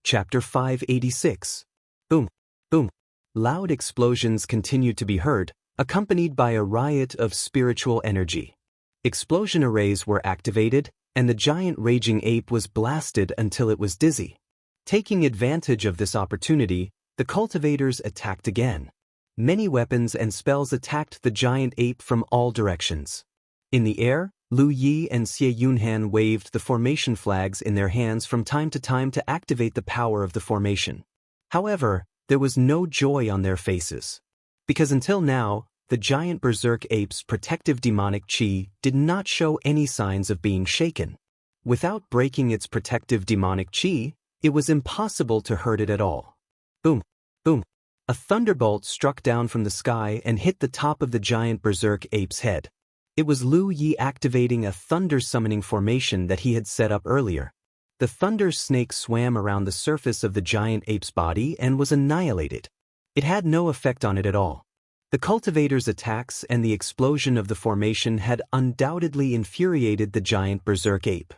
Chapter 586. Boom, boom. Loud explosions continued to be heard, accompanied by a riot of spiritual energy. Explosion arrays were activated, and the giant raging ape was blasted until it was dizzy. Taking advantage of this opportunity, the cultivators attacked again. Many weapons and spells attacked the giant ape from all directions. In the air, Lu Yi and Xie Yunhan waved the formation flags in their hands from time to activate the power of the formation. However, there was no joy on their faces. Because until now, the giant berserk ape's protective demonic chi did not show any signs of being shaken. Without breaking its protective demonic chi, it was impossible to hurt it at all. Boom, boom. A thunderbolt struck down from the sky and hit the top of the giant berserk ape's head. It was Lu Yi activating a thunder summoning formation that he had set up earlier. The thunder snake swam around the surface of the giant ape's body and was annihilated. It had no effect on it at all. The cultivators' attacks and the explosion of the formation had undoubtedly infuriated the giant berserk ape.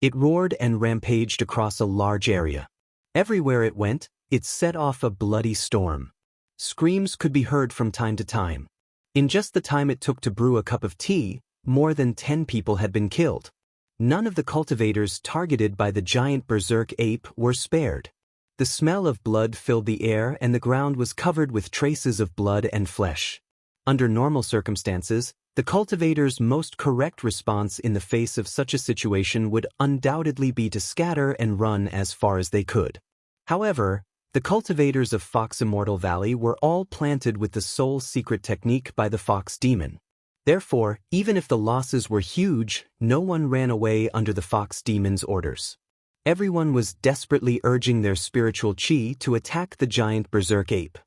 It roared and rampaged across a large area. Everywhere it went, it set off a bloody storm. Screams could be heard from time to time. In just the time it took to brew a cup of tea, more than 10 people had been killed. None of the cultivators targeted by the giant berserk ape were spared. The smell of blood filled the air and the ground was covered with traces of blood and flesh. Under normal circumstances, the cultivators' most correct response in the face of such a situation would undoubtedly be to scatter and run as far as they could. However, the cultivators of Fox Immortal Valley were all planted with the sole secret technique by the Fox Demon. Therefore, even if the losses were huge, no one ran away under the Fox Demon's orders. Everyone was desperately urging their spiritual chi to attack the giant berserk ape.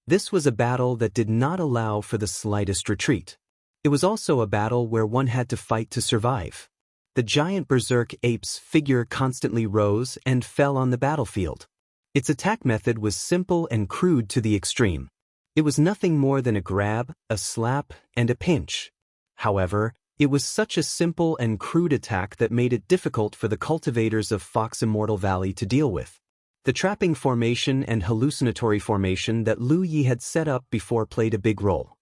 This was a battle that did not allow for the slightest retreat. It was also a battle where one had to fight to survive. The giant berserk ape's figure constantly rose and fell on the battlefield. Its attack method was simple and crude to the extreme. It was nothing more than a grab, a slap, and a pinch. However, it was such a simple and crude attack that made it difficult for the cultivators of Fox Immortal Valley to deal with. The trapping formation and hallucinatory formation that Lu Yi had set up before played a big role.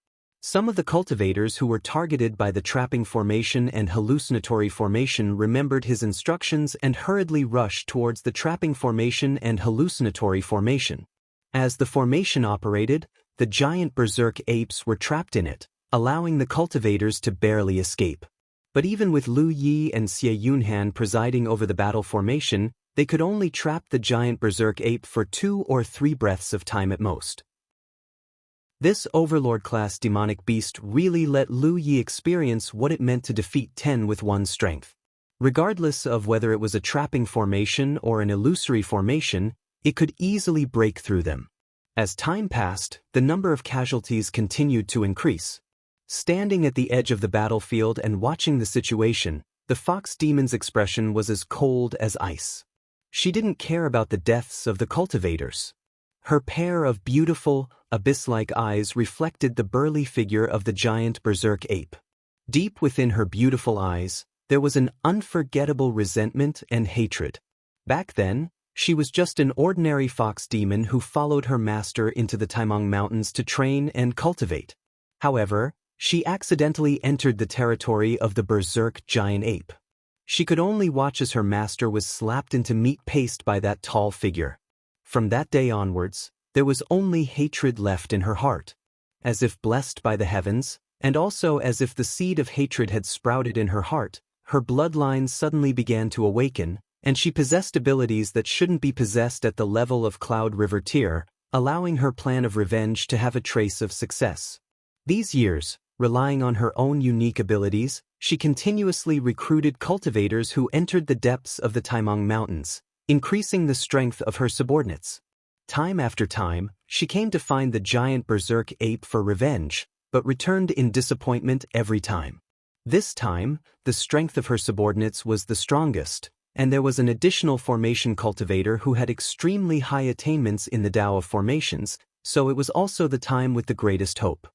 Some of the cultivators who were targeted by the trapping formation and hallucinatory formation remembered his instructions and hurriedly rushed towards the trapping formation and hallucinatory formation. As the formation operated, the giant berserk apes were trapped in it, allowing the cultivators to barely escape. But even with Lu Yi and Xie Yunhan presiding over the battle formation, they could only trap the giant berserk ape for 2 or 3 breaths of time at most. This Overlord-class demonic beast really let Lu Yi experience what it meant to defeat 10 with 1 strength. Regardless of whether it was a trapping formation or an illusory formation, it could easily break through them. As time passed, the number of casualties continued to increase. Standing at the edge of the battlefield and watching the situation, the Fox Demon's expression was as cold as ice. She didn't care about the deaths of the cultivators. Her pair of beautiful, abyss-like eyes reflected the burly figure of the giant berserk ape. Deep within her beautiful eyes, there was an unforgettable resentment and hatred. Back then, she was just an ordinary fox demon who followed her master into the Taimang Mountains to train and cultivate. However, she accidentally entered the territory of the berserk giant ape. She could only watch as her master was slapped into meat paste by that tall figure. From that day onwards, there was only hatred left in her heart. As if blessed by the heavens, and also as if the seed of hatred had sprouted in her heart, her bloodline suddenly began to awaken, and she possessed abilities that shouldn't be possessed at the level of Cloud River Tier, allowing her plan of revenge to have a trace of success. These years, relying on her own unique abilities, she continuously recruited cultivators who entered the depths of the Taimang Mountains, increasing the strength of her subordinates. Time after time, she came to find the giant berserk ape for revenge, but returned in disappointment every time. This time, the strength of her subordinates was the strongest, and there was an additional formation cultivator who had extremely high attainments in the Tao of formations, so it was also the time with the greatest hope.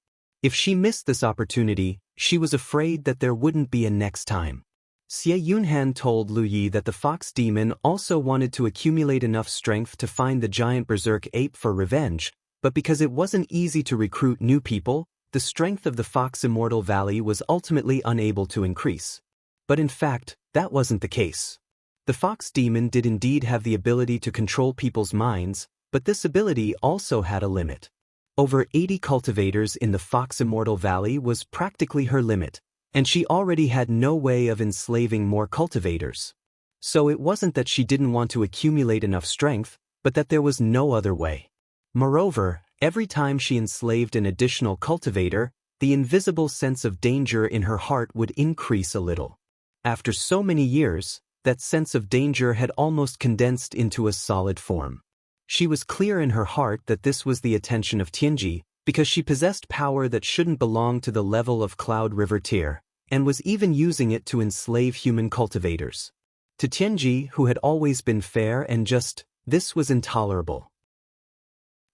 If she missed this opportunity, she was afraid that there wouldn't be a next time. Xie Yunhan told Lu Yi that the fox demon also wanted to accumulate enough strength to find the giant berserk ape for revenge, but because it wasn't easy to recruit new people, the strength of the Fox Immortal Valley was ultimately unable to increase. But in fact, that wasn't the case. The fox demon did indeed have the ability to control people's minds, but this ability also had a limit. Over 80 cultivators in the Fox Immortal Valley was practically her limit, and she already had no way of enslaving more cultivators. So it wasn't that she didn't want to accumulate enough strength, but that there was no other way. Moreover, every time she enslaved an additional cultivator, the invisible sense of danger in her heart would increase a little. After so many years, that sense of danger had almost condensed into a solid form. She was clear in her heart that this was the attention of Tianji, because she possessed power that shouldn't belong to the level of Cloud River tier, and was even using it to enslave human cultivators. To Tianji, who had always been fair and just, this was intolerable.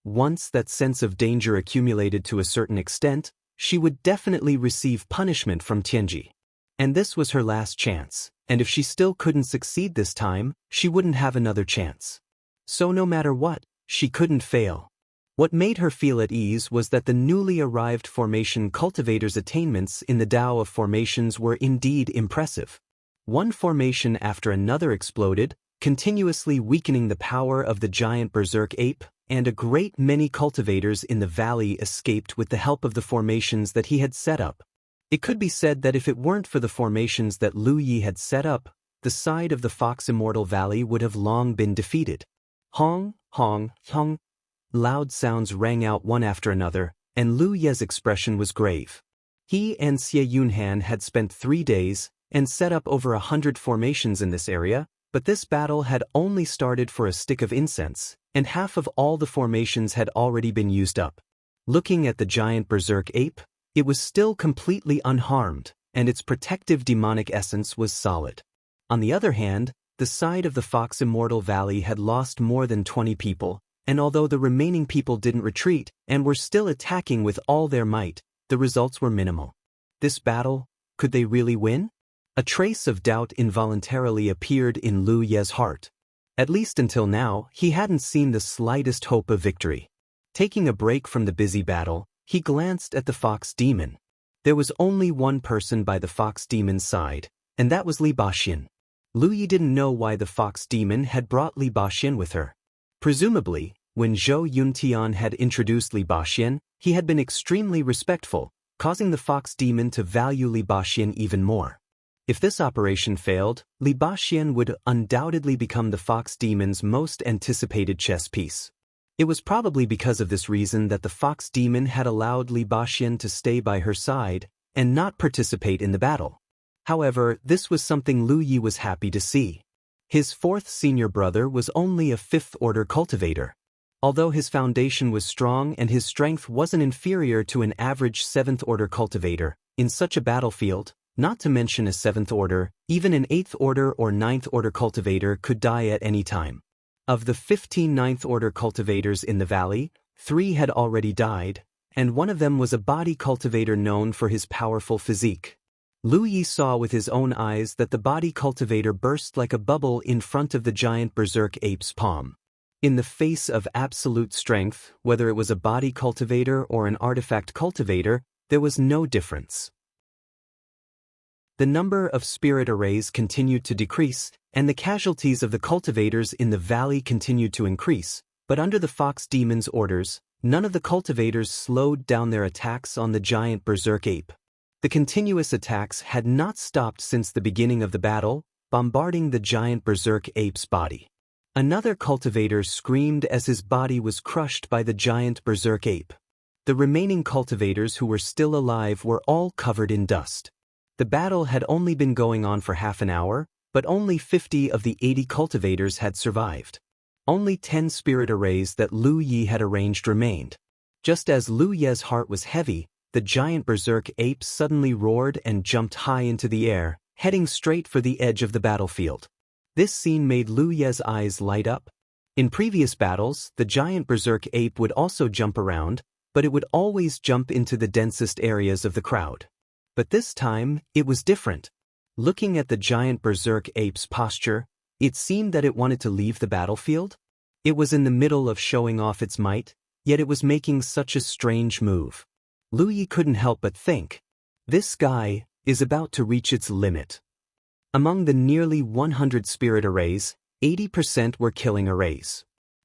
Once that sense of danger accumulated to a certain extent, she would definitely receive punishment from Tianji. And this was her last chance, and if she still couldn't succeed this time, she wouldn't have another chance. So no matter what, she couldn't fail. What made her feel at ease was that the newly arrived formation cultivators' attainments in the Tao of formations were indeed impressive. One formation after another exploded, continuously weakening the power of the giant berserk ape, and a great many cultivators in the valley escaped with the help of the formations that he had set up. It could be said that if it weren't for the formations that Lu Yi had set up, the side of the Fox Immortal Valley would have long been defeated. Hong, hong, hong. Loud sounds rang out one after another, and Lu Ye's expression was grave. He and Xie Yunhan had spent 3 days and set up over 100 formations in this area, but this battle had only started for a stick of incense, and half of all the formations had already been used up. Looking at the giant berserk ape, it was still completely unharmed, and its protective demonic essence was solid. On the other hand, the side of the Fox Immortal Valley had lost more than 20 people, and although the remaining people didn't retreat and were still attacking with all their might, the results were minimal. This battle, could they really win? A trace of doubt involuntarily appeared in Lu Ye's heart. At least until now, he hadn't seen the slightest hope of victory. Taking a break from the busy battle, he glanced at the fox demon. There was only one person by the fox demon's side, and that was Li Baxin. Lu Yi didn't know why the fox demon had brought Li Baxin with her. Presumably, when Zhou Yuntian had introduced Li Baxin, he had been extremely respectful, causing the fox demon to value Li Baxin even more. If this operation failed, Li Baxin would undoubtedly become the fox demon's most anticipated chess piece. It was probably because of this reason that the fox demon had allowed Li Baxin to stay by her side and not participate in the battle. However, this was something Lu Yi was happy to see. His fourth senior brother was only a fifth-order cultivator. Although his foundation was strong and his strength wasn't inferior to an average seventh-order cultivator, in such a battlefield, not to mention a seventh-order, even an eighth-order or ninth-order cultivator could die at any time. Of the 15 ninth-order cultivators in the valley, 3 had already died, and one of them was a body cultivator known for his powerful physique. Lu Yi saw with his own eyes that the body cultivator burst like a bubble in front of the giant berserk ape's palm. In the face of absolute strength, whether it was a body cultivator or an artifact cultivator, there was no difference. The number of spirit arrays continued to decrease, and the casualties of the cultivators in the valley continued to increase, but under the fox demon's orders, none of the cultivators slowed down their attacks on the giant berserk ape. The continuous attacks had not stopped since the beginning of the battle, bombarding the giant berserk ape's body. Another cultivator screamed as his body was crushed by the giant berserk ape. The remaining cultivators who were still alive were all covered in dust. The battle had only been going on for half an hour, but only 50 of the 80 cultivators had survived. Only 10 spirit arrays that Lu Yi had arranged remained. Just as Lu Ye's heart was heavy, the giant berserk ape suddenly roared and jumped high into the air, heading straight for the edge of the battlefield. This scene made Lu Ye's eyes light up. In previous battles, the giant berserk ape would also jump around, but it would always jump into the densest areas of the crowd. But this time, it was different. Looking at the giant berserk ape's posture, it seemed that it wanted to leave the battlefield. It was in the middle of showing off its might, yet it was making such a strange move. Lu Yi couldn't help but think, this guy is about to reach its limit. Among the nearly 100 spirit arrays, 80% were killing arrays.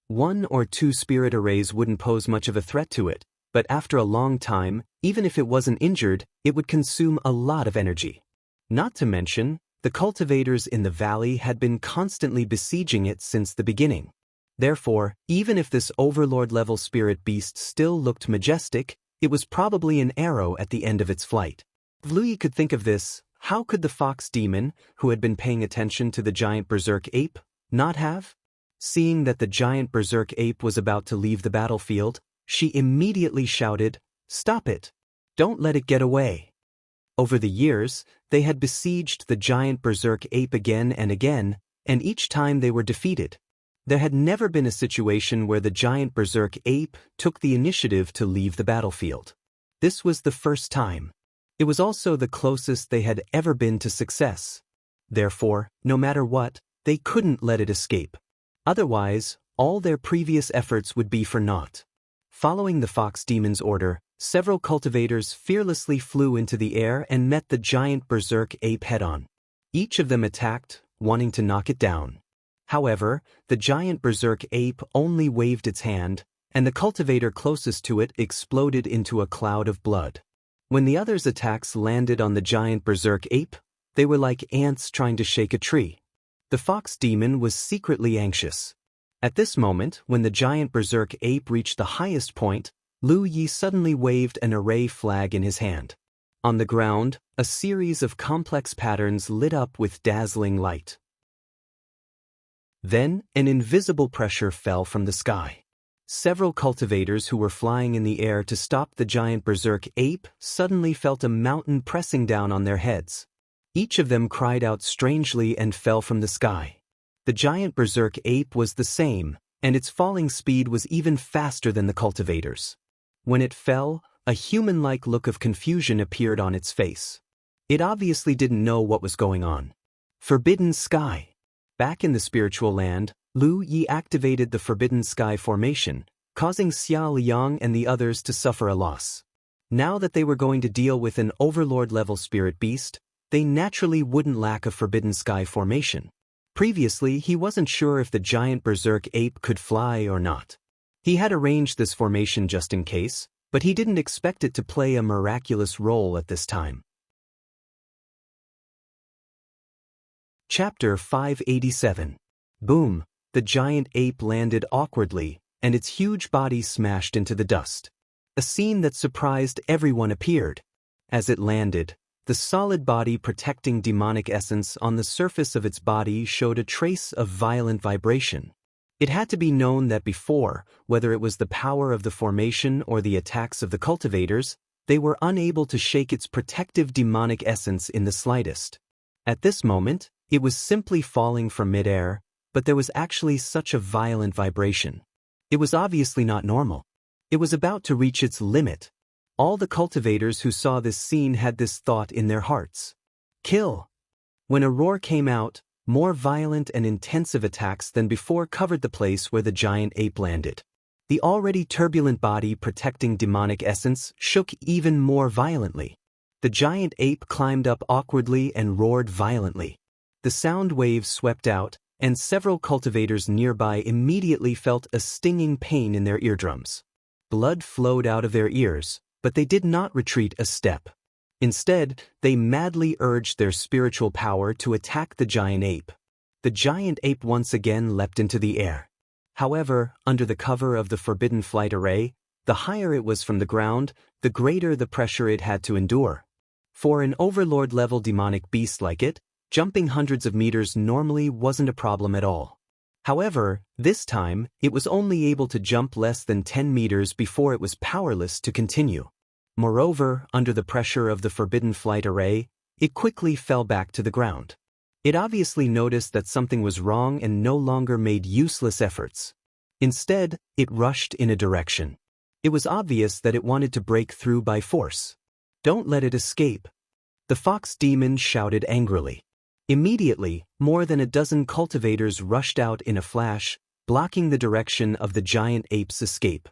1 or 2 spirit arrays wouldn't pose much of a threat to it, but after a long time, even if it wasn't injured, it would consume a lot of energy. Not to mention, the cultivators in the valley had been constantly besieging it since the beginning. Therefore, even if this overlord-level spirit beast still looked majestic, it was probably an arrow at the end of its flight. If Lu Yi could think of this, how could the fox demon, who had been paying attention to the giant berserk ape, not have? Seeing that the giant berserk ape was about to leave the battlefield, she immediately shouted, "Stop it! Don't let it get away!" Over the years, they had besieged the giant berserk ape again and again, and each time they were defeated. There had never been a situation where the giant berserk ape took the initiative to leave the battlefield. This was the first time. It was also the closest they had ever been to success. Therefore, no matter what, they couldn't let it escape. Otherwise, all their previous efforts would be for naught. Following the fox demon's order, several cultivators fearlessly flew into the air and met the giant berserk ape head-on. Each of them attacked, wanting to knock it down. However, the giant berserk ape only waved its hand, and the cultivator closest to it exploded into a cloud of blood. When the others' attacks landed on the giant berserk ape, they were like ants trying to shake a tree. The fox demon was secretly anxious. At this moment, when the giant berserk ape reached the highest point, Lu Yi suddenly waved an array flag in his hand. On the ground, a series of complex patterns lit up with dazzling light. Then, an invisible pressure fell from the sky. Several cultivators who were flying in the air to stop the giant berserk ape suddenly felt a mountain pressing down on their heads. Each of them cried out strangely and fell from the sky. The giant berserk ape was the same, and its falling speed was even faster than the cultivators. When it fell, a human-like look of confusion appeared on its face. It obviously didn't know what was going on. Forbidden Sky. Back in the spiritual land, Lu Yi activated the Forbidden Sky formation, causing Xia Liang and the others to suffer a loss. Now that they were going to deal with an overlord-level spirit beast, they naturally wouldn't lack a Forbidden Sky formation. Previously, he wasn't sure if the giant berserk ape could fly or not. He had arranged this formation just in case, but he didn't expect it to play a miraculous role at this time. Chapter 587. Boom! The giant ape landed awkwardly, and its huge body smashed into the dust. A scene that surprised everyone appeared. As it landed, the solid body protecting demonic essence on the surface of its body showed a trace of violent vibration. It had to be known that before, whether it was the power of the formation or the attacks of the cultivators, they were unable to shake its protective demonic essence in the slightest. At this moment, it was simply falling from midair, but there was actually such a violent vibration. It was obviously not normal. It was about to reach its limit. All the cultivators who saw this scene had this thought in their hearts. Kill! When a roar came out, more violent and intensive attacks than before covered the place where the giant ape landed. The already turbulent body protecting demonic essence shook even more violently. The giant ape climbed up awkwardly and roared violently. The sound waves swept out, and several cultivators nearby immediately felt a stinging pain in their eardrums. Blood flowed out of their ears, but they did not retreat a step. Instead, they madly urged their spiritual power to attack the giant ape. The giant ape once again leapt into the air. However, under the cover of the Forbidden Flight Array, the higher it was from the ground, the greater the pressure it had to endure. For an overlord-level demonic beast like it, jumping hundreds of meters normally wasn't a problem at all. However, this time, it was only able to jump less than 10 meters before it was powerless to continue. Moreover, under the pressure of the Forbidden Flight Array, it quickly fell back to the ground. It obviously noticed that something was wrong and no longer made useless efforts. Instead, it rushed in a direction. It was obvious that it wanted to break through by force. Don't let it escape. The fox demon shouted angrily. Immediately, more than a dozen cultivators rushed out in a flash, blocking the direction of the giant ape's escape.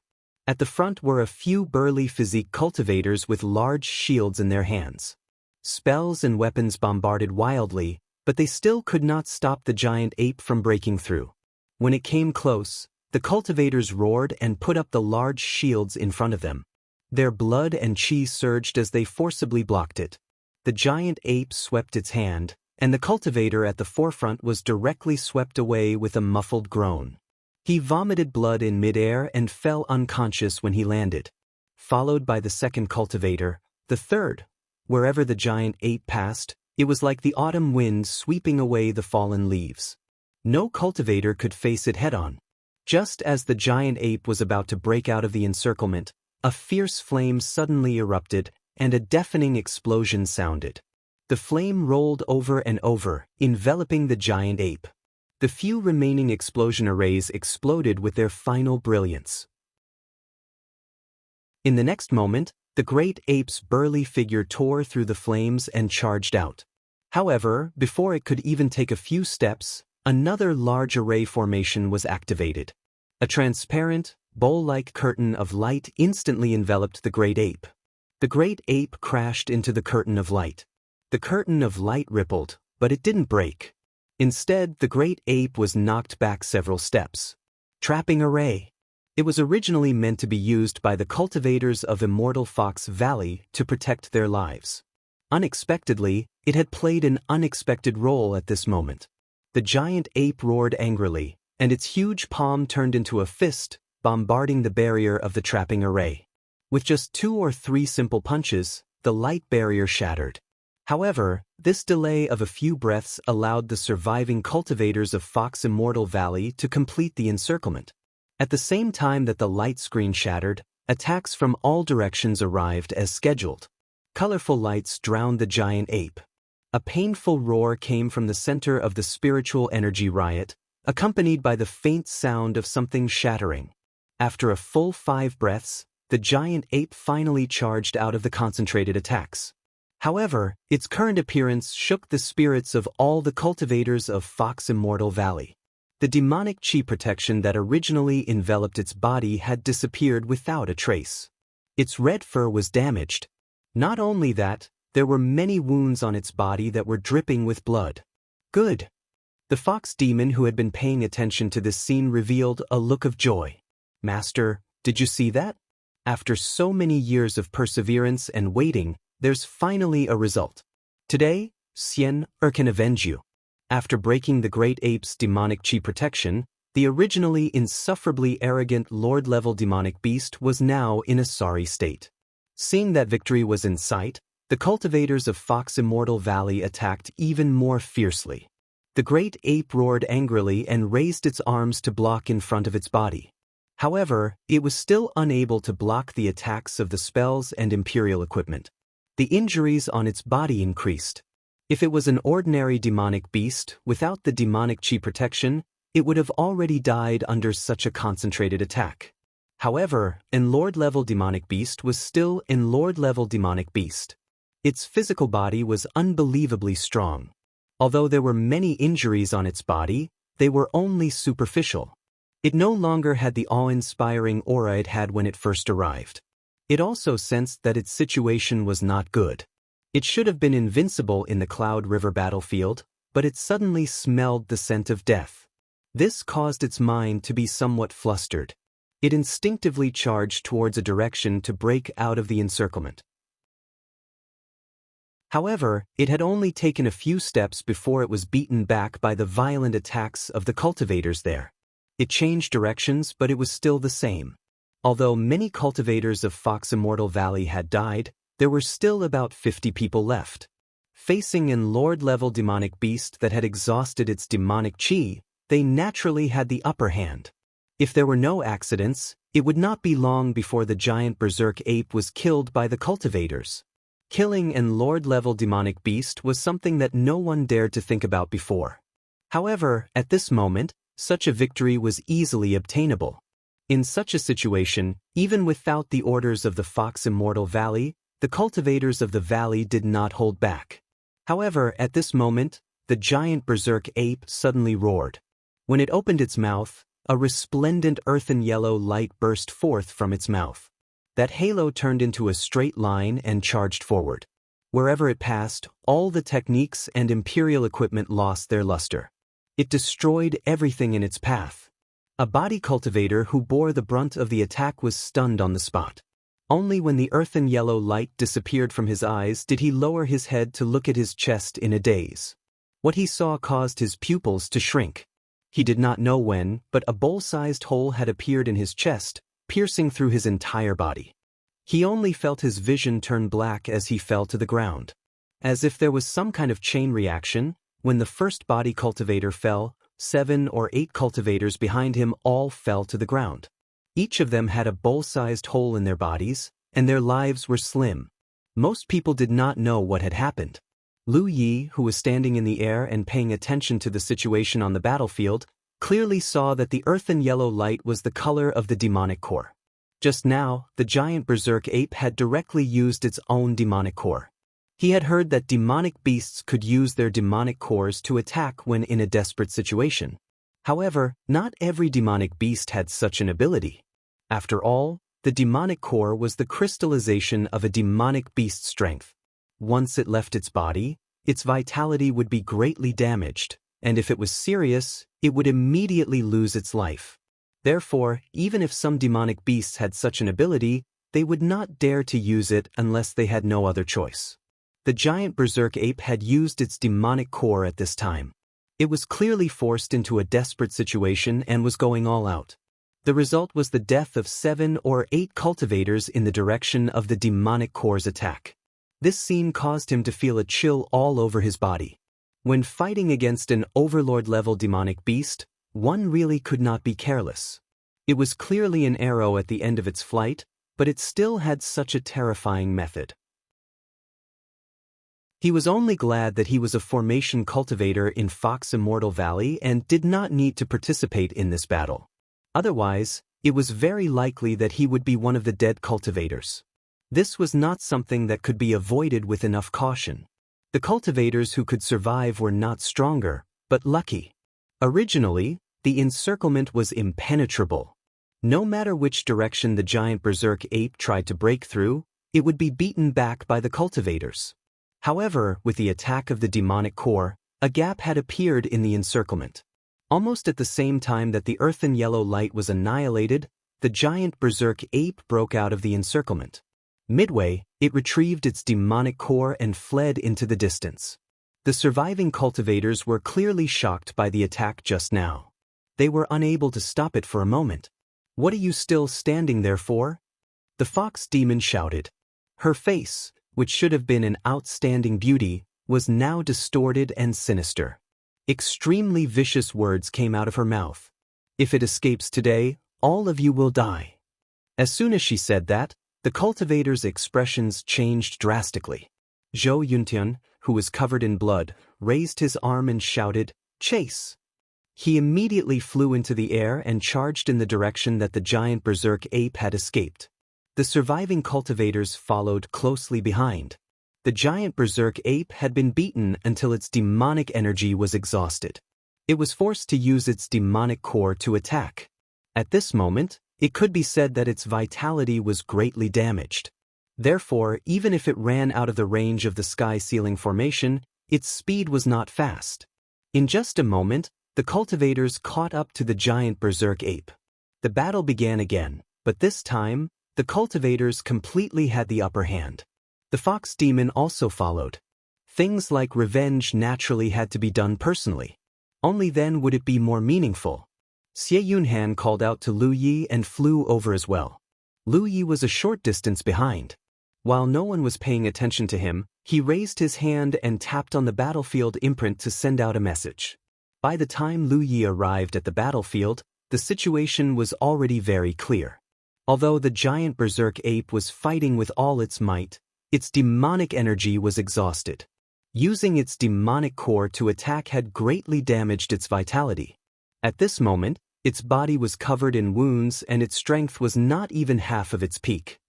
At the front were a few burly physique cultivators with large shields in their hands. Spells and weapons bombarded wildly, but they still could not stop the giant ape from breaking through. When it came close, the cultivators roared and put up the large shields in front of them. Their blood and chi surged as they forcibly blocked it. The giant ape swept its hand, and the cultivator at the forefront was directly swept away with a muffled groan. He vomited blood in midair and fell unconscious when he landed. Followed by the second cultivator, the third. Wherever the giant ape passed, it was like the autumn wind sweeping away the fallen leaves. No cultivator could face it head-on. Just as the giant ape was about to break out of the encirclement, a fierce flame suddenly erupted, and a deafening explosion sounded. The flame rolled over and over, enveloping the giant ape. The few remaining explosion arrays exploded with their final brilliance. In the next moment, the great ape's burly figure tore through the flames and charged out. However, before it could even take a few steps, another large array formation was activated. A transparent, bowl-like curtain of light instantly enveloped the great ape. The great ape crashed into the curtain of light. The curtain of light rippled, but it didn't break. Instead, the great ape was knocked back several steps. Trapping array. It was originally meant to be used by the cultivators of Immortal Fox Valley to protect their lives. Unexpectedly, it had played an unexpected role at this moment. The giant ape roared angrily, and its huge palm turned into a fist, bombarding the barrier of the trapping array. With just 2 or 3 simple punches, the light barrier shattered. However, this delay of a few breaths allowed the surviving cultivators of Fox Immortal Valley to complete the encirclement. At the same time that the light screen shattered, attacks from all directions arrived as scheduled. Colorful lights drowned the giant ape. A painful roar came from the center of the spiritual energy riot, accompanied by the faint sound of something shattering. After a full 5 breaths, the giant ape finally charged out of the concentrated attacks. However, its current appearance shook the spirits of all the cultivators of Fox Immortal Valley. The demonic chi protection that originally enveloped its body had disappeared without a trace. Its red fur was damaged. Not only that, there were many wounds on its body that were dripping with blood. Good. The fox demon who had been paying attention to this scene revealed a look of joy. Master, did you see that? After so many years of perseverance and waiting, there's finally a result. Today, Xian can avenge you. After breaking the great ape's demonic chi protection, the originally insufferably arrogant Lord-level demonic beast was now in a sorry state. Seeing that victory was in sight, the cultivators of Fox Immortal Valley attacked even more fiercely. The great ape roared angrily and raised its arms to block in front of its body. However, it was still unable to block the attacks of the spells and imperial equipment. The injuries on its body increased. If it was an ordinary demonic beast without the demonic chi protection, it would have already died under such a concentrated attack. However, an Lord-level demonic beast was still an Lord-level demonic beast. Its physical body was unbelievably strong. Although there were many injuries on its body, they were only superficial. It no longer had the awe-inspiring aura it had when it first arrived. It also sensed that its situation was not good. It should have been invincible in the Cloud River battlefield, but it suddenly smelled the scent of death. This caused its mind to be somewhat flustered. It instinctively charged towards a direction to break out of the encirclement. However, it had only taken a few steps before it was beaten back by the violent attacks of the cultivators there. It changed directions, but it was still the same. Although many cultivators of Fox Immortal Valley had died, there were still about 50 people left. Facing an Lord-level demonic beast that had exhausted its demonic chi, they naturally had the upper hand. If there were no accidents, it would not be long before the giant berserk ape was killed by the cultivators. Killing an Lord-level demonic beast was something that no one dared to think about before. However, at this moment, such a victory was easily obtainable. In such a situation, even without the orders of the Fox Immortal Valley, The cultivators of the valley did not hold back. However, at this moment, the giant berserk ape suddenly roared. When it opened its mouth, a resplendent earthen yellow light burst forth from its mouth. That halo turned into a straight line and charged forward. Wherever it passed, all the techniques and imperial equipment lost their luster. It destroyed everything in its path. A body cultivator who bore the brunt of the attack was stunned on the spot. Only when the earthen yellow light disappeared from his eyes did he lower his head to look at his chest in a daze. What he saw caused his pupils to shrink. He did not know when, but a bowl-sized hole had appeared in his chest, piercing through his entire body. He only felt his vision turn black as he fell to the ground. As if there was some kind of chain reaction, when the first body cultivator fell, 7 or 8 cultivators behind him all fell to the ground. Each of them had a bowl-sized hole in their bodies, and their lives were slim. Most people did not know what had happened. Lu Yi, who was standing in the air and paying attention to the situation on the battlefield, clearly saw that the earthen yellow light was the color of the demonic core. Just now, the giant berserk ape had directly used its own demonic core. He had heard that demonic beasts could use their demonic cores to attack when in a desperate situation. However, not every demonic beast had such an ability. After all, the demonic core was the crystallization of a demonic beast's strength. Once it left its body, its vitality would be greatly damaged, and if it was serious, it would immediately lose its life. Therefore, even if some demonic beasts had such an ability, they would not dare to use it unless they had no other choice. The giant berserk ape had used its demonic core at this time. It was clearly forced into a desperate situation and was going all out. The result was the death of 7 or 8 cultivators in the direction of the demonic core's attack. This scene caused him to feel a chill all over his body. When fighting against an overlord-level demonic beast, one really could not be careless. It was clearly an arrow at the end of its flight, but it still had such a terrifying method. He was only glad that he was a formation cultivator in Fox Immortal Valley and did not need to participate in this battle. Otherwise, it was very likely that he would be one of the dead cultivators. This was not something that could be avoided with enough caution. The cultivators who could survive were not stronger, but lucky. Originally, the encirclement was impenetrable. No matter which direction the giant berserk ape tried to break through, it would be beaten back by the cultivators. However, with the attack of the demonic core, a gap had appeared in the encirclement. Almost at the same time that the earthen yellow light was annihilated, the giant berserk ape broke out of the encirclement. Midway, it retrieved its demonic core and fled into the distance. The surviving cultivators were clearly shocked by the attack just now. They were unable to stop it for a moment. "What are you still standing there for?" The fox demon shouted. Her face, which should have been an outstanding beauty, was now distorted and sinister. Extremely vicious words came out of her mouth. "If it escapes today, all of you will die." As soon as she said that, the cultivator's expressions changed drastically. Zhou Yuntian, who was covered in blood, raised his arm and shouted, "Chase!" He immediately flew into the air and charged in the direction that the giant berserk ape had escaped. The surviving cultivators followed closely behind. The giant berserk ape had been beaten until its demonic energy was exhausted. It was forced to use its demonic core to attack. At this moment, it could be said that its vitality was greatly damaged. Therefore, even if it ran out of the range of the sky-ceiling formation, its speed was not fast. In just a moment, the cultivators caught up to the giant berserk ape. The battle began again, but this time, the cultivators completely had the upper hand. The fox demon also followed. Things like revenge naturally had to be done personally. Only then would it be more meaningful. Xie Yunhan called out to Lu Yi and flew over as well. Lu Yi was a short distance behind. While no one was paying attention to him, he raised his hand and tapped on the battlefield imprint to send out a message. By the time Lu Yi arrived at the battlefield, the situation was already very clear. Although the giant berserk ape was fighting with all its might, its demonic energy was exhausted. Using its demonic core to attack had greatly damaged its vitality. At this moment, its body was covered in wounds and its strength was not even half of its peak.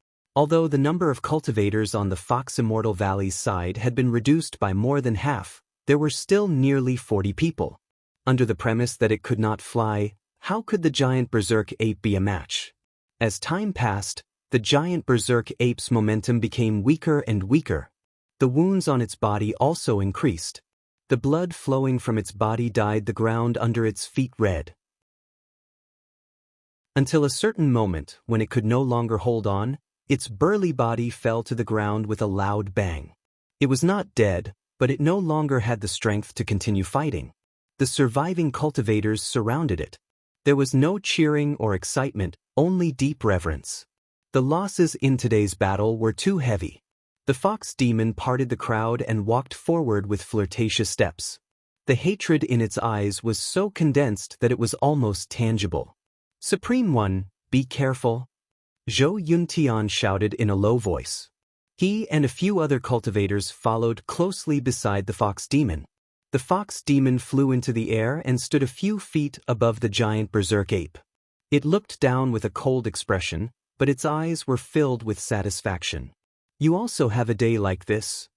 Although the number of cultivators on the Fox Immortal Valley's side had been reduced by more than half, there were still nearly 40 people. Under the premise that it could not fly, how could the giant berserk ape be a match? As time passed, the giant berserk ape's momentum became weaker and weaker. The wounds on its body also increased. The blood flowing from its body dyed the ground under its feet red. Until a certain moment, when it could no longer hold on, its burly body fell to the ground with a loud bang. It was not dead, but it no longer had the strength to continue fighting. The surviving cultivators surrounded it. There was no cheering or excitement, only deep reverence. The losses in today's battle were too heavy. The fox demon parted the crowd and walked forward with flirtatious steps. The hatred in its eyes was so condensed that it was almost tangible. "Supreme One, be careful," Zhou Yuntian shouted in a low voice. He and a few other cultivators followed closely beside the fox demon. The fox demon flew into the air and stood a few feet above the giant berserk ape. It looked down with a cold expression, but its eyes were filled with satisfaction. "You also have a day like this?"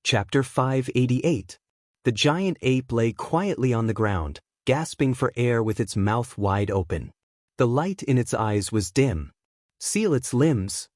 Chapter 588. The giant ape lay quietly on the ground, gasping for air with its mouth wide open. The light in its eyes was dim. "Seal its limbs."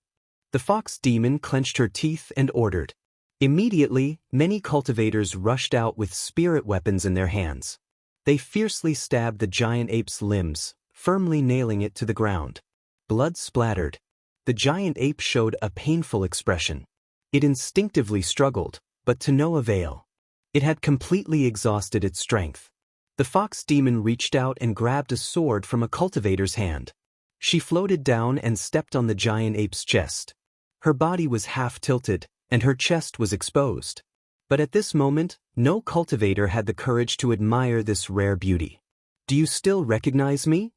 The fox demon clenched her teeth and ordered. Immediately, many cultivators rushed out with spirit weapons in their hands. They fiercely stabbed the giant ape's limbs, firmly nailing it to the ground. Blood splattered. The giant ape showed a painful expression. It instinctively struggled, but to no avail. It had completely exhausted its strength. The fox demon reached out and grabbed a sword from a cultivator's hand. She floated down and stepped on the giant ape's chest. Her body was half tilted, and her chest was exposed. But at this moment, no cultivator had the courage to admire this rare beauty. "Do you still recognize me?"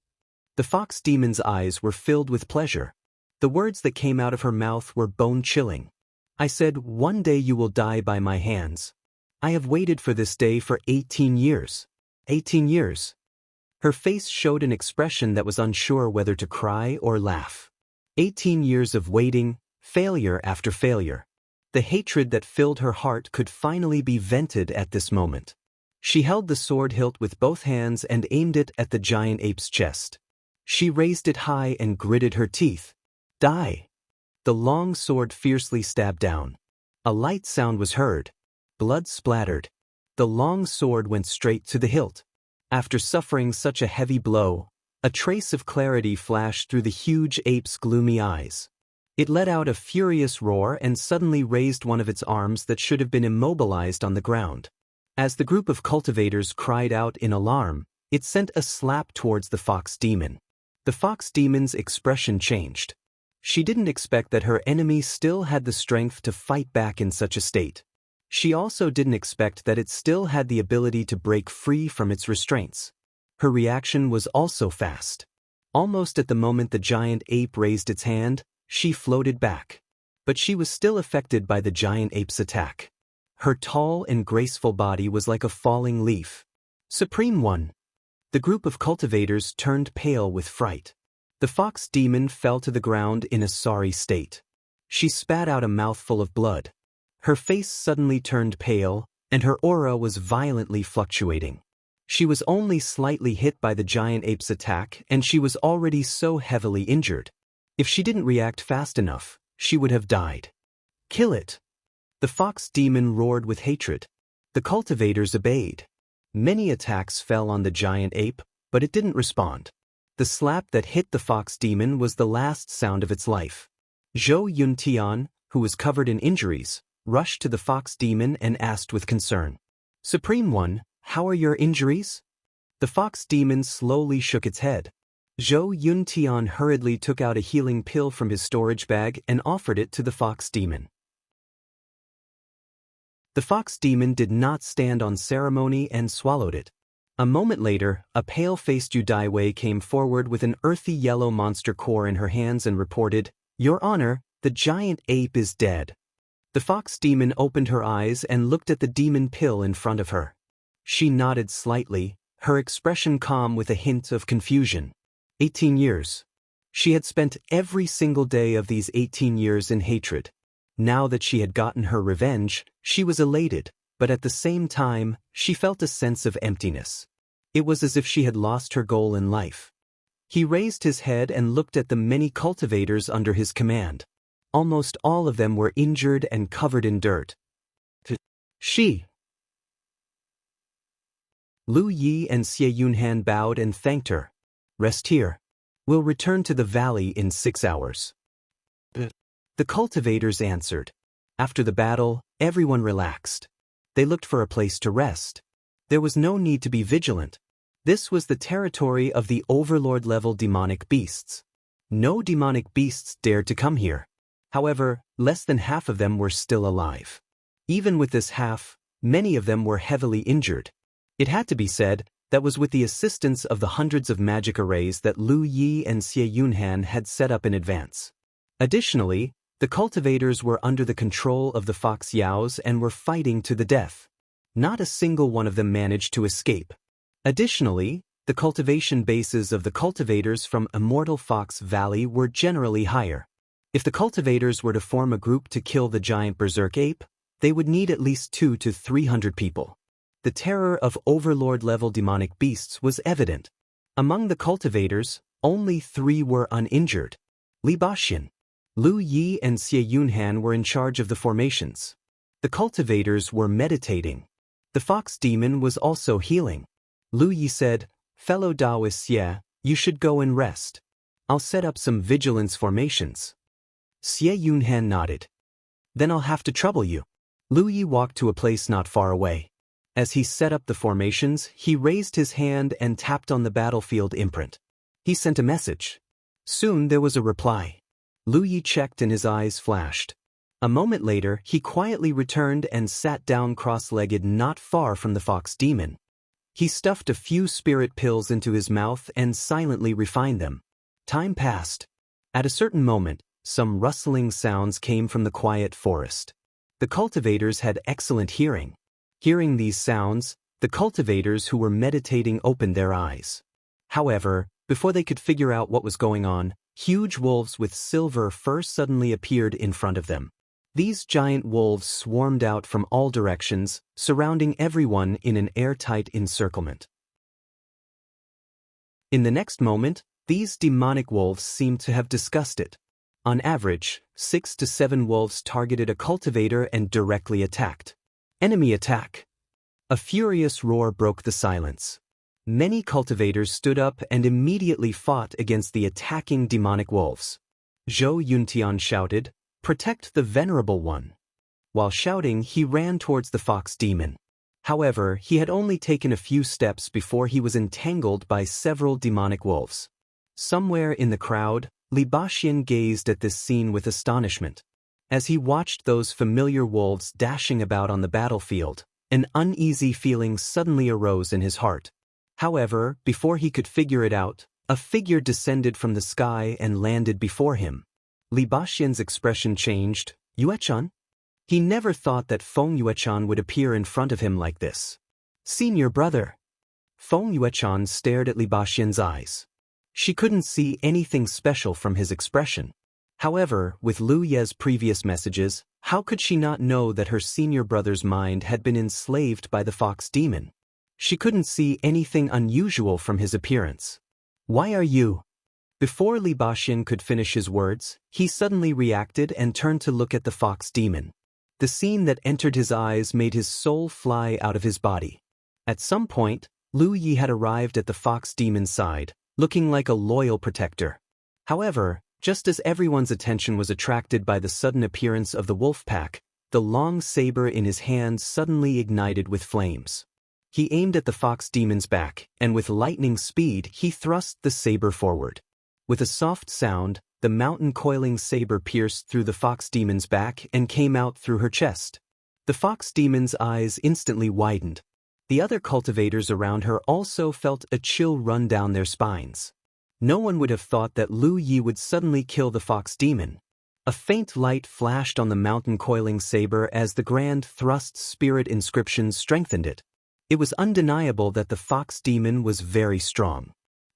The fox demon's eyes were filled with pleasure. The words that came out of her mouth were bone-chilling. "I said, one day you will die by my hands. I have waited for this day for 18 years. 18 years. Her face showed an expression that was unsure whether to cry or laugh. 18 years of waiting, failure after failure. The hatred that filled her heart could finally be vented at this moment. She held the sword hilt with both hands and aimed it at the giant ape's chest. She raised it high and gritted her teeth. "Die!" The long sword fiercely stabbed down. A light sound was heard. Blood splattered. The long sword went straight to the hilt. After suffering such a heavy blow, a trace of clarity flashed through the huge ape's gloomy eyes. It let out a furious roar and suddenly raised one of its arms that should have been immobilized on the ground. As the group of cultivators cried out in alarm, it sent a slap towards the fox demon. The fox demon's expression changed. She didn't expect that her enemy still had the strength to fight back in such a state. She also didn't expect that it still had the ability to break free from its restraints. Her reaction was also fast. Almost at the moment the giant ape raised its hand, she floated back. But she was still affected by the giant ape's attack. Her tall and graceful body was like a falling leaf. "Supreme One!" The group of cultivators turned pale with fright. The fox demon fell to the ground in a sorry state. She spat out a mouthful of blood. Her face suddenly turned pale, and her aura was violently fluctuating. She was only slightly hit by the giant ape's attack, and she was already so heavily injured. If she didn't react fast enough, she would have died. "Kill it!" The fox demon roared with hatred. The cultivators obeyed. Many attacks fell on the giant ape, but it didn't respond. The slap that hit the fox demon was the last sound of its life. Zhou Yuntian, who was covered in injuries, rushed to the fox demon and asked with concern, "Supreme One, how are your injuries?" The fox demon slowly shook its head. Zhou Yuntian hurriedly took out a healing pill from his storage bag and offered it to the fox demon. The fox demon did not stand on ceremony and swallowed it. A moment later, a pale-faced Yudaiwei came forward with an earthy yellow monster core in her hands and reported, "Your Honor, the giant ape is dead." The fox demon opened her eyes and looked at the demon pill in front of her. She nodded slightly, her expression calm with a hint of confusion. 18 years. She had spent every single day of these 18 years in hatred. Now that she had gotten her revenge, she was elated, but at the same time, she felt a sense of emptiness. It was as if she had lost her goal in life. He raised his head and looked at the many cultivators under his command. Almost all of them were injured and covered in dirt. Lu Yi and Xie Yunhan bowed and thanked her. Rest here. We'll return to the valley in 6 hours. The cultivators answered. After the battle, everyone relaxed. They looked for a place to rest. There was no need to be vigilant. This was the territory of the overlord-level demonic beasts. No demonic beasts dared to come here. However, less than half of them were still alive. Even with this half, many of them were heavily injured. It had to be said, that was with the assistance of the hundreds of magic arrays that Lu Yi and Xie Yunhan had set up in advance. Additionally, the cultivators were under the control of the Fox Yaos and were fighting to the death. Not a single one of them managed to escape. Additionally, the cultivation bases of the cultivators from Immortal Fox Valley were generally higher. If the cultivators were to form a group to kill the giant berserk ape, they would need at least 200 to 300 people. The terror of overlord-level demonic beasts was evident. Among the cultivators, only 3 were uninjured. Li Baxian, Lu Yi and Xie Yunhan were in charge of the formations. The cultivators were meditating. The fox demon was also healing. Lu Yi said, "Fellow Taoist Xie, you should go and rest. I'll set up some vigilance formations." Xie Yunhan nodded. "Then I'll have to trouble you." Lu Yi walked to a place not far away. As he set up the formations, he raised his hand and tapped on the battlefield imprint. He sent a message. Soon there was a reply. Lu Yi checked and his eyes flashed. A moment later, he quietly returned and sat down cross-legged not far from the fox demon. He stuffed a few spirit pills into his mouth and silently refined them. Time passed. At a certain moment, some rustling sounds came from the quiet forest. The cultivators had excellent hearing. Hearing these sounds, the cultivators who were meditating opened their eyes. However, before they could figure out what was going on, huge wolves with silver fur suddenly appeared in front of them. These giant wolves swarmed out from all directions, surrounding everyone in an airtight encirclement. In the next moment, these demonic wolves seemed to have discussed it. On average, 6 to 7 wolves targeted a cultivator and directly attacked. Enemy attack. A furious roar broke the silence. Many cultivators stood up and immediately fought against the attacking demonic wolves. Zhou Yuntian shouted, "Protect the Venerable One." While shouting, he ran towards the fox demon. However, he had only taken a few steps before he was entangled by several demonic wolves. Somewhere in the crowd, Li Baxian gazed at this scene with astonishment. As he watched those familiar wolves dashing about on the battlefield, an uneasy feeling suddenly arose in his heart. However, before he could figure it out, a figure descended from the sky and landed before him. Li Baxian's expression changed. Yuechan? He never thought that Feng Yuechan would appear in front of him like this. Senior brother. Feng Yuechan stared at Li Baxian's eyes. She couldn't see anything special from his expression. However, with Lu Ye's previous messages, how could she not know that her senior brother's mind had been enslaved by the fox demon? She couldn't see anything unusual from his appearance. Why are you? Before Li Baxian could finish his words, he suddenly reacted and turned to look at the fox demon. The scene that entered his eyes made his soul fly out of his body. At some point, Lu Yi had arrived at the fox demon's side, looking like a loyal protector. However, just as everyone's attention was attracted by the sudden appearance of the wolf pack, the long saber in his hand suddenly ignited with flames. He aimed at the fox demon's back, and with lightning speed he thrust the saber forward. With a soft sound, the mountain-coiling saber pierced through the fox demon's back and came out through her chest. The fox demon's eyes instantly widened. The other cultivators around her also felt a chill run down their spines. No one would have thought that Lu Yi would suddenly kill the fox demon. A faint light flashed on the mountain-coiling saber as the grand thrust spirit inscription strengthened it. It was undeniable that the fox demon was very strong.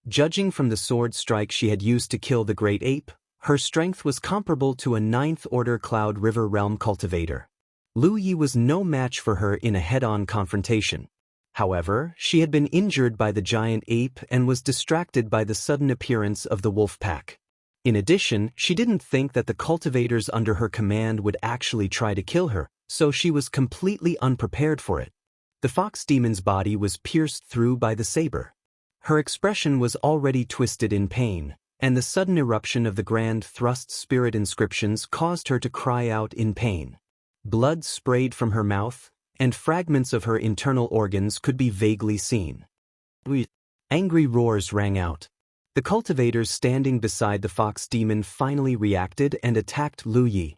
Judging from the sword strike she had used to kill the great ape, her strength was comparable to a ninth-order Cloud River Realm cultivator. Lu Yi was no match for her in a head-on confrontation. However, she had been injured by the giant ape and was distracted by the sudden appearance of the wolf pack. In addition, she didn't think that the cultivators under her command would actually try to kill her, so she was completely unprepared for it. The fox demon's body was pierced through by the saber. Her expression was already twisted in pain, and the sudden eruption of the grand thrust spirit inscriptions caused her to cry out in pain. Blood sprayed from her mouth, and fragments of her internal organs could be vaguely seen. Angry roars rang out. The cultivators standing beside the fox demon finally reacted and attacked Lu Yi.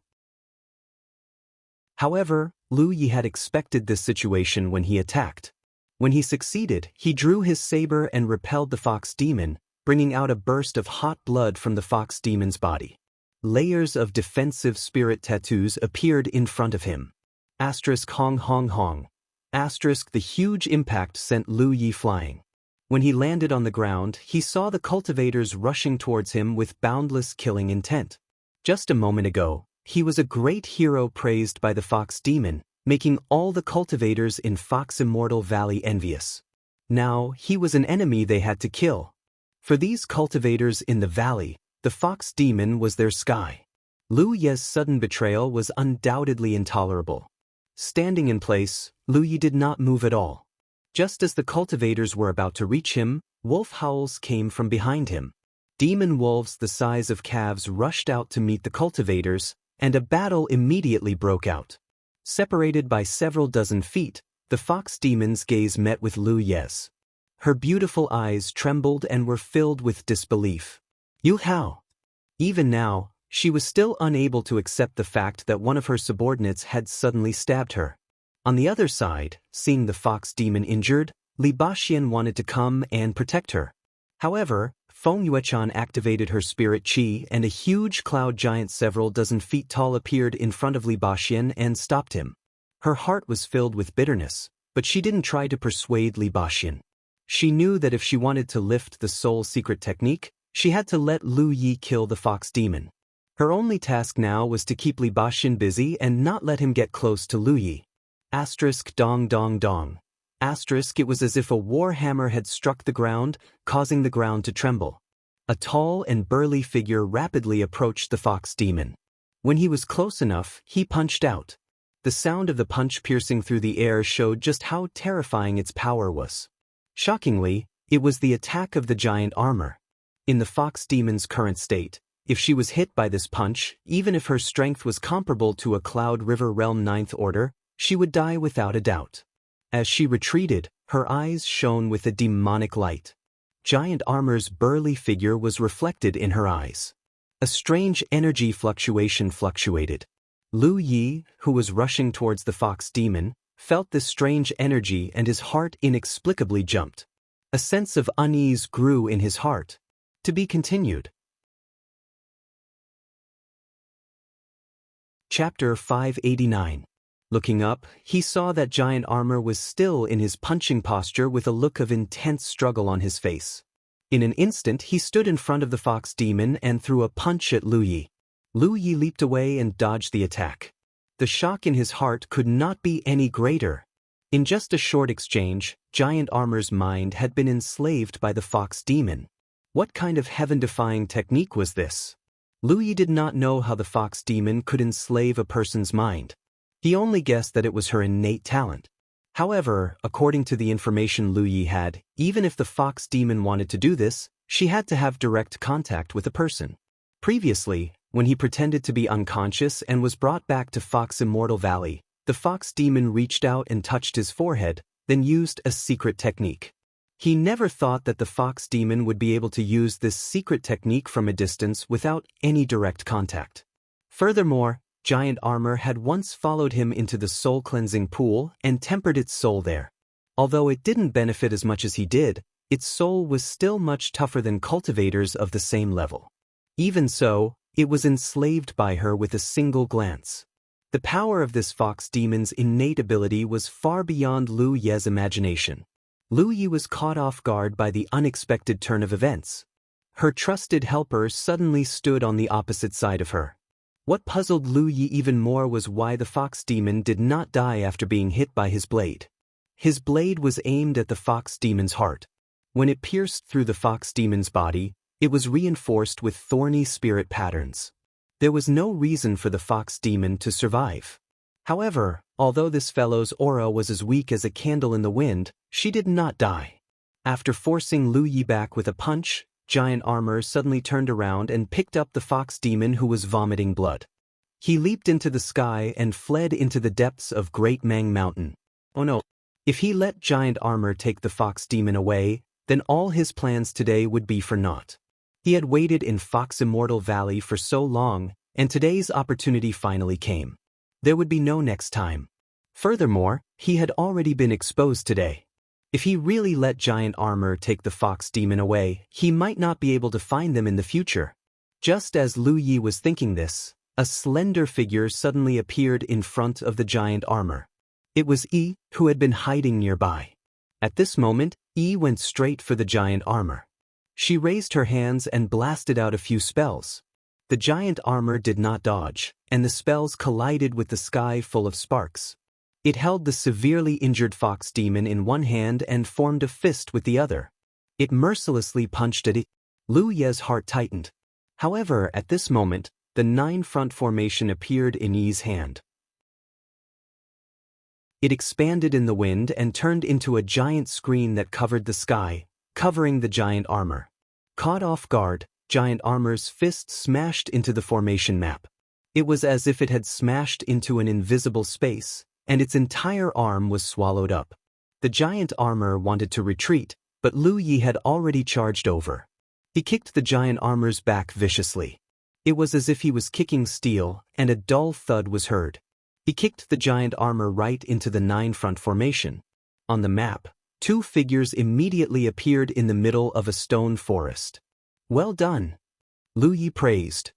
However, Lu Yi had expected this situation when he attacked. When he succeeded, he drew his saber and repelled the fox demon, bringing out a burst of hot blood from the fox demon's body. Layers of defensive spirit tattoos appeared in front of him. Hong hong hong. The huge impact sent Lu Yi flying. When he landed on the ground, he saw the cultivators rushing towards him with boundless killing intent. Just a moment ago, he was a great hero praised by the fox demon, making all the cultivators in Fox Immortal Valley envious. Now, he was an enemy they had to kill. For these cultivators in the valley, the fox demon was their sky. Lu Yi's sudden betrayal was undoubtedly intolerable. Standing in place, Lu Yi did not move at all. Just as the cultivators were about to reach him, wolf howls came from behind him. Demon wolves the size of calves rushed out to meet the cultivators, and a battle immediately broke out. Separated by several dozen feet, the fox demon's gaze met with Lu Yi's. Her beautiful eyes trembled and were filled with disbelief. "You how?" Even now, she was still unable to accept the fact that one of her subordinates had suddenly stabbed her. On the other side, seeing the fox demon injured, Li Baxian wanted to come and protect her. However, Feng Yuechan activated her spirit chi and a huge cloud giant several dozen feet tall appeared in front of Li Baxian and stopped him. Her heart was filled with bitterness, but she didn't try to persuade Li Baxian. She knew that if she wanted to lift the soul secret technique, she had to let Lu Yi kill the fox demon. Her only task now was to keep Li Baxian busy and not let him get close to Lu Yi. Dong dong dong. It was as if a war hammer had struck the ground, causing the ground to tremble. A tall and burly figure rapidly approached the fox demon. When he was close enough, he punched out. The sound of the punch piercing through the air showed just how terrifying its power was. Shockingly, it was the attack of the giant armor. In the fox demon's current state, if she was hit by this punch, even if her strength was comparable to a Cloud River Realm 9th Order, she would die without a doubt. As she retreated, her eyes shone with a demonic light. Giant armor's burly figure was reflected in her eyes. A strange energy fluctuation fluctuated. Lu Yi, who was rushing towards the fox demon, felt this strange energy and his heart inexplicably jumped. A sense of unease grew in his heart. To be continued. Chapter 589. Looking up, he saw that giant armor was still in his punching posture with a look of intense struggle on his face. In an instant he stood in front of the fox demon and threw a punch at Lu Yi. Lu Yi leaped away and dodged the attack. The shock in his heart could not be any greater. In just a short exchange, giant armor's mind had been enslaved by the fox demon. What kind of heaven-defying technique was this? Lu Yi did not know how the fox demon could enslave a person's mind. He only guessed that it was her innate talent. However, according to the information Lu Yi had, even if the fox demon wanted to do this, she had to have direct contact with a person. Previously, when he pretended to be unconscious and was brought back to Fox Immortal Valley, the fox demon reached out and touched his forehead, then used a secret technique. He never thought that the fox demon would be able to use this secret technique from a distance without any direct contact. Furthermore, giant armor had once followed him into the soul-cleansing pool and tempered its soul there. Although it didn't benefit as much as he did, its soul was still much tougher than cultivators of the same level. Even so, it was enslaved by her with a single glance. The power of this fox demon's innate ability was far beyond Lu Ye's imagination. Lu Yi was caught off guard by the unexpected turn of events. Her trusted helper suddenly stood on the opposite side of her. What puzzled Lu Yi even more was why the fox demon did not die after being hit by his blade. His blade was aimed at the fox demon's heart. When it pierced through the fox demon's body, it was reinforced with thorny spirit patterns. There was no reason for the fox demon to survive. However, although this fellow's aura was as weak as a candle in the wind, she did not die. After forcing Lu Yi back with a punch, Giant Armor suddenly turned around and picked up the fox demon who was vomiting blood. He leaped into the sky and fled into the depths of Great Mang Mountain. Oh no! If he let Giant Armor take the fox demon away, then all his plans today would be for naught. He had waited in Fox Immortal Valley for so long, and today's opportunity finally came. There would be no next time. Furthermore, he had already been exposed today. If he really let Giant Armor take the fox demon away, he might not be able to find them in the future. Just as Lu Yi was thinking this, a slender figure suddenly appeared in front of the Giant Armor. It was Yi, who had been hiding nearby. At this moment, Yi went straight for the Giant Armor. She raised her hands and blasted out a few spells. The Giant Armor did not dodge, and the spells collided with the sky full of sparks. It held the severely injured fox demon in one hand and formed a fist with the other. It mercilessly punched at it. Lu Ye's heart tightened. However, at this moment, the 9-front formation appeared in Yi's hand. It expanded in the wind and turned into a giant screen that covered the sky, covering the Giant Armor. Caught off guard, Giant Armor's fist smashed into the formation map. It was as if it had smashed into an invisible space, and its entire arm was swallowed up. The Giant Armor wanted to retreat, but Lu Yi had already charged over. He kicked the Giant Armor's back viciously. It was as if he was kicking steel, and a dull thud was heard. He kicked the Giant Armor right into the 9-front formation. On the map, 2 figures immediately appeared in the middle of a stone forest. Well done! Lu Yi praised.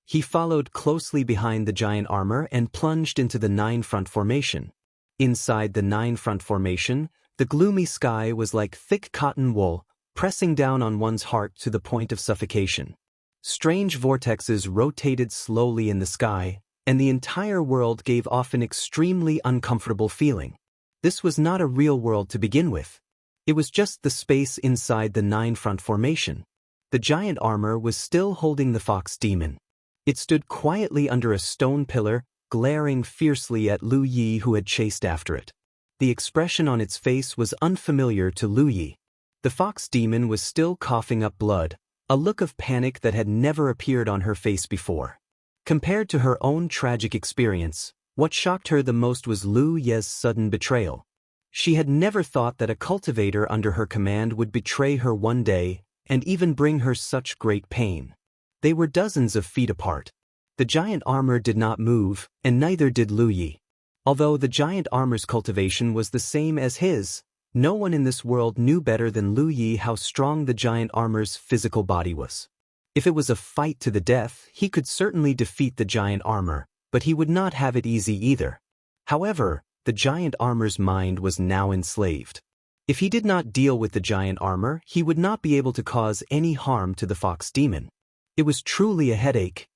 He followed closely behind the Giant Armor and plunged into the 9-front formation. Inside the 9-front formation, the gloomy sky was like thick cotton wool, pressing down on one's heart to the point of suffocation. Strange vortexes rotated slowly in the sky, and the entire world gave off an extremely uncomfortable feeling. This was not a real world to begin with. It was just the space inside the 9-front formation. The Giant Armor was still holding the fox demon. It stood quietly under a stone pillar, glaring fiercely at Lu Yi who had chased after it. The expression on its face was unfamiliar to Lu Yi. The fox demon was still coughing up blood, a look of panic that had never appeared on her face before. Compared to her own tragic experience, what shocked her the most was Lu Yi's sudden betrayal. She had never thought that a cultivator under her command would betray her one day, and even bring her such great pain. They were dozens of feet apart. The Giant Armor did not move, and neither did Lu Yi. Although the Giant Armor's cultivation was the same as his, no one in this world knew better than Lu Yi how strong the Giant Armor's physical body was. If it was a fight to the death, he could certainly defeat the Giant Armor, but he would not have it easy either. However, the Giant Armor's mind was now enslaved. If he did not deal with the Giant Armor, he would not be able to cause any harm to the fox demon. It was truly a headache.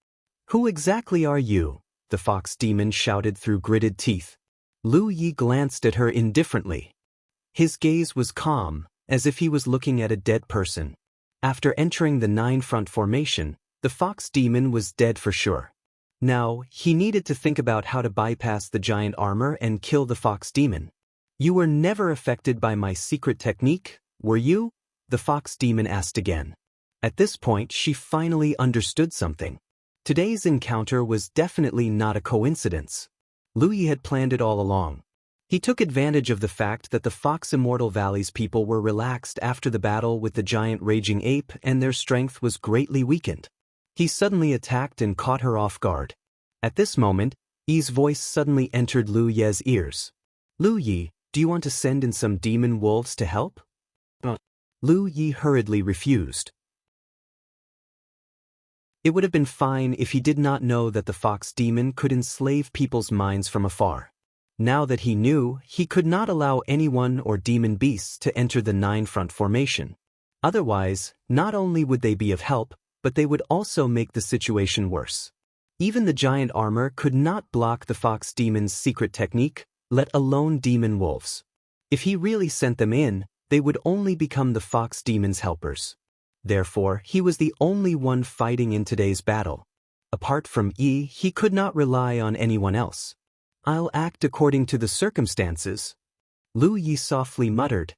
"Who exactly are you?" the fox demon shouted through gritted teeth. Lu Yi glanced at her indifferently. His gaze was calm, as if he was looking at a dead person. After entering the 9-front formation, the fox demon was dead for sure. Now, he needed to think about how to bypass the Giant Armor and kill the fox demon. "You were never affected by my secret technique, were you?" the fox demon asked again. At this point, she finally understood something. Today's encounter was definitely not a coincidence. Lu Yi had planned it all along. He took advantage of the fact that the Fox Immortal Valley's people were relaxed after the battle with the giant raging ape and their strength was greatly weakened. He suddenly attacked and caught her off guard. At this moment, Yi's voice suddenly entered Lu Ye's ears. "Lu Yi, do you want to send in some demon wolves to help?" Lu Yi hurriedly refused. It would have been fine if he did not know that the fox demon could enslave people's minds from afar. Now that he knew, he could not allow anyone or demon beasts to enter the nine-front formation. Otherwise, not only would they be of help, but they would also make the situation worse. Even the giant armor could not block the fox demon's secret technique, let alone demon wolves. If he really sent them in, they would only become the fox demon's helpers. Therefore, he was the only one fighting in today's battle. Apart from Yi, he could not rely on anyone else. "I'll act according to the circumstances," Lu Yi softly muttered.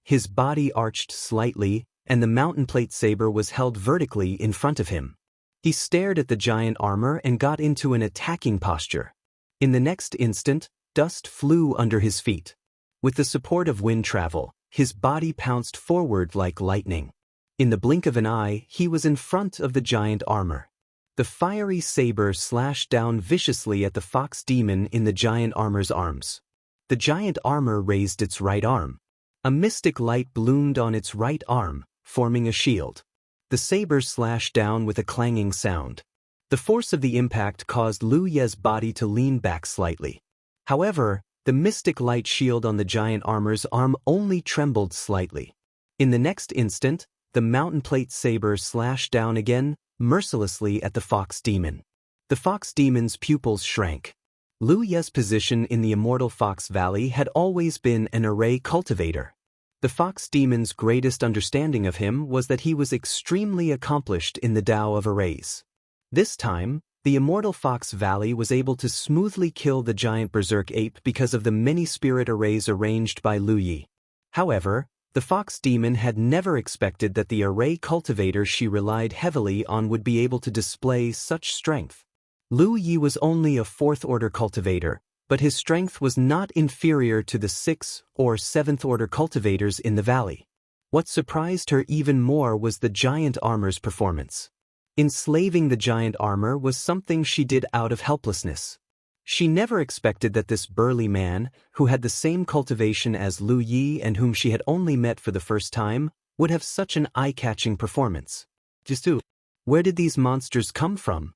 His body arched slightly, and the mountain plate saber was held vertically in front of him. He stared at the giant armor and got into an attacking posture. In the next instant, dust flew under his feet. With the support of wind travel, his body pounced forward like lightning. In the blink of an eye, he was in front of the giant armor. The fiery saber slashed down viciously at the fox demon in the giant armor's arms. The giant armor raised its right arm. A mystic light bloomed on its right arm, forming a shield. The saber slashed down with a clanging sound. The force of the impact caused Lu Ye's body to lean back slightly. However, the mystic light shield on the giant armor's arm only trembled slightly. In the next instant, the mountain plate saber slashed down again, mercilessly at the fox demon. The fox demon's pupils shrank. Lu Ye's position in the Immortal Fox Valley had always been an array cultivator. The fox demon's greatest understanding of him was that he was extremely accomplished in the Tao of arrays. This time, the Immortal Fox Valley was able to smoothly kill the giant berserk ape because of the many spirit arrays arranged by Lu Yi. However, the fox demon had never expected that the array cultivator she relied heavily on would be able to display such strength. Lu Yi was only a fourth-order cultivator, but his strength was not inferior to the 6th or 7th-order cultivators in the valley. What surprised her even more was the giant armor's performance. Enslaving the giant armor was something she did out of helplessness. She never expected that this burly man, who had the same cultivation as Lu Yi and whom she had only met for the first time, would have such an eye-catching performance. Jisu, where did these monsters come from?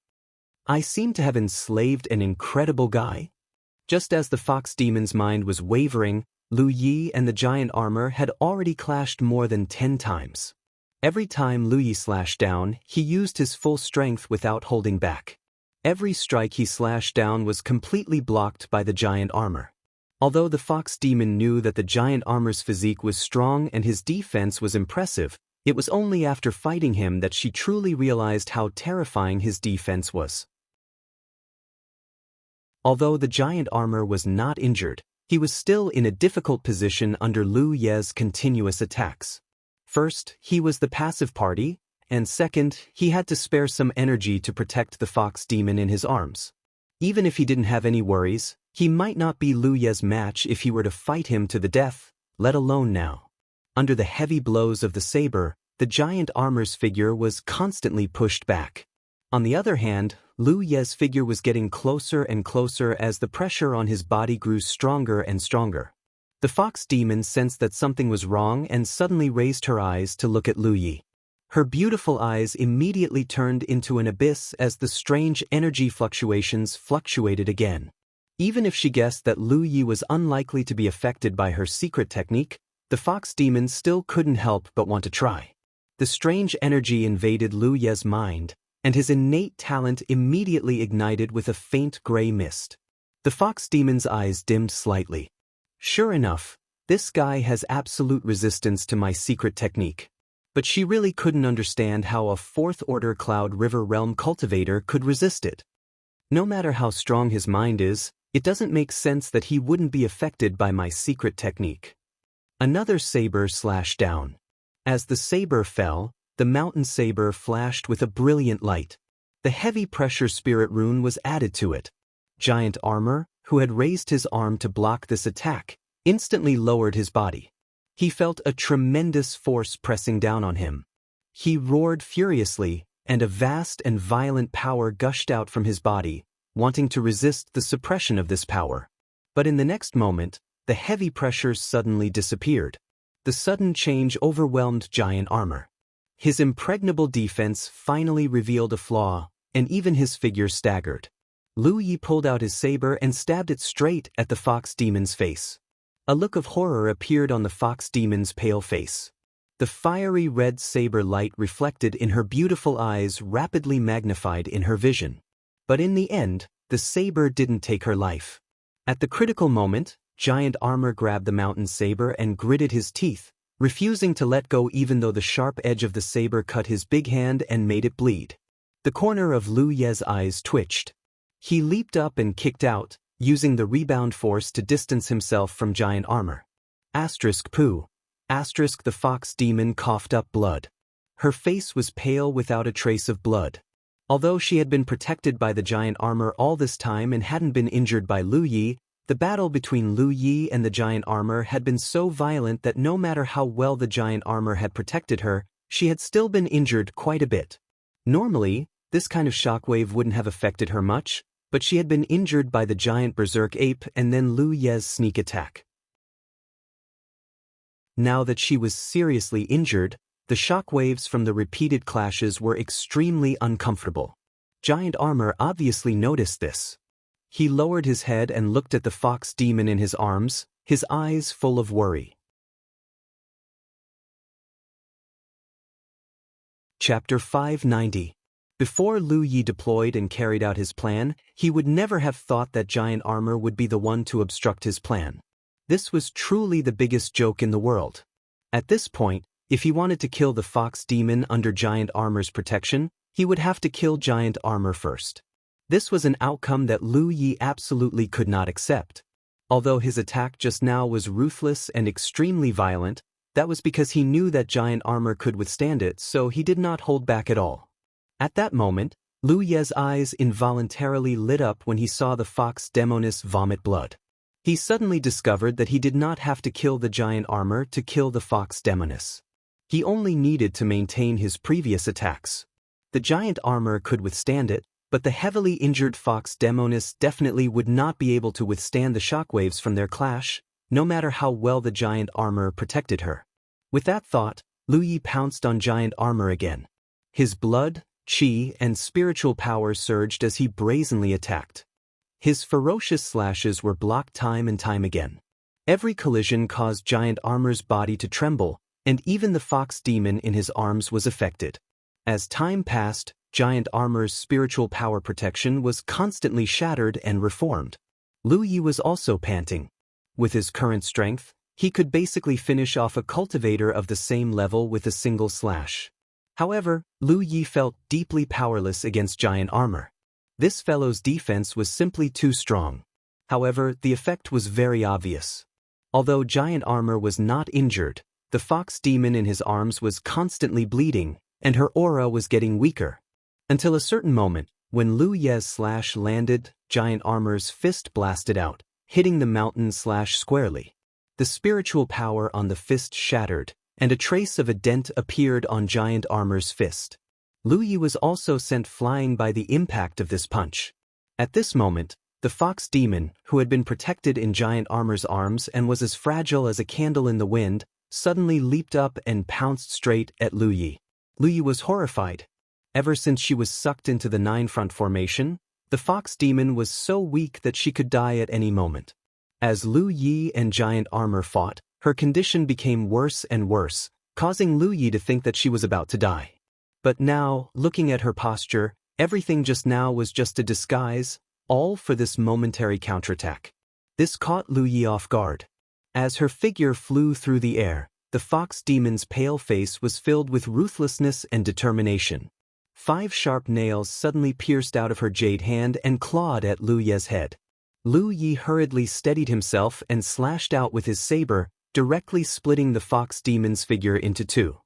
I seem to have enslaved an incredible guy. Just as the fox demon's mind was wavering, Lu Yi and the giant armor had already clashed more than 10 times. Every time Lu Yi slashed down, he used his full strength without holding back. Every strike he slashed down was completely blocked by the giant armor. Although the fox demon knew that the giant armor's physique was strong and his defense was impressive, it was only after fighting him that she truly realized how terrifying his defense was. Although the giant armor was not injured, he was still in a difficult position under Lu Ye's continuous attacks. First, he was the passive party, and second, he had to spare some energy to protect the fox demon in his arms. Even if he didn't have any worries, he might not be Lu Ye's match if he were to fight him to the death, let alone now. Under the heavy blows of the saber, the giant armor's figure was constantly pushed back. On the other hand, Lu Ye's figure was getting closer and closer as the pressure on his body grew stronger and stronger. The fox demon sensed that something was wrong and suddenly raised her eyes to look at Lu Yi. Her beautiful eyes immediately turned into an abyss as the strange energy fluctuations fluctuated again. Even if she guessed that Lu Yi was unlikely to be affected by her secret technique, the fox demon still couldn't help but want to try. The strange energy invaded Lu Ye's mind, and his innate talent immediately ignited with a faint gray mist. The fox demon's eyes dimmed slightly. Sure enough, this guy has absolute resistance to my secret technique. But she really couldn't understand how a fourth-order Cloud River Realm cultivator could resist it. No matter how strong his mind is, it doesn't make sense that he wouldn't be affected by my secret technique. Another saber slashed down. As the saber fell, the mountain saber flashed with a brilliant light. The heavy pressure spirit rune was added to it. Giant armor, who had raised his arm to block this attack, instantly lowered his body. He felt a tremendous force pressing down on him. He roared furiously, and a vast and violent power gushed out from his body, wanting to resist the suppression of this power. But in the next moment, the heavy pressure suddenly disappeared. The sudden change overwhelmed giant armor. His impregnable defense finally revealed a flaw, and even his figure staggered. Lu Yi pulled out his saber and stabbed it straight at the fox demon's face. A look of horror appeared on the fox demon's pale face. The fiery red saber light reflected in her beautiful eyes rapidly magnified in her vision. But in the end, the saber didn't take her life. At the critical moment, Giant Armor grabbed the mountain saber and gritted his teeth, refusing to let go even though the sharp edge of the saber cut his big hand and made it bleed. The corner of Lu Ye's eyes twitched. He leaped up and kicked out, using the rebound force to distance himself from Giant Armor. Poo. The fox demon coughed up blood. Her face was pale without a trace of blood. Although she had been protected by the Giant Armor all this time and hadn't been injured by Lu Yi, the battle between Lu Yi and the Giant Armor had been so violent that no matter how well the Giant Armor had protected her, she had still been injured quite a bit. Normally, this kind of shockwave wouldn't have affected her much, but she had been injured by the giant berserk ape and then Lu Ye's sneak attack. Now that she was seriously injured, the shockwaves from the repeated clashes were extremely uncomfortable. Giant Armor obviously noticed this. He lowered his head and looked at the fox demon in his arms, his eyes full of worry. Chapter 590. Before Lu Yi deployed and carried out his plan, he would never have thought that Giant Armor would be the one to obstruct his plan. This was truly the biggest joke in the world. At this point, if he wanted to kill the fox demon under Giant Armor's protection, he would have to kill Giant Armor first. This was an outcome that Lu Yi absolutely could not accept. Although his attack just now was ruthless and extremely violent, that was because he knew that Giant Armor could withstand it, so he did not hold back at all. At that moment, Lu Ye's eyes involuntarily lit up when he saw the fox demoness vomit blood. He suddenly discovered that he did not have to kill the Giant Armor to kill the fox demoness. He only needed to maintain his previous attacks. The Giant Armor could withstand it, but the heavily injured fox demoness definitely would not be able to withstand the shockwaves from their clash, no matter how well the Giant Armor protected her. With that thought, Lu Yi pounced on Giant Armor again. His blood, chi, and spiritual power surged as he brazenly attacked. His ferocious slashes were blocked time and time again. Every collision caused Giant Armor's body to tremble, and even the fox demon in his arms was affected. As time passed, Giant Armor's spiritual power protection was constantly shattered and reformed. Lu Yi was also panting. With his current strength, he could basically finish off a cultivator of the same level with a single slash. However, Lu Yi felt deeply powerless against Giant Armor. This fellow's defense was simply too strong. However, the effect was very obvious. Although Giant Armor was not injured, the fox demon in his arms was constantly bleeding, and her aura was getting weaker. Until a certain moment, when Lu Ye's slash landed, Giant Armor's fist blasted out, hitting the mountain slash squarely. The spiritual power on the fist shattered, and a trace of a dent appeared on Giant Armor's fist. Lu Yi was also sent flying by the impact of this punch. At this moment, the fox demon, who had been protected in Giant Armor's arms and was as fragile as a candle in the wind, suddenly leaped up and pounced straight at Lu Yi. Lu Yi was horrified. Ever since she was sucked into the nine-front formation, the fox demon was so weak that she could die at any moment. As Lu Yi and Giant Armor fought, her condition became worse and worse, causing Lu Yi to think that she was about to die. But now, looking at her posture, everything just now was just a disguise, all for this momentary counterattack. This caught Lu Yi off guard. As her figure flew through the air, the fox demon's pale face was filled with ruthlessness and determination. 5 sharp nails suddenly pierced out of her jade hand and clawed at Lu Ye's head. Lu Yi hurriedly steadied himself and slashed out with his saber, directly splitting the fox demon's figure into 2.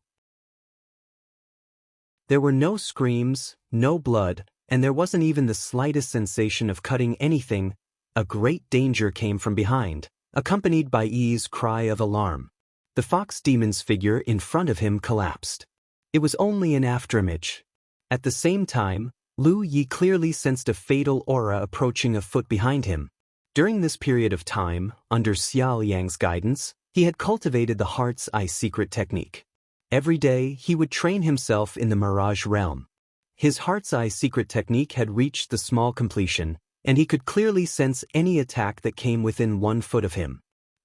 There were no screams, no blood, and there wasn't even the slightest sensation of cutting anything. A great danger came from behind, accompanied by Yi's cry of alarm. The fox demon's figure in front of him collapsed. It was only an afterimage. At the same time, Lu Yi clearly sensed a fatal aura approaching a foot behind him. During this period of time, under Xiao Yang's guidance, he had cultivated the Heart's Eye secret technique. Every day, he would train himself in the Mirage realm. His Heart's Eye secret technique had reached the small completion, and he could clearly sense any attack that came within 1 foot of him.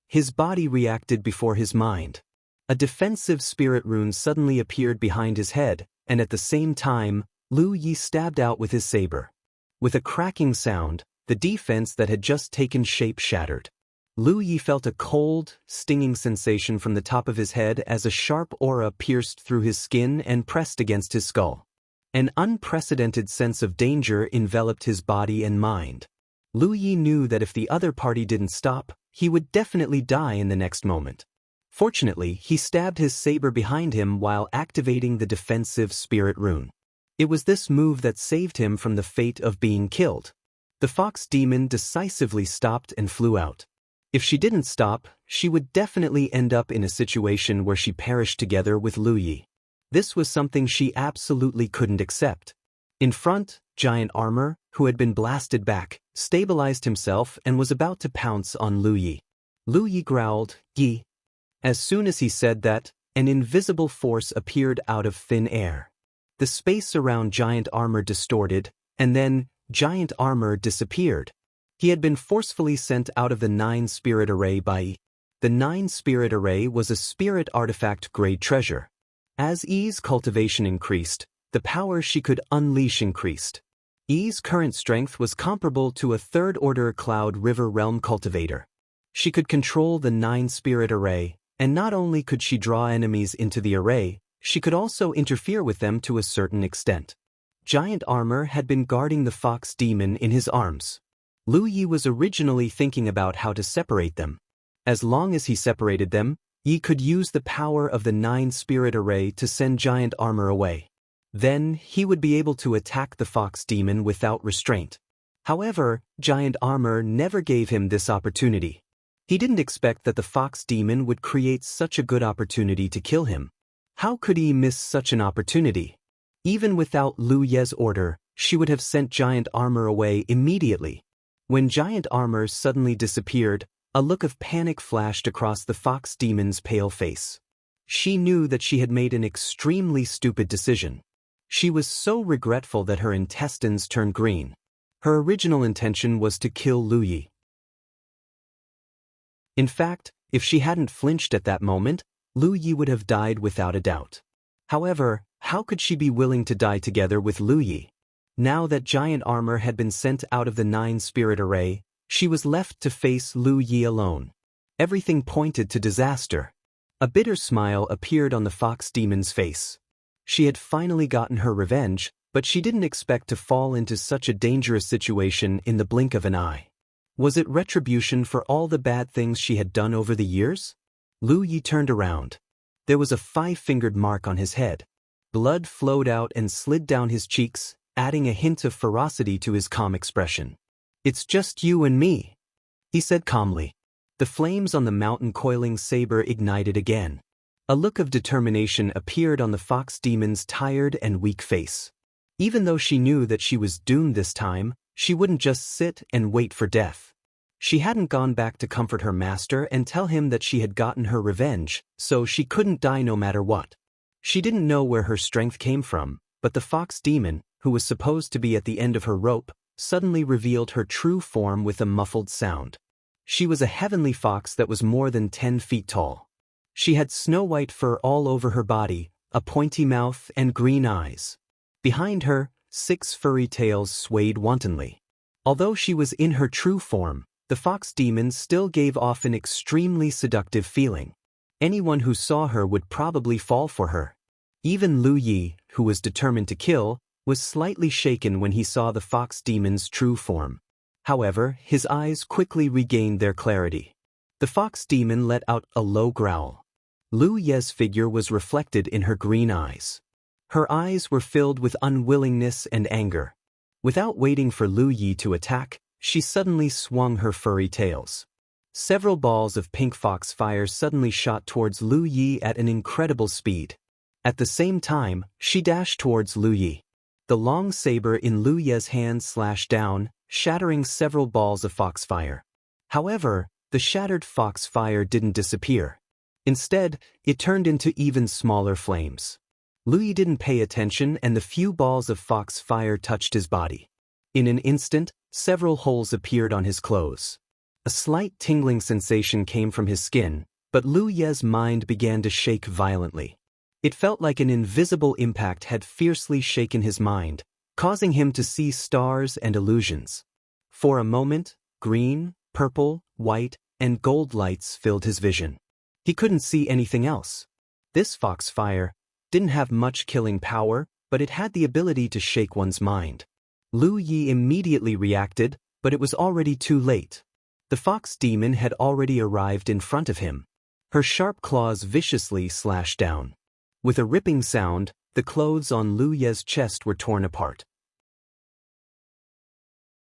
His body reacted before his mind. A defensive spirit rune suddenly appeared behind his head, and at the same time, Lu Yi stabbed out with his saber. With a cracking sound, the defense that had just taken shape shattered. Lu Yi felt a cold, stinging sensation from the top of his head as a sharp aura pierced through his skin and pressed against his skull. An unprecedented sense of danger enveloped his body and mind. Lu Yi knew that if the other party didn't stop, he would definitely die in the next moment. Fortunately, he stabbed his saber behind him while activating the defensive spirit rune. It was this move that saved him from the fate of being killed. The fox demon decisively stopped and flew out. If she didn't stop, she would definitely end up in a situation where she perished together with Lu Yi. This was something she absolutely couldn't accept. In front, Giant Armor, who had been blasted back, stabilized himself and was about to pounce on Lu Yi. Lu Yi growled, "Yi." As soon as he said that, an invisible force appeared out of thin air. The space around Giant Armor distorted, and then, Giant Armor disappeared. He had been forcefully sent out of the 9-spirit array by Yi. The 9-spirit array was a spirit artifact-grade treasure. As Yi's cultivation increased, the power she could unleash increased. Yi's current strength was comparable to a 3rd-order Cloud River Realm cultivator. She could control the 9-spirit array, and not only could she draw enemies into the array, she could also interfere with them to a certain extent. Giant Armor had been guarding the fox demon in his arms. Lu Yi was originally thinking about how to separate them. As long as he separated them, Yi could use the power of the 9-spirit array to send Giant Armor away. Then, he would be able to attack the fox demon without restraint. However, Giant Armor never gave him this opportunity. He didn't expect that the fox demon would create such a good opportunity to kill him. How could he miss such an opportunity? Even without Lu Ye's order, she would have sent Giant Armor away immediately. When Giant Armor suddenly disappeared, a look of panic flashed across the fox demon's pale face. She knew that she had made an extremely stupid decision. She was so regretful that her intestines turned green. Her original intention was to kill Lu Yi. In fact, if she hadn't flinched at that moment, Lu Yi would have died without a doubt. However, how could she be willing to die together with Lu Yi? Now that Giant Armor had been sent out of the 9-spirit array, she was left to face Lu Yi alone. Everything pointed to disaster. A bitter smile appeared on the fox demon's face. She had finally gotten her revenge, but she didn't expect to fall into such a dangerous situation in the blink of an eye. Was it retribution for all the bad things she had done over the years? Lu Yi turned around. There was a 5-fingered mark on his head. Blood flowed out and slid down his cheeks, adding a hint of ferocity to his calm expression. "It's just you and me," he said calmly. The flames on the mountain coiling saber ignited again. A look of determination appeared on the fox demon's tired and weak face. Even though she knew that she was doomed this time, she wouldn't just sit and wait for death. She hadn't gone back to comfort her master and tell him that she had gotten her revenge, so she couldn't die no matter what. She didn't know where her strength came from, but the fox demon, who was supposed to be at the end of her rope, suddenly revealed her true form with a muffled sound. She was a heavenly fox that was more than 10 feet tall. She had snow-white fur all over her body, a pointy mouth and green eyes. Behind her, 6 furry tails swayed wantonly. Although she was in her true form, the fox demon still gave off an extremely seductive feeling. Anyone who saw her would probably fall for her. Even Lu Yi, who was determined to kill, was slightly shaken when he saw the fox demon's true form. However, his eyes quickly regained their clarity. The fox demon let out a low growl. Lu Ye's figure was reflected in her green eyes. Her eyes were filled with unwillingness and anger. Without waiting for Lu Yi to attack, she suddenly swung her furry tails. Several balls of pink fox fire suddenly shot towards Lu Yi at an incredible speed. At the same time, she dashed towards Lu Yi. The long saber in Lu Ye's hand slashed down, shattering several balls of foxfire. However, the shattered foxfire didn't disappear. Instead, it turned into even smaller flames. Lu Yi didn't pay attention and the few balls of foxfire touched his body. In an instant, Several holes appeared on his clothes. A slight tingling sensation came from his skin, but Lu Ye's mind began to shake violently. It felt like an invisible impact had fiercely shaken his mind, causing him to see stars and illusions. For a moment, green, purple, white, and gold lights filled his vision. He couldn't see anything else. This foxfire didn't have much killing power, but it had the ability to shake one's mind. Lu Yi immediately reacted, but it was already too late. The fox demon had already arrived in front of him. Her sharp claws viciously slashed down. With a ripping sound, the clothes on Lu Ye's chest were torn apart.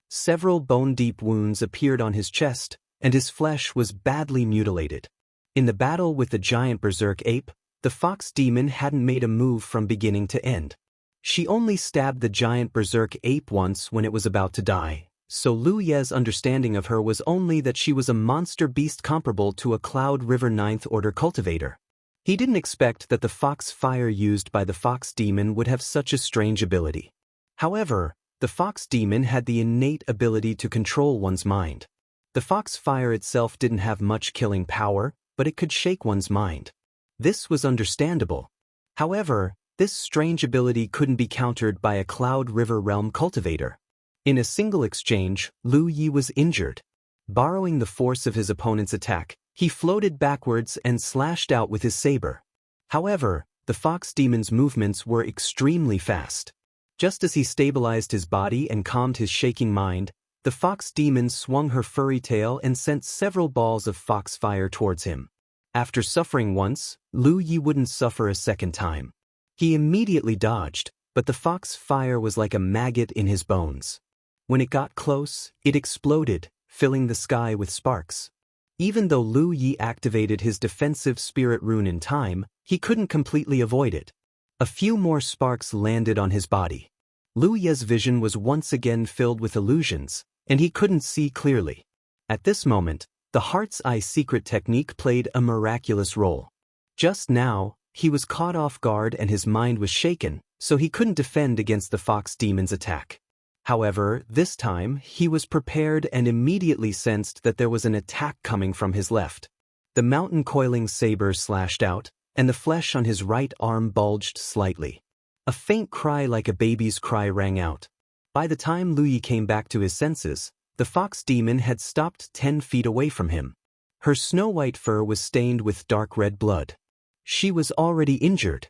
Several bone-deep wounds appeared on his chest, and his flesh was badly mutilated. In the battle with the giant berserk ape, the fox demon hadn't made a move from beginning to end. She only stabbed the giant berserk ape once when it was about to die, so Lu Ye's understanding of her was only that she was a monster beast comparable to a Cloud River Ninth Order cultivator. He didn't expect that the fox fire used by the fox demon would have such a strange ability. However, the fox demon had the innate ability to control one's mind. The fox fire itself didn't have much killing power, but it could shake one's mind. This was understandable. However, this strange ability couldn't be countered by a Cloud River Realm cultivator. In a single exchange, Lu Yi was injured. Borrowing the force of his opponent's attack, he floated backwards and slashed out with his saber. However, the fox demon's movements were extremely fast. Just as he stabilized his body and calmed his shaking mind, the fox demon swung her furry tail and sent several balls of foxfire towards him. After suffering once, Lu Yi wouldn't suffer a second time. He immediately dodged, but the fox fire was like a maggot in his bones. When it got close, it exploded, filling the sky with sparks. Even though Lu Yi activated his defensive spirit rune in time, he couldn't completely avoid it. A few more sparks landed on his body. Lu Yi's vision was once again filled with illusions, and he couldn't see clearly. At this moment, the Heart's Eye secret technique played a miraculous role. Just now, he was caught off guard and his mind was shaken, so he couldn't defend against the fox demon's attack. However, this time, he was prepared and immediately sensed that there was an attack coming from his left. The mountain coiling saber slashed out, and the flesh on his right arm bulged slightly. A faint cry like a baby's cry rang out. By the time Lu Yi came back to his senses, the fox demon had stopped 10 feet away from him. Her snow-white fur was stained with dark red blood. She was already injured.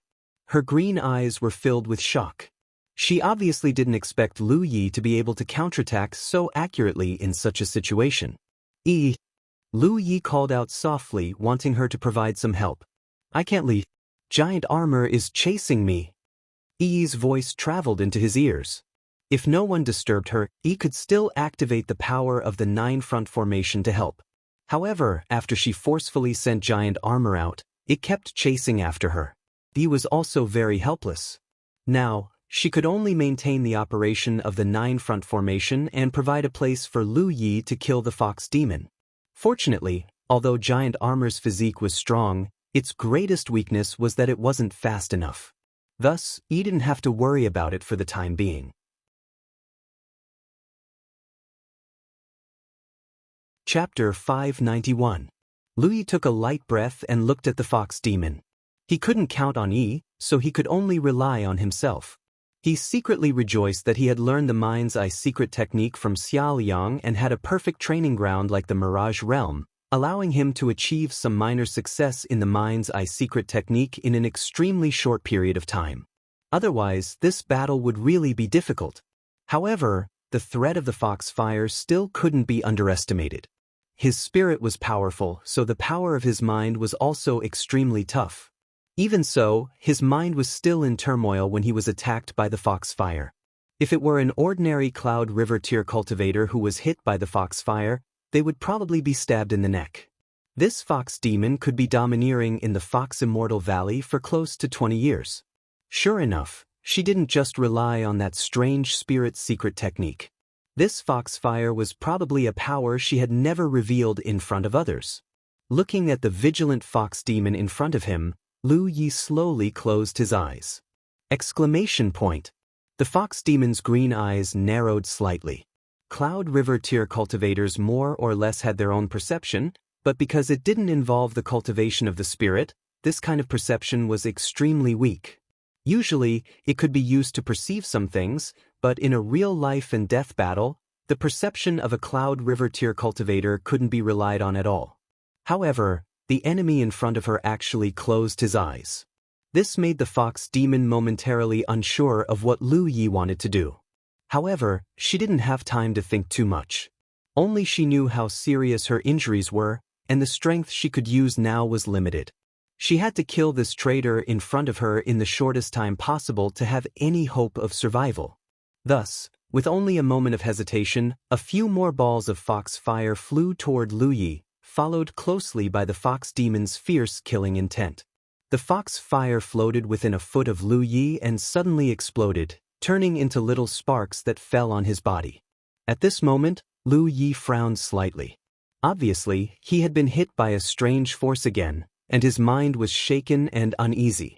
Her green eyes were filled with shock. She obviously didn't expect Lu Yi to be able to counterattack so accurately in such a situation. Lu Yi called out softly, wanting her to provide some help. "I can't leave. Giant armor is chasing me." Yi's voice traveled into his ears. If no one disturbed her, Yi could still activate the power of the 9-front formation to help. However, after she forcefully sent giant armor out, it kept chasing after her. Yi was also very helpless. Now, she could only maintain the operation of the 9-front formation and provide a place for Lu Yi to kill the fox demon. Fortunately, although giant armor's physique was strong, its greatest weakness was that it wasn't fast enough. Thus, Yi didn't have to worry about it for the time being. Chapter 591. Lu Yi took a light breath and looked at the fox demon. He couldn't count on Yi, so he could only rely on himself. He secretly rejoiced that he had learned the Mind's Eye secret technique from Xiaoliang and had a perfect training ground like the Mirage Realm, allowing him to achieve some minor success in the Mind's Eye secret technique in an extremely short period of time. Otherwise, this battle would really be difficult. However, the threat of the foxfire still couldn't be underestimated. His spirit was powerful, so the power of his mind was also extremely tough. Even so, his mind was still in turmoil when he was attacked by the foxfire. If it were an ordinary Cloud River tier cultivator who was hit by the foxfire, they would probably be stabbed in the neck. This fox demon could be domineering in the Fox Immortal Valley for close to 20 years. Sure enough, she didn't just rely on that strange spirit secret technique. This foxfire was probably a power she had never revealed in front of others. Looking at the vigilant fox demon in front of him, Lu Yi slowly closed his eyes. Exclamation point! The fox demon's green eyes narrowed slightly. Cloud River tier cultivators more or less had their own perception, but because it didn't involve the cultivation of the spirit, this kind of perception was extremely weak. Usually, it could be used to perceive some things, but in a real life and death battle, the perception of a Cloud River tier cultivator couldn't be relied on at all. However, the enemy in front of her actually closed his eyes. This made the fox demon momentarily unsure of what Lu Yi wanted to do. However, she didn't have time to think too much. Only she knew how serious her injuries were, and the strength she could use now was limited. She had to kill this traitor in front of her in the shortest time possible to have any hope of survival. Thus, with only a moment of hesitation, a few more balls of fox fire flew toward Lu Yi, followed closely by the fox demon's fierce killing intent. The fox fire floated within a foot of Lu Yi and suddenly exploded, turning into little sparks that fell on his body. At this moment, Lu Yi frowned slightly. Obviously, he had been hit by a strange force again, and his mind was shaken and uneasy.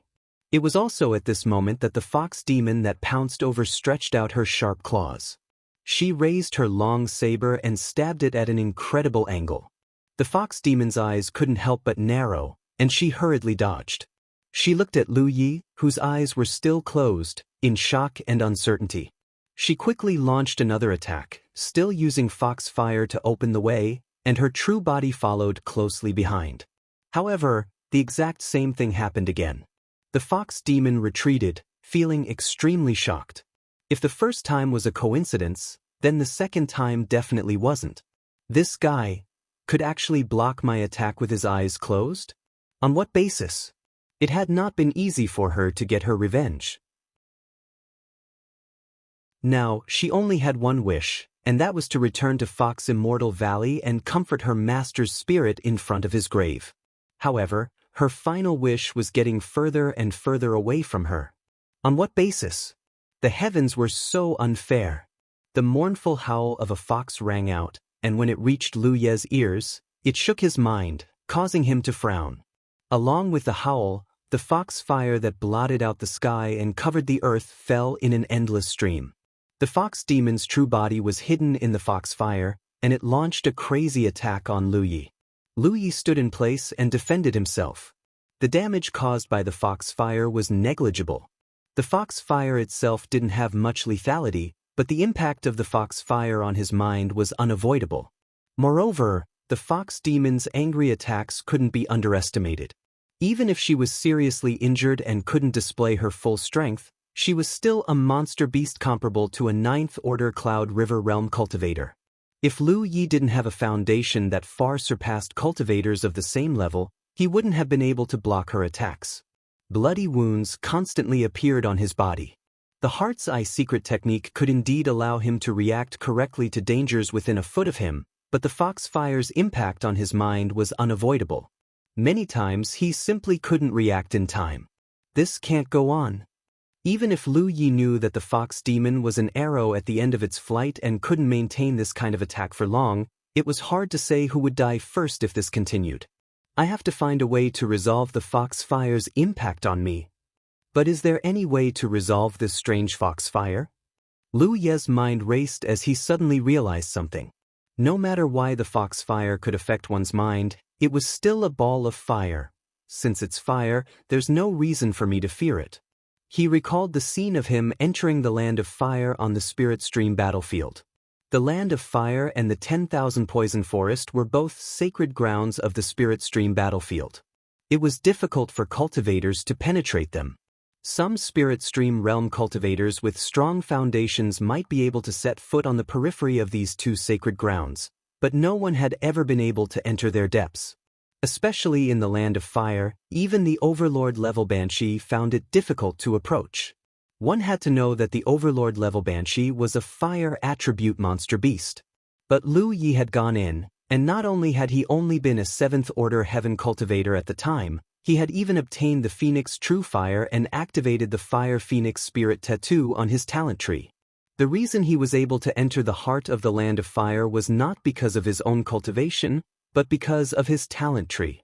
It was also at this moment that the fox demon that pounced over stretched out her sharp claws. She raised her long saber and stabbed it at an incredible angle. The fox demon's eyes couldn't help but narrow, and she hurriedly dodged. She looked at Lu Yi, whose eyes were still closed, in shock and uncertainty. She quickly launched another attack, still using fox fire to open the way, and her true body followed closely behind. However, the exact same thing happened again. The fox demon retreated, feeling extremely shocked. If the first time was a coincidence, then the second time definitely wasn't. This guy could actually block my attack with his eyes closed? On what basis? It had not been easy for her to get her revenge. Now, she only had one wish, and that was to return to Fox Immortal Valley and comfort her master's spirit in front of his grave. However, her final wish was getting further and further away from her. On what basis? The heavens were so unfair. The mournful howl of a fox rang out, and when it reached Lu Ye's ears, it shook his mind, causing him to frown. Along with the howl, the fox fire that blotted out the sky and covered the earth fell in an endless stream. The fox demon's true body was hidden in the fox fire, and it launched a crazy attack on Lu Yi. Lu Yi stood in place and defended himself. The damage caused by the fox fire was negligible. The fox fire itself didn't have much lethality, but the impact of the fox fire on his mind was unavoidable. Moreover, the fox demon's angry attacks couldn't be underestimated. Even if she was seriously injured and couldn't display her full strength, she was still a monster beast comparable to a 9th-order Cloud River Realm cultivator. If Lu Yi didn't have a foundation that far surpassed cultivators of the same level, he wouldn't have been able to block her attacks. Bloody wounds constantly appeared on his body. The Heart's Eye secret technique could indeed allow him to react correctly to dangers within a foot of him, but the fox fire's impact on his mind was unavoidable. Many times he simply couldn't react in time. This can't go on. Even if Lu Yi knew that the fox demon was an arrow at the end of its flight and couldn't maintain this kind of attack for long, it was hard to say who would die first if this continued. I have to find a way to resolve the fox fire's impact on me. But is there any way to resolve this strange fox fire? Lu Ye's mind raced as he suddenly realized something. No matter why the fox fire could affect one's mind, it was still a ball of fire. Since it's fire, there's no reason for me to fear it. He recalled the scene of him entering the Land of Fire on the Spirit Stream battlefield. The Land of Fire and the 10,000 Poison Forest were both sacred grounds of the Spirit Stream battlefield. It was difficult for cultivators to penetrate them. Some Spirit Stream realm cultivators with strong foundations might be able to set foot on the periphery of these two sacred grounds, but no one had ever been able to enter their depths. Especially in the Land of Fire, even the Overlord-level Banshee found it difficult to approach. One had to know that the Overlord-level Banshee was a fire attribute monster beast. But Lu Yi had gone in, and not only had he only been a 7th-order Heaven cultivator at the time, he had even obtained the Phoenix True Fire and activated the Fire Phoenix Spirit Tattoo on his talent tree. The reason he was able to enter the heart of the Land of Fire was not because of his own cultivation, but because of his talent tree.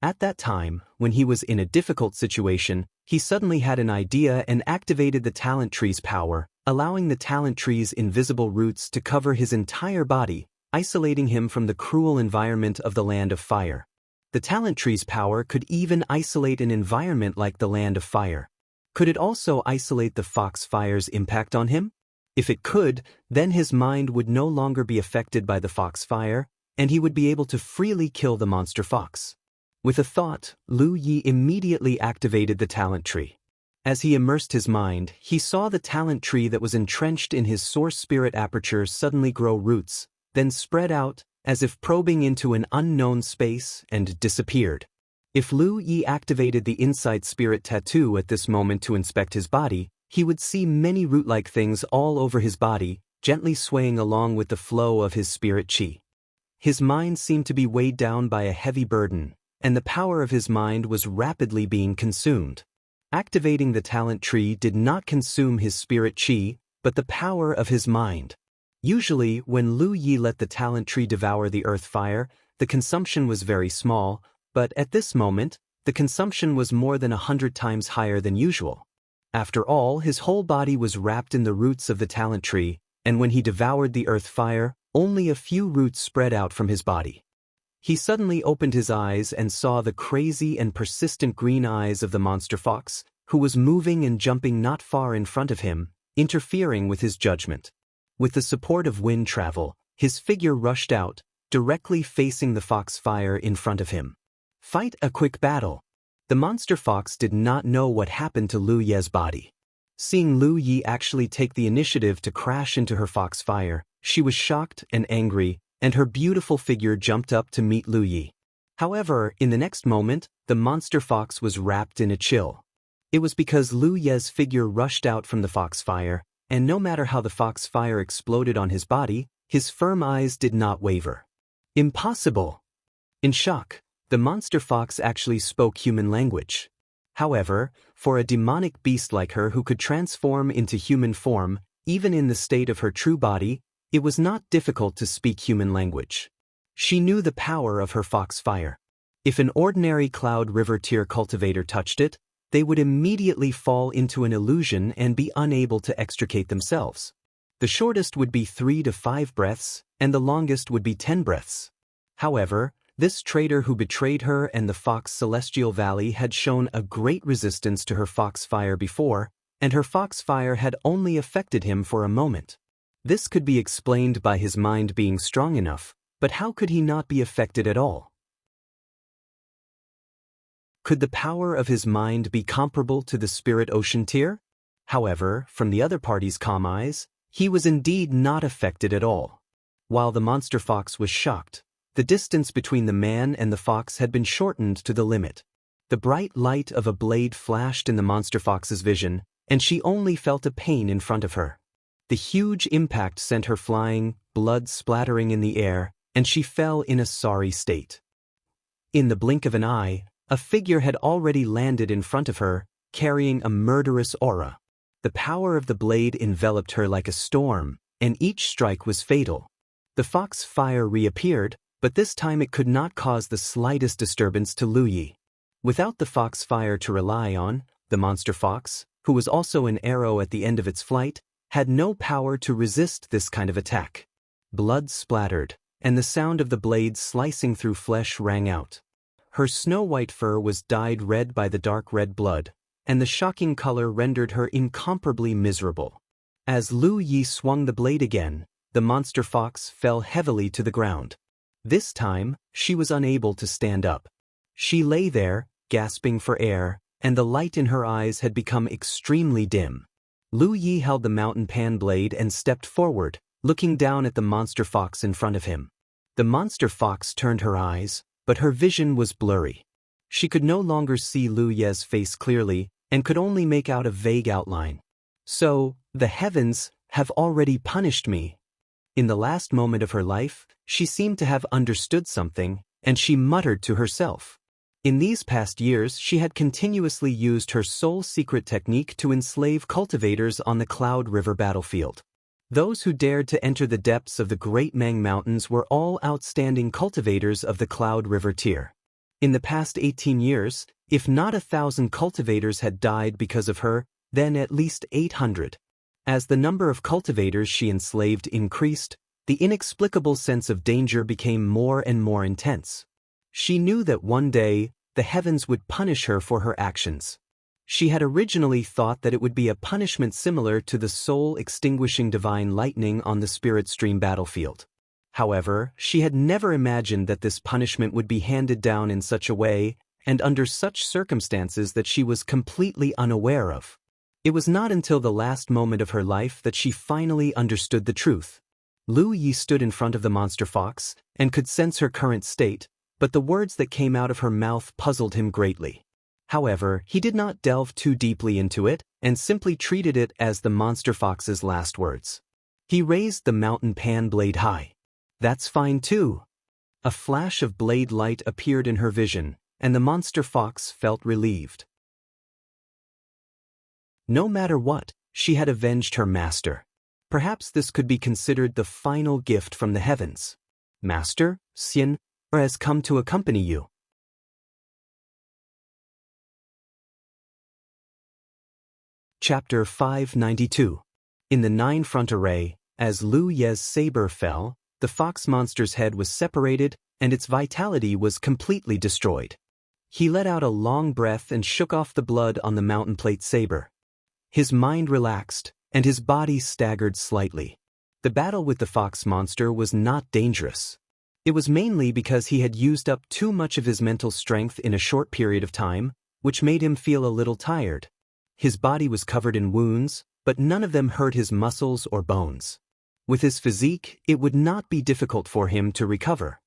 At that time, when he was in a difficult situation, he suddenly had an idea and activated the talent tree's power, allowing the talent tree's invisible roots to cover his entire body, isolating him from the cruel environment of the Land of Fire. The talent tree's power could even isolate an environment like the Land of Fire. Could it also isolate the foxfire's impact on him? If it could, then his mind would no longer be affected by the foxfire, and he would be able to freely kill the monster fox. With a thought, Lu Yi immediately activated the talent tree. As he immersed his mind, he saw the talent tree that was entrenched in his source spirit aperture suddenly grow roots, then spread out, as if probing into an unknown space, and disappeared. If Lu Yi activated the Insight Spirit Tattoo at this moment to inspect his body, he would see many root-like things all over his body, gently swaying along with the flow of his spirit chi. His mind seemed to be weighed down by a heavy burden, and the power of his mind was rapidly being consumed. Activating the talent tree did not consume his spirit chi, but the power of his mind. Usually, when Lu Yi let the talent tree devour the earth fire, the consumption was very small, but at this moment, the consumption was more than 100 times higher than usual. After all, his whole body was wrapped in the roots of the talent tree, and when he devoured the earth fire, only a few roots spread out from his body. He suddenly opened his eyes and saw the crazy and persistent green eyes of the monster fox, who was moving and jumping not far in front of him, interfering with his judgment. With the support of wind travel, his figure rushed out, directly facing the foxfire in front of him. Fight a quick battle. The monster fox did not know what happened to Lu Ye's body. Seeing Lu Yi actually take the initiative to crash into her foxfire, she was shocked and angry, and her beautiful figure jumped up to meet Lu Yi. However, in the next moment, the monster fox was wrapped in a chill. It was because Lu Ye's figure rushed out from the foxfire, and no matter how the foxfire exploded on his body, his firm eyes did not waver. Impossible! In shock, the monster fox actually spoke human language. However, for a demonic beast like her who could transform into human form, even in the state of her true body, it was not difficult to speak human language. She knew the power of her foxfire. If an ordinary Cloud River tier cultivator touched it, they would immediately fall into an illusion and be unable to extricate themselves. The shortest would be 3 to 5 breaths, and the longest would be 10 breaths. However, this traitor who betrayed her and the Fox Celestial Valley had shown a great resistance to her foxfire before, and her foxfire had only affected him for a moment. This could be explained by his mind being strong enough, but how could he not be affected at all? Could the power of his mind be comparable to the Spirit Ocean tier? However, from the other party's calm eyes, he was indeed not affected at all. While the monster fox was shocked, the distance between the man and the fox had been shortened to the limit. The bright light of a blade flashed in the monster fox's vision, and she only felt a pain in front of her. The huge impact sent her flying, blood splattering in the air, and she fell in a sorry state. In the blink of an eye, a figure had already landed in front of her, carrying a murderous aura. The power of the blade enveloped her like a storm, and each strike was fatal. The foxfire reappeared, but this time it could not cause the slightest disturbance to Lu Yi. Without the foxfire to rely on, the monster fox, who was also an arrow at the end of its flight, had no power to resist this kind of attack. Blood splattered, and the sound of the blade slicing through flesh rang out. Her snow-white fur was dyed red by the dark red blood, and the shocking color rendered her incomparably miserable. As Lu Yi swung the blade again, the monster fox fell heavily to the ground. This time, she was unable to stand up. She lay there, gasping for air, and the light in her eyes had become extremely dim. Lu Yi held the mountain pan blade and stepped forward, looking down at the monster fox in front of him. The monster fox turned her eyes, but her vision was blurry. She could no longer see Lu Ye's face clearly, and could only make out a vague outline. So, the heavens have already punished me. In the last moment of her life, she seemed to have understood something, and she muttered to herself. In these past years, she had continuously used her soul secret technique to enslave cultivators on the Cloud River battlefield. Those who dared to enter the depths of the Great Mang Mountains were all outstanding cultivators of the Cloud River tier. In the past 18 years, if not 1,000 cultivators had died because of her, then at least 800. As the number of cultivators she enslaved increased, the inexplicable sense of danger became more and more intense. She knew that one day, the heavens would punish her for her actions. She had originally thought that it would be a punishment similar to the soul-extinguishing divine lightning on the spirit stream battlefield. However, she had never imagined that this punishment would be handed down in such a way and under such circumstances that she was completely unaware of. It was not until the last moment of her life that she finally understood the truth. Lu Yi stood in front of the monster fox and could sense her current state, but the words that came out of her mouth puzzled him greatly. However, he did not delve too deeply into it and simply treated it as the monster fox's last words. He raised the mountain pan blade high. "That's fine too." A flash of blade light appeared in her vision, and the monster fox felt relieved. No matter what, she had avenged her master. Perhaps this could be considered the final gift from the heavens. "Master, Xian has come to accompany you." Chapter 592. In the 9-front array, as Lu Ye's saber fell, the fox monster's head was separated and its vitality was completely destroyed. He let out a long breath and shook off the blood on the mountain plate saber. His mind relaxed, and his body staggered slightly. The battle with the fox monster was not dangerous. It was mainly because he had used up too much of his mental strength in a short period of time, which made him feel a little tired. His body was covered in wounds, but none of them hurt his muscles or bones. With his physique, it would not be difficult for him to recover.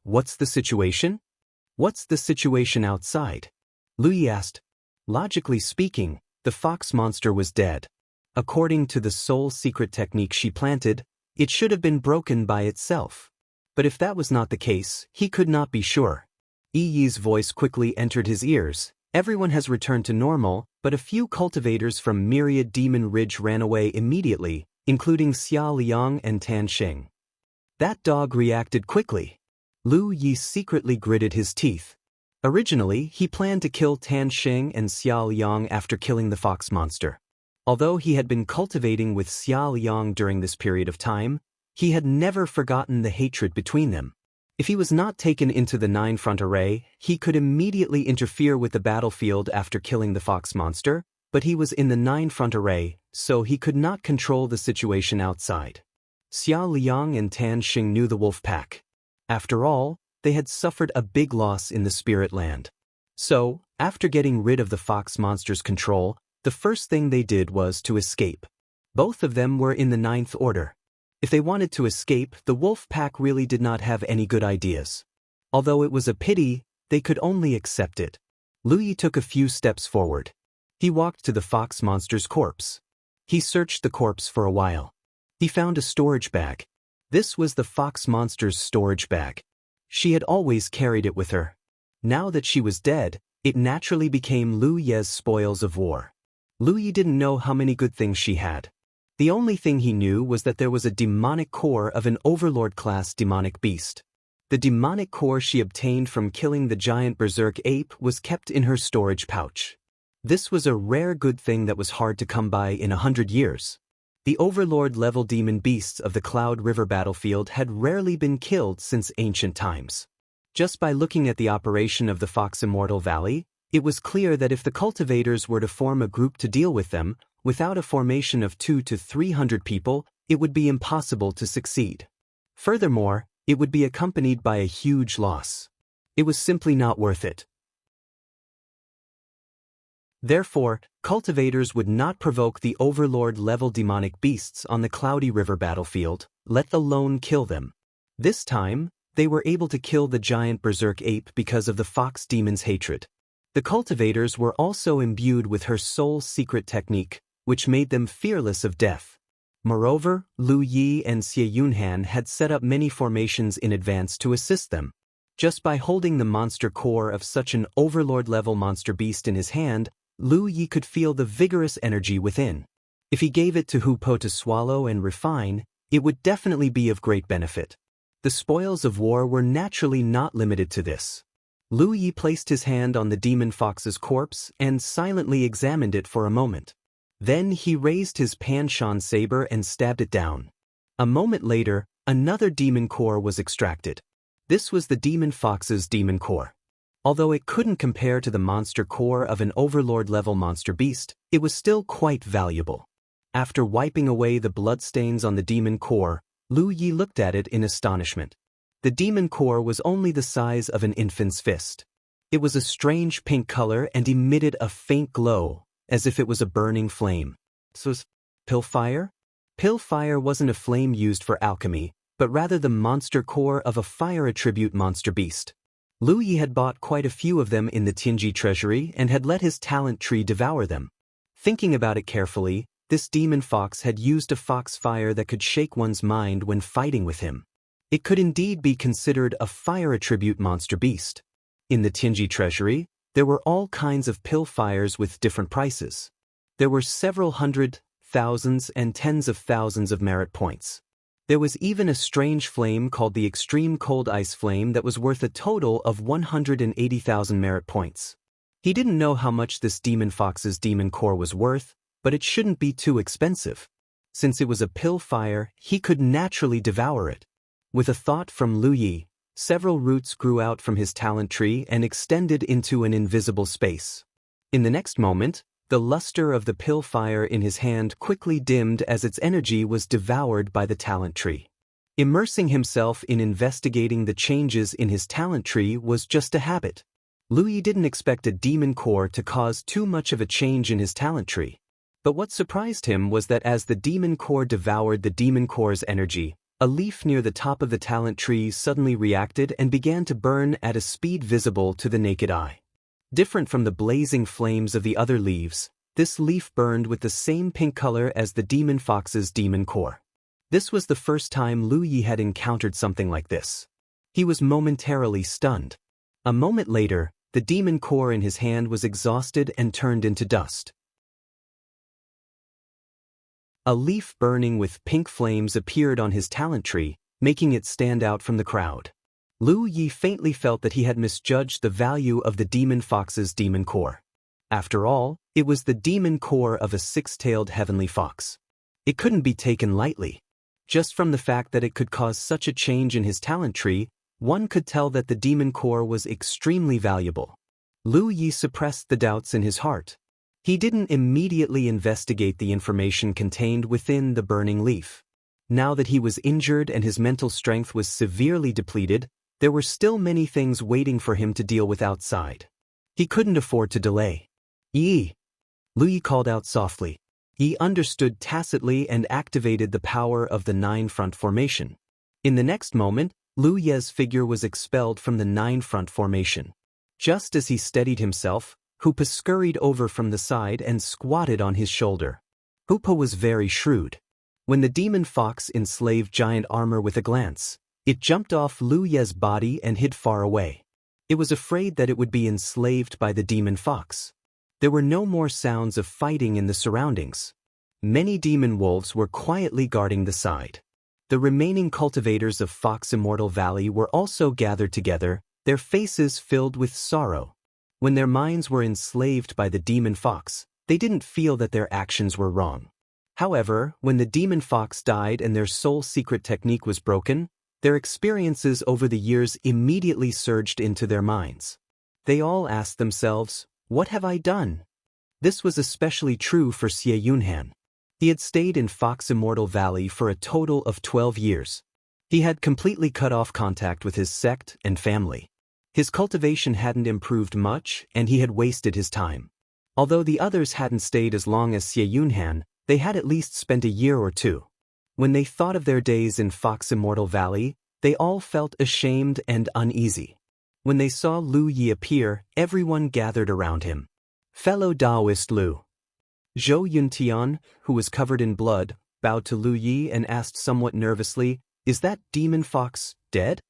What's the situation? What's the situation outside? Lu Yi asked. Logically speaking, the fox monster was dead. According to the soul secret technique she planted, it should have been broken by itself. But if that was not the case, he could not be sure. Yi's voice quickly entered his ears. Everyone has returned to normal, but a few cultivators from Myriad Demon Ridge ran away immediately, including Xia Liang and Tan Sheng. That dog reacted quickly. Lu Yi secretly gritted his teeth. Originally, he planned to kill Tan Sheng and Xia Liang after killing the fox monster. Although he had been cultivating with Xia Liang during this period of time, he had never forgotten the hatred between them. If he was not taken into the 9-front array, he could immediately interfere with the battlefield after killing the fox monster, but he was in the 9-front array, so he could not control the situation outside. Xia Liang and Tan Sheng knew the wolf pack. After all, they had suffered a big loss in the spirit land. So, after getting rid of the fox monster's control, the first thing they did was to escape. Both of them were in the 9th order. If they wanted to escape, the wolf pack really did not have any good ideas. Although it was a pity, they could only accept it. Lu Yi took a few steps forward. He walked to the fox monster's corpse. He searched the corpse for a while. He found a storage bag. This was the fox monster's storage bag. She had always carried it with her. Now that she was dead, it naturally became Lu Ye's spoils of war. Lu Yi didn't know how many good things she had. The only thing he knew was that there was a demonic core of an overlord-class demonic beast. The demonic core she obtained from killing the giant berserk ape was kept in her storage pouch. This was a rare good thing that was hard to come by in 100 years. The overlord-level demon beasts of the Cloud River battlefield had rarely been killed since ancient times. Just by looking at the operation of the Fox Immortal Valley, it was clear that if the cultivators were to form a group to deal with them, without a formation of 200 to 300 people, it would be impossible to succeed. Furthermore, it would be accompanied by a huge loss. It was simply not worth it. Therefore, cultivators would not provoke the overlord-level demonic beasts on the Cloudy River battlefield, let alone kill them. This time, they were able to kill the giant berserk ape because of the fox demon's hatred. The cultivators were also imbued with her soul secret technique, which made them fearless of death. Moreover, Lu Yi and Xie Yunhan had set up many formations in advance to assist them. Just by holding the monster core of such an overlord-level monster beast in his hand, Lu Yi could feel the vigorous energy within. If he gave it to Hu Po to swallow and refine, it would definitely be of great benefit. The spoils of war were naturally not limited to this. Lu Yi placed his hand on the demon fox's corpse and silently examined it for a moment. Then he raised his Panshan saber and stabbed it down. A moment later, another demon core was extracted. This was the demon fox's demon core. Although it couldn't compare to the monster core of an overlord-level monster beast, it was still quite valuable. After wiping away the bloodstains on the demon core, Lu Yi looked at it in astonishment. The demon core was only the size of an infant's fist. It was a strange pink color and emitted a faint glow, as if it was a burning flame. So, pill fire? Pill fire wasn't a flame used for alchemy, but rather the monster core of a fire attribute monster beast. Lu Yi had bought quite a few of them in the Tianji treasury and had let his talent tree devour them. Thinking about it carefully, this demon fox had used a fox fire that could shake one's mind when fighting with him. It could indeed be considered a fire attribute monster beast. In the Tianji treasury, there were all kinds of pill fires with different prices. There were several hundred, thousands, and tens of thousands of merit points. There was even a strange flame called the Extreme Cold Ice Flame that was worth a total of 180,000 merit points. He didn't know how much this demon fox's demon core was worth, but it shouldn't be too expensive. Since it was a pill fire, he could naturally devour it. With a thought from Lu Yi, several roots grew out from his talent tree and extended into an invisible space. In the next moment, the luster of the pill fire in his hand quickly dimmed as its energy was devoured by the talent tree. Immersing himself in investigating the changes in his talent tree was just a habit. Lu Yi didn't expect a demon core to cause too much of a change in his talent tree. But what surprised him was that as the demon core devoured the demon core's energy, a leaf near the top of the talent tree suddenly reacted and began to burn at a speed visible to the naked eye. Different from the blazing flames of the other leaves, this leaf burned with the same pink color as the demon fox's demon core. This was the first time Lu Yi had encountered something like this. He was momentarily stunned. A moment later, the demon core in his hand was exhausted and turned into dust. A leaf burning with pink flames appeared on his talent tree, making it stand out from the crowd. Lu Yi faintly felt that he had misjudged the value of the demon fox's demon core. After all, it was the demon core of a six-tailed heavenly fox. It couldn't be taken lightly. Just from the fact that it could cause such a change in his talent tree, one could tell that the demon core was extremely valuable. Lu Yi suppressed the doubts in his heart. He didn't immediately investigate the information contained within the burning leaf. Now that he was injured and his mental strength was severely depleted, there were still many things waiting for him to deal with outside. He couldn't afford to delay. Yi! Lu Yi called out softly. He understood tacitly and activated the power of the nine-front formation. In the next moment, Lu Ye's figure was expelled from the nine-front formation. Just as he steadied himself, Hoopa scurried over from the side and squatted on his shoulder. Hoopa was very shrewd. When the demon fox enslaved giant armor with a glance, it jumped off Lu Ye's body and hid far away. It was afraid that it would be enslaved by the demon fox. There were no more sounds of fighting in the surroundings. Many demon wolves were quietly guarding the side. The remaining cultivators of Fox Immortal Valley were also gathered together, their faces filled with sorrow. When their minds were enslaved by the demon fox, they didn't feel that their actions were wrong. However, when the demon fox died and their soul secret technique was broken, their experiences over the years immediately surged into their minds. They all asked themselves, "What have I done?" This was especially true for Xie Yunhan. He had stayed in Fox Immortal Valley for a total of 12 years. He had completely cut off contact with his sect and family. His cultivation hadn't improved much, and he had wasted his time. Although the others hadn't stayed as long as Xie Yunhan, they had at least spent a year or two. When they thought of their days in Fox Immortal Valley, they all felt ashamed and uneasy. When they saw Lu Yi appear, everyone gathered around him. Fellow Taoist Lu. Zhou Yuntian, who was covered in blood, bowed to Lu Yi and asked somewhat nervously, "Is that demon fox dead?"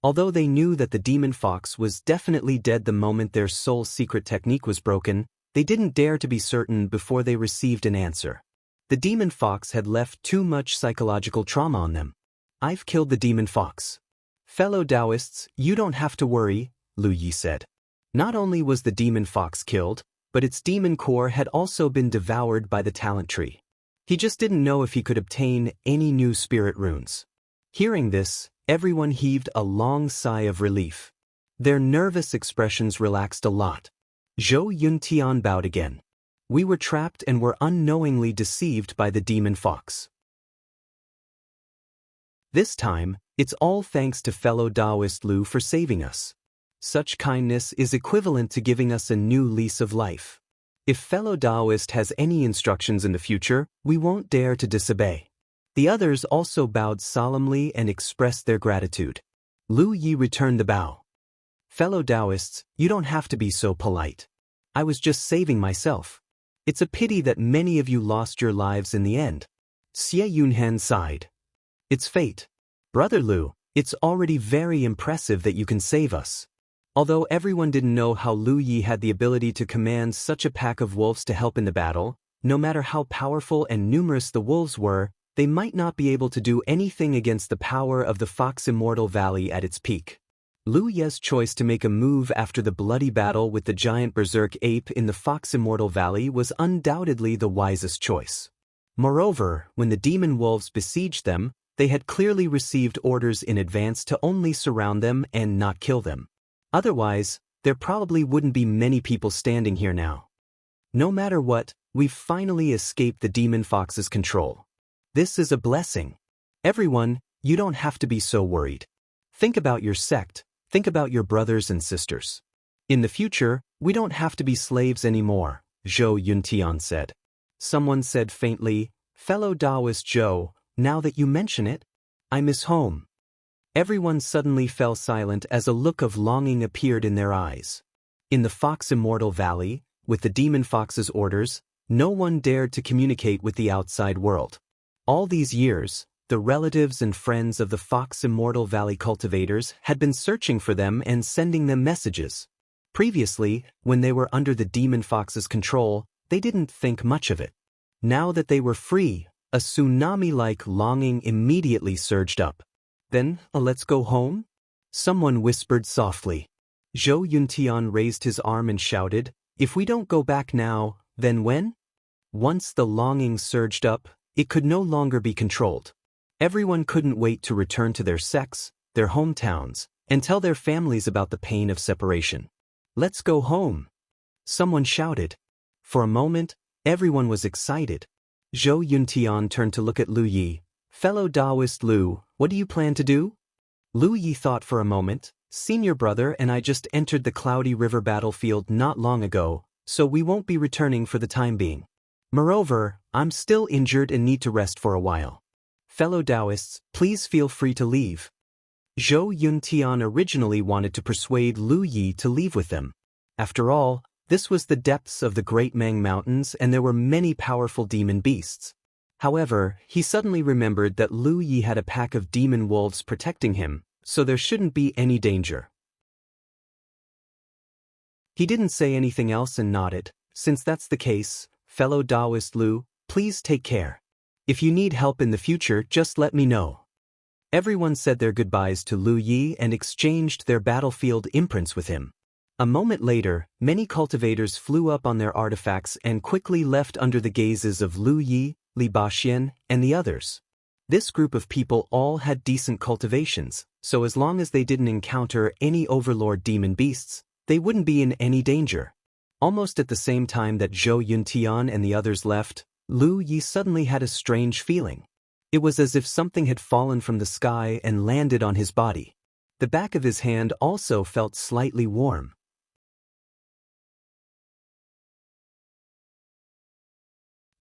Although they knew that the demon fox was definitely dead the moment their soul secret technique was broken, they didn't dare to be certain before they received an answer. The demon fox had left too much psychological trauma on them. "I've killed the demon fox." "Fellow Taoists, you don't have to worry," Lu Yi said. Not only was the demon fox killed, but its demon core had also been devoured by the talent tree. He just didn't know if he could obtain any new spirit runes. Hearing this, everyone heaved a long sigh of relief. Their nervous expressions relaxed a lot. Zhou Yuntian bowed again. We were trapped and were unknowingly deceived by the demon fox. This time, it's all thanks to fellow Taoist Lu for saving us. Such kindness is equivalent to giving us a new lease of life. If fellow Taoist has any instructions in the future, we won't dare to disobey. The others also bowed solemnly and expressed their gratitude. Lu Yi returned the bow. Fellow Taoists, you don't have to be so polite. I was just saving myself. It's a pity that many of you lost your lives in the end. Xie Yunhan sighed. It's fate. Brother Lu, it's already very impressive that you can save us. Although everyone didn't know how Lu Yi had the ability to command such a pack of wolves to help in the battle, no matter how powerful and numerous the wolves were, they might not be able to do anything against the power of the Fox Immortal Valley at its peak. Lu Ye's choice to make a move after the bloody battle with the giant berserk ape in the Fox Immortal Valley was undoubtedly the wisest choice. Moreover, when the demon wolves besieged them, they had clearly received orders in advance to only surround them and not kill them. Otherwise, there probably wouldn't be many people standing here now. No matter what, we've finally escaped the demon fox's control. This is a blessing. Everyone, you don't have to be so worried. Think about your sect, think about your brothers and sisters. In the future, we don't have to be slaves anymore, Zhou Yuntian said. Someone said faintly, fellow Taoist Zhou, now that you mention it, I miss home. Everyone suddenly fell silent as a look of longing appeared in their eyes. In the Fox Immortal Valley, with the demon fox's orders, no one dared to communicate with the outside world. All these years, the relatives and friends of the Fox Immortal Valley cultivators had been searching for them and sending them messages. Previously, when they were under the demon fox's control, they didn't think much of it. Now that they were free, a tsunami-like longing immediately surged up. Then, let's go home? Someone whispered softly. Zhou Yuntian raised his arm and shouted, if we don't go back now, then when? Once the longing surged up, it could no longer be controlled. Everyone couldn't wait to return to their sects, their hometowns, and tell their families about the pain of separation. Let's go home. Someone shouted. For a moment, everyone was excited. Zhou Yuntian turned to look at Lu Yi. Fellow Taoist Lu, what do you plan to do? Lu Yi thought for a moment. Senior brother and I just entered the Cloudy River battlefield not long ago, so we won't be returning for the time being. Moreover, I'm still injured and need to rest for a while. Fellow Taoists, please feel free to leave. Zhou Yuntian originally wanted to persuade Lu Yi to leave with them. After all, this was the depths of the Great Mang Mountains and there were many powerful demon beasts. However, he suddenly remembered that Lu Yi had a pack of demon wolves protecting him, so there shouldn't be any danger. He didn't say anything else and nodded. Since that's the case, fellow Taoist Lu, please take care. If you need help in the future, just let me know. Everyone said their goodbyes to Lu Yi and exchanged their battlefield imprints with him. A moment later, many cultivators flew up on their artifacts and quickly left under the gazes of Lu Yi, Li Baxian, and the others. This group of people all had decent cultivations, so as long as they didn't encounter any overlord demon beasts, they wouldn't be in any danger. Almost at the same time that Zhou Yuntian and the others left, Lu Yi suddenly had a strange feeling. It was as if something had fallen from the sky and landed on his body. The back of his hand also felt slightly warm.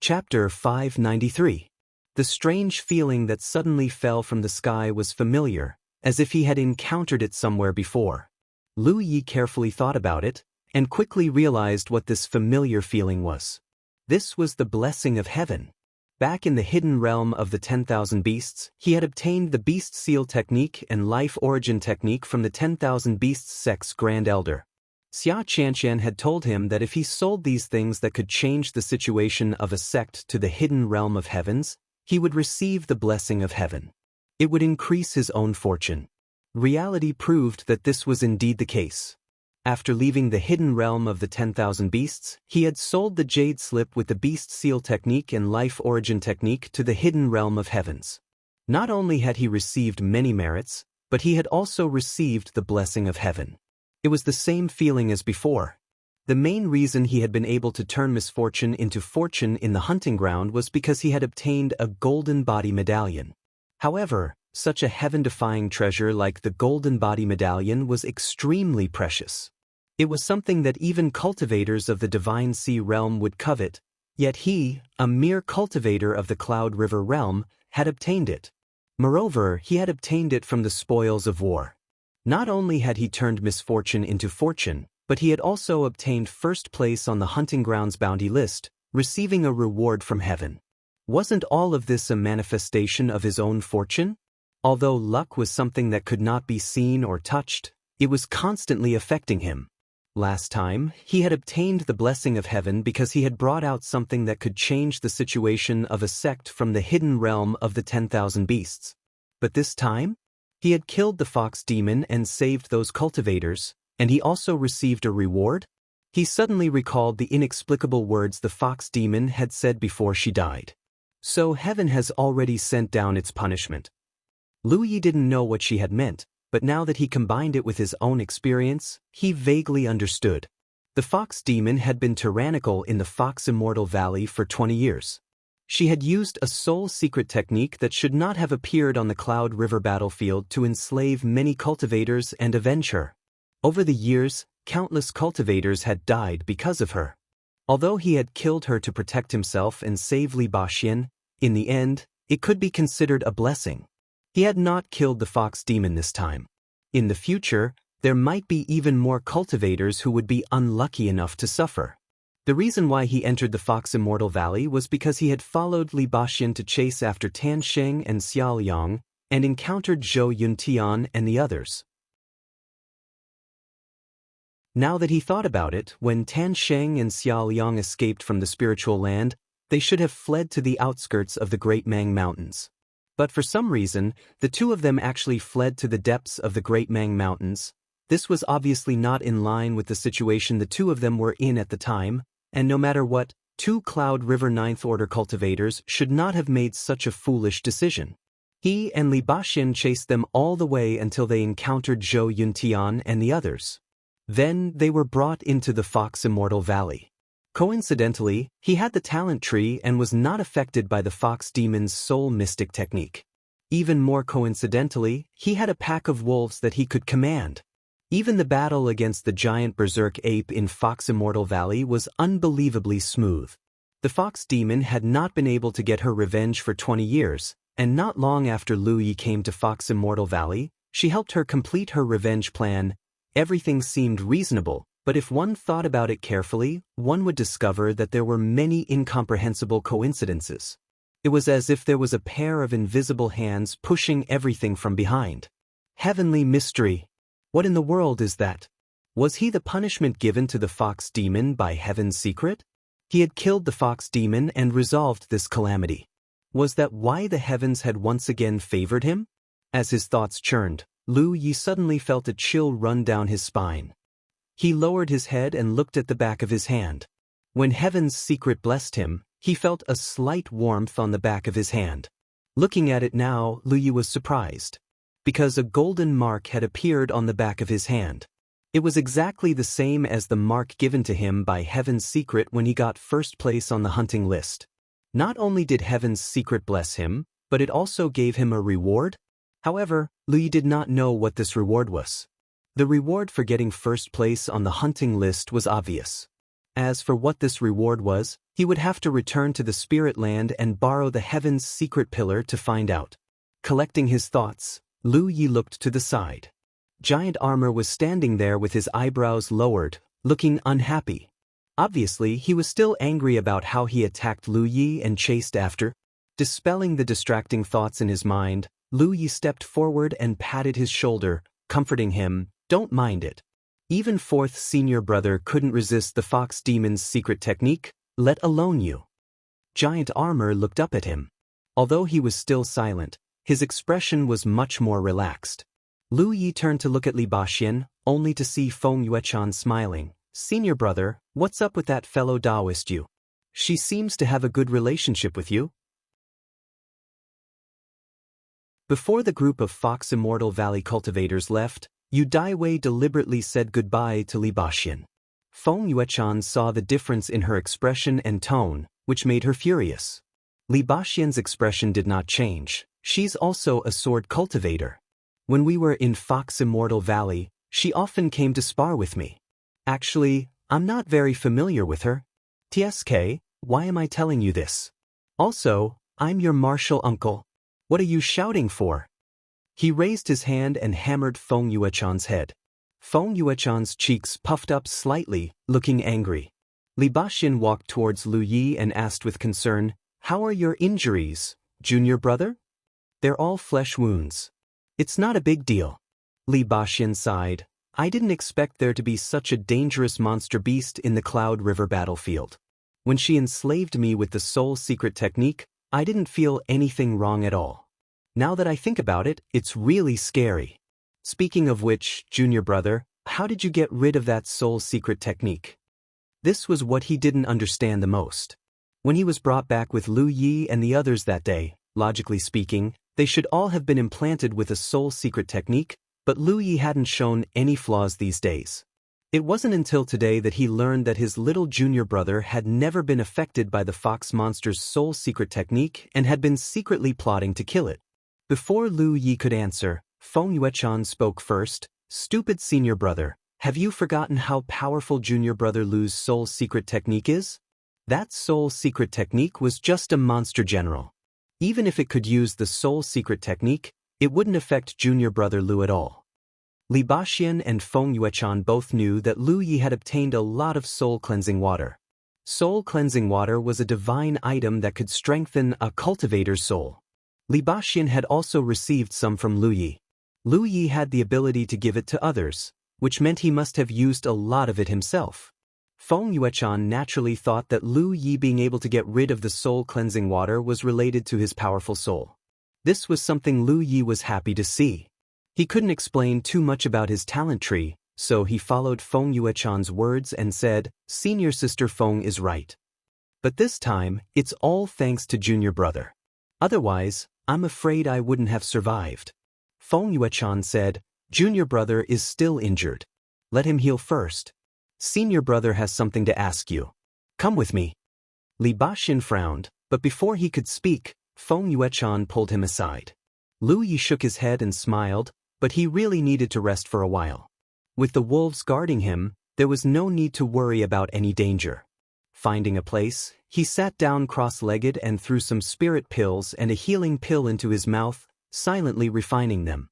Chapter 593. The strange feeling that suddenly fell from the sky was familiar, as if he had encountered it somewhere before. Lu Yi carefully thought about it, and quickly realized what this familiar feeling was. This was the blessing of heaven. Back in the hidden realm of the 10,000 beasts, he had obtained the Beast Seal technique and Life Origin technique from the 10,000 Beasts sect's Grand Elder. Xia Qianqian had told him that if he sold these things that could change the situation of a sect to the hidden realm of heavens, he would receive the blessing of heaven. It would increase his own fortune. Reality proved that this was indeed the case. After leaving the hidden realm of the 10,000 beasts, he had sold the jade slip with the beast seal technique and life origin technique to the hidden realm of heavens. Not only had he received many merits, but he had also received the blessing of heaven. It was the same feeling as before. The main reason he had been able to turn misfortune into fortune in the hunting ground was because he had obtained a golden body medallion. However, such a heaven-defying treasure like the golden body medallion was extremely precious. It was something that even cultivators of the divine sea realm would covet, yet he, a mere cultivator of the Cloud River realm, had obtained it. Moreover, he had obtained it from the spoils of war. Not only had he turned misfortune into fortune, but he had also obtained first place on the hunting grounds bounty list, receiving a reward from heaven. Wasn't all of this a manifestation of his own fortune? Although luck was something that could not be seen or touched, it was constantly affecting him. Last time, he had obtained the blessing of heaven because he had brought out something that could change the situation of a sect from the hidden realm of the 10,000 beasts. But this time, he had killed the fox demon and saved those cultivators, and he also received a reward? He suddenly recalled the inexplicable words the fox demon had said before she died. So heaven has already sent down its punishment. Lu Yi didn't know what she had meant, but now that he combined it with his own experience, he vaguely understood. The fox demon had been tyrannical in the Fox Immortal Valley for 20 years. She had used a sole secret technique that should not have appeared on the Cloud River battlefield to enslave many cultivators and avenge her. Over the years, countless cultivators had died because of her. Although he had killed her to protect himself and save Li Baxian, in the end, it could be considered a blessing. He had not killed the fox demon this time. In the future, there might be even more cultivators who would be unlucky enough to suffer. The reason why he entered the Fox Immortal Valley was because he had followed Li Baxian to chase after Tan Sheng and Xiao Liang, and encountered Zhou Yuntian and the others. Now that he thought about it, when Tan Sheng and Xiao Liang escaped from the spiritual land, they should have fled to the outskirts of the Great Mang Mountains. But for some reason, the two of them actually fled to the depths of the Great Mang Mountains. This was obviously not in line with the situation the two of them were in at the time, and no matter what, two Cloud River Ninth Order cultivators should not have made such a foolish decision. He and Li Baxian chased them all the way until they encountered Zhou Yuntian and the others. Then they were brought into the Fox Immortal Valley. Coincidentally, he had the talent tree and was not affected by the fox demon's soul mystic technique. Even more coincidentally, he had a pack of wolves that he could command. Even the battle against the giant berserk ape in Fox Immortal Valley was unbelievably smooth. The fox demon had not been able to get her revenge for 20 years, and not long after Lu Yi came to Fox Immortal Valley, she helped her complete her revenge plan. Everything seemed reasonable. But if one thought about it carefully, one would discover that there were many incomprehensible coincidences. It was as if there was a pair of invisible hands pushing everything from behind. Heavenly mystery. What in the world is that? Was he the punishment given to the fox demon by heaven's secret? He had killed the fox demon and resolved this calamity. Was that why the heavens had once again favored him? As his thoughts churned, Lu Yi suddenly felt a chill run down his spine. He lowered his head and looked at the back of his hand. When heaven's secret blessed him, he felt a slight warmth on the back of his hand. Looking at it now, Lu Yi was surprised. Because a golden mark had appeared on the back of his hand. It was exactly the same as the mark given to him by heaven's secret when he got first place on the hunting list. Not only did heaven's secret bless him, but it also gave him a reward. However, Lu Yi did not know what this reward was. The reward for getting first place on the hunting list was obvious. As for what this reward was, he would have to return to the spirit land and borrow the heaven's secret pillar to find out. Collecting his thoughts, Lu Yi looked to the side. Giant Armor was standing there with his eyebrows lowered, looking unhappy. Obviously, he was still angry about how he attacked Lu Yi and chased after. Dispelling the distracting thoughts in his mind, Lu Yi stepped forward and patted his shoulder, comforting him. Don't mind it. Even fourth senior brother couldn't resist the fox demon's secret technique, let alone you. Giant Armor looked up at him. Although he was still silent, his expression was much more relaxed. Lu Yi turned to look at Li Baxian, only to see Feng Yuechan smiling. Senior brother, what's up with that fellow Taoist you? She seems to have a good relationship with you. Before the group of Fox Immortal Valley cultivators left, Yu Daiwei deliberately said goodbye to Li Baxian. Feng Yuechan saw the difference in her expression and tone, which made her furious. Li Baxian's expression did not change. She's also a sword cultivator. When we were in Fox Immortal Valley, she often came to spar with me. Actually, I'm not very familiar with her. TSK, why am I telling you this? Also, I'm your martial uncle. What are you shouting for? He raised his hand and hammered Feng Yuechan's head. Feng Yuechan's cheeks puffed up slightly, looking angry. Li Baxian walked towards Lu Yi and asked with concern, "How are your injuries, junior brother?" "They're all flesh wounds. It's not a big deal." Li Baxian sighed. "I didn't expect there to be such a dangerous monster beast in the Cloud River battlefield. When she enslaved me with the soul secret technique, I didn't feel anything wrong at all. Now that I think about it, it's really scary. Speaking of which, junior brother, how did you get rid of that soul secret technique?" This was what he didn't understand the most. When he was brought back with Lu Yi and the others that day, logically speaking, they should all have been implanted with a soul secret technique, but Lu Yi hadn't shown any flaws these days. It wasn't until today that he learned that his little junior brother had never been affected by the fox monster's soul secret technique and had been secretly plotting to kill it. Before Lu Yi could answer, Feng Yuechan spoke first. "Stupid senior brother, have you forgotten how powerful junior brother Lu's soul secret technique is? That soul secret technique was just a monster general. Even if it could use the soul secret technique, it wouldn't affect junior brother Lu at all." Li Baxian and Feng Yuechan both knew that Lu Yi had obtained a lot of soul cleansing water. Soul cleansing water was a divine item that could strengthen a cultivator's soul. Li Baxian had also received some from Lu Yi. Lu Yi had the ability to give it to others, which meant he must have used a lot of it himself. Feng Yuechan naturally thought that Lu Yi being able to get rid of the soul cleansing water was related to his powerful soul. This was something Lu Yi was happy to see. He couldn't explain too much about his talent tree, so he followed Feng Yuechan's words and said, "Senior sister Feng is right. But this time, it's all thanks to junior brother. Otherwise, I'm afraid I wouldn't have survived." Feng Yuechan said, "Junior brother is still injured. Let him heal first. Senior brother has something to ask you. Come with me." Li Baxian frowned, but before he could speak, Feng Yuechan pulled him aside. Lu Yi shook his head and smiled, but he really needed to rest for a while. With the wolves guarding him, there was no need to worry about any danger. Finding a place, he sat down cross-legged and threw some spirit pills and a healing pill into his mouth, silently refining them.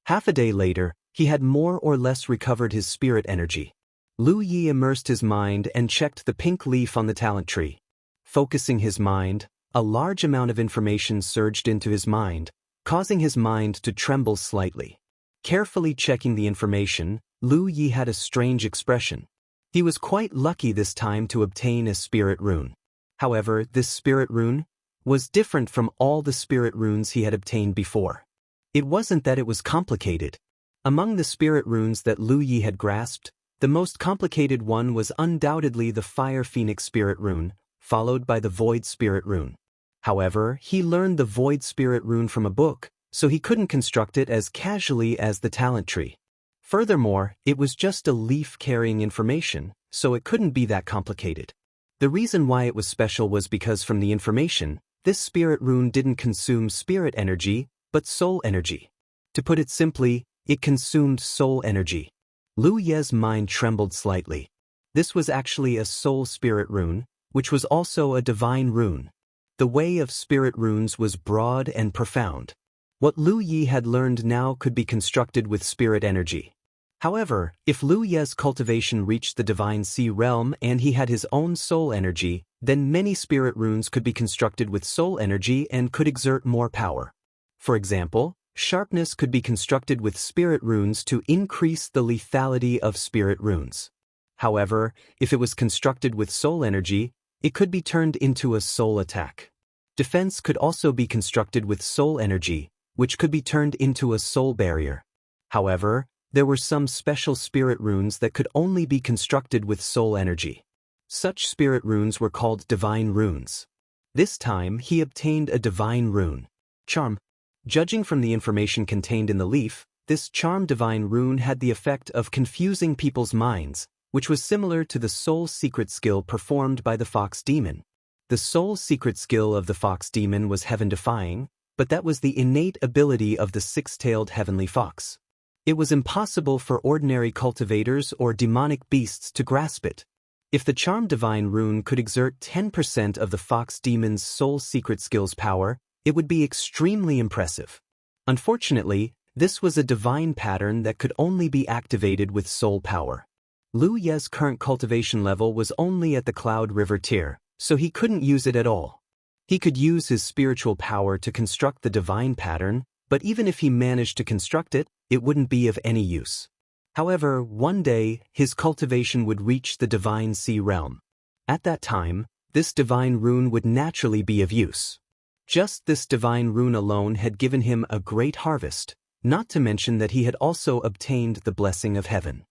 Half a day later, he had more or less recovered his spirit energy. Lu Yi immersed his mind and checked the pink leaf on the talent tree. Focusing his mind, a large amount of information surged into his mind, causing his mind to tremble slightly. Carefully checking the information, Lu Yi had a strange expression. He was quite lucky this time to obtain a spirit rune. However, this spirit rune was different from all the spirit runes he had obtained before. It wasn't that it was complicated. Among the spirit runes that Lu Yi had grasped, the most complicated one was undoubtedly the Fire Phoenix spirit rune, followed by the Void spirit rune. However, he learned the Void spirit rune from a book, so he couldn't construct it as casually as the talent tree. Furthermore, it was just a leaf carrying information, so it couldn't be that complicated. The reason why it was special was because from the information, this spirit rune didn't consume spirit energy, but soul energy. To put it simply, it consumed soul energy. Lu Ye's mind trembled slightly. This was actually a soul spirit rune, which was also a divine rune. The way of spirit runes was broad and profound. What Lu Yi had learned now could be constructed with spirit energy. However, if Lu Ye's cultivation reached the divine sea realm and he had his own soul energy, then many spirit runes could be constructed with soul energy and could exert more power. For example, sharpness could be constructed with spirit runes to increase the lethality of spirit runes. However, if it was constructed with soul energy, it could be turned into a soul attack. Defense could also be constructed with soul energy, which could be turned into a soul barrier. However, there were some special spirit runes that could only be constructed with soul energy. Such spirit runes were called divine runes. This time, he obtained a divine rune. Charm. Judging from the information contained in the leaf, this charm divine rune had the effect of confusing people's minds, which was similar to the soul secret skill performed by the fox demon. The soul secret skill of the fox demon was heaven-defying, but that was the innate ability of the six-tailed heavenly fox. It was impossible for ordinary cultivators or demonic beasts to grasp it. If the charm divine rune could exert 10% of the fox demon's soul secret skill's power, it would be extremely impressive. Unfortunately, this was a divine pattern that could only be activated with soul power. Lu Ye's current cultivation level was only at the Cloud River tier, so he couldn't use it at all. He could use his spiritual power to construct the divine pattern, but even if he managed to construct it, it wouldn't be of any use. However, one day, his cultivation would reach the divine sea realm. At that time, this divine rune would naturally be of use. Just this divine rune alone had given him a great harvest, not to mention that he had also obtained the blessing of heaven.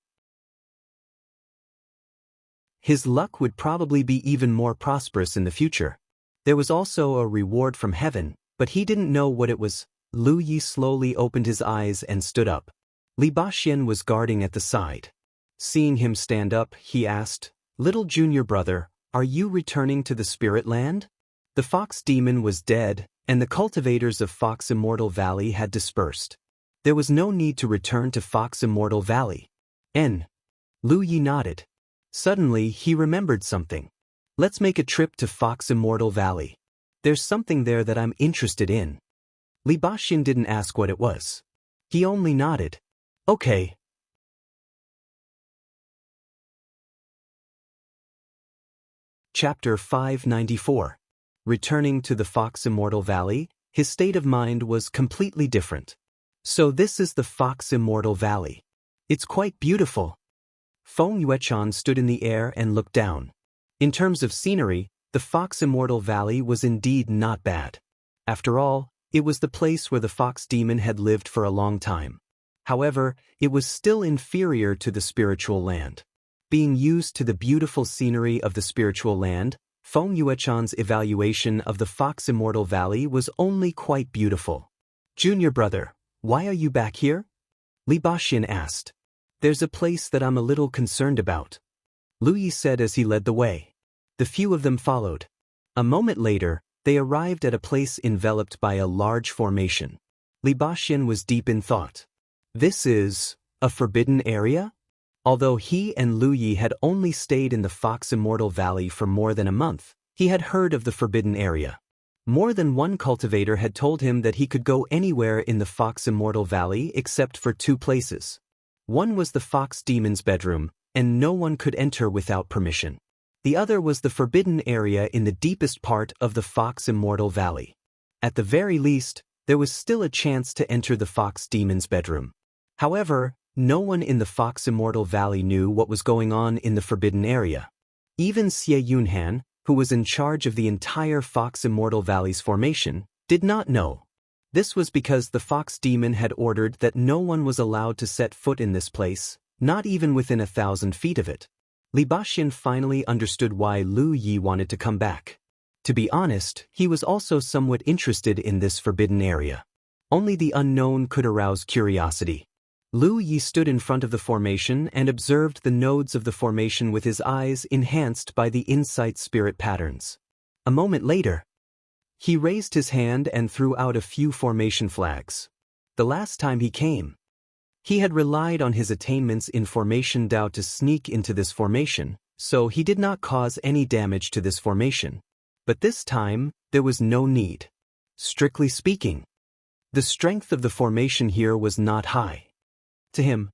His luck would probably be even more prosperous in the future. There was also a reward from heaven, but he didn't know what it was. Lu Yi slowly opened his eyes and stood up. Li Baxian was guarding at the side. Seeing him stand up, he asked, "Little junior brother, are you returning to the spirit land?" The fox demon was dead, and the cultivators of Fox Immortal Valley had dispersed. There was no need to return to Fox Immortal Valley. Lu Yi nodded. Suddenly, he remembered something. "Let's make a trip to Fox Immortal Valley. There's something there that I'm interested in." Li Baxian didn't ask what it was. He only nodded. "Okay." Chapter 594. Returning to the Fox Immortal Valley, his state of mind was completely different. So this is the Fox Immortal Valley. It's quite beautiful. Feng Yuechan stood in the air and looked down. In terms of scenery, the Fox Immortal Valley was indeed not bad. After all, it was the place where the fox demon had lived for a long time. However, it was still inferior to the spiritual land. Being used to the beautiful scenery of the spiritual land, Feng Yuechan's evaluation of the Fox Immortal Valley was only quite beautiful. "Junior brother, why are you back here?" Li Baxian asked. "There's a place that I'm a little concerned about," Lu Yi said as he led the way. The few of them followed. A moment later, they arrived at a place enveloped by a large formation. Li Baxian was deep in thought. This is a forbidden area? Although he and Lu Yi had only stayed in the Fox Immortal Valley for more than a month, he had heard of the forbidden area. More than one cultivator had told him that he could go anywhere in the Fox Immortal Valley except for two places. One was the fox demon's bedroom, and no one could enter without permission. The other was the forbidden area in the deepest part of the Fox Immortal Valley. At the very least, there was still a chance to enter the fox demon's bedroom. However, no one in the Fox Immortal Valley knew what was going on in the forbidden area. Even Xie Yunhan, who was in charge of the entire Fox Immortal Valley's formation, did not know. This was because the fox demon had ordered that no one was allowed to set foot in this place, not even within 1,000 feet of it. Li Baxian finally understood why Lu Yi wanted to come back. To be honest, he was also somewhat interested in this forbidden area. Only the unknown could arouse curiosity. Lu Yi stood in front of the formation and observed the nodes of the formation with his eyes enhanced by the insight spirit patterns. A moment later, he raised his hand and threw out a few formation flags. The last time he came, he had relied on his attainments in Formation Dao to sneak into this formation, so he did not cause any damage to this formation. But this time, there was no need. Strictly speaking, the strength of the formation here was not high. To him,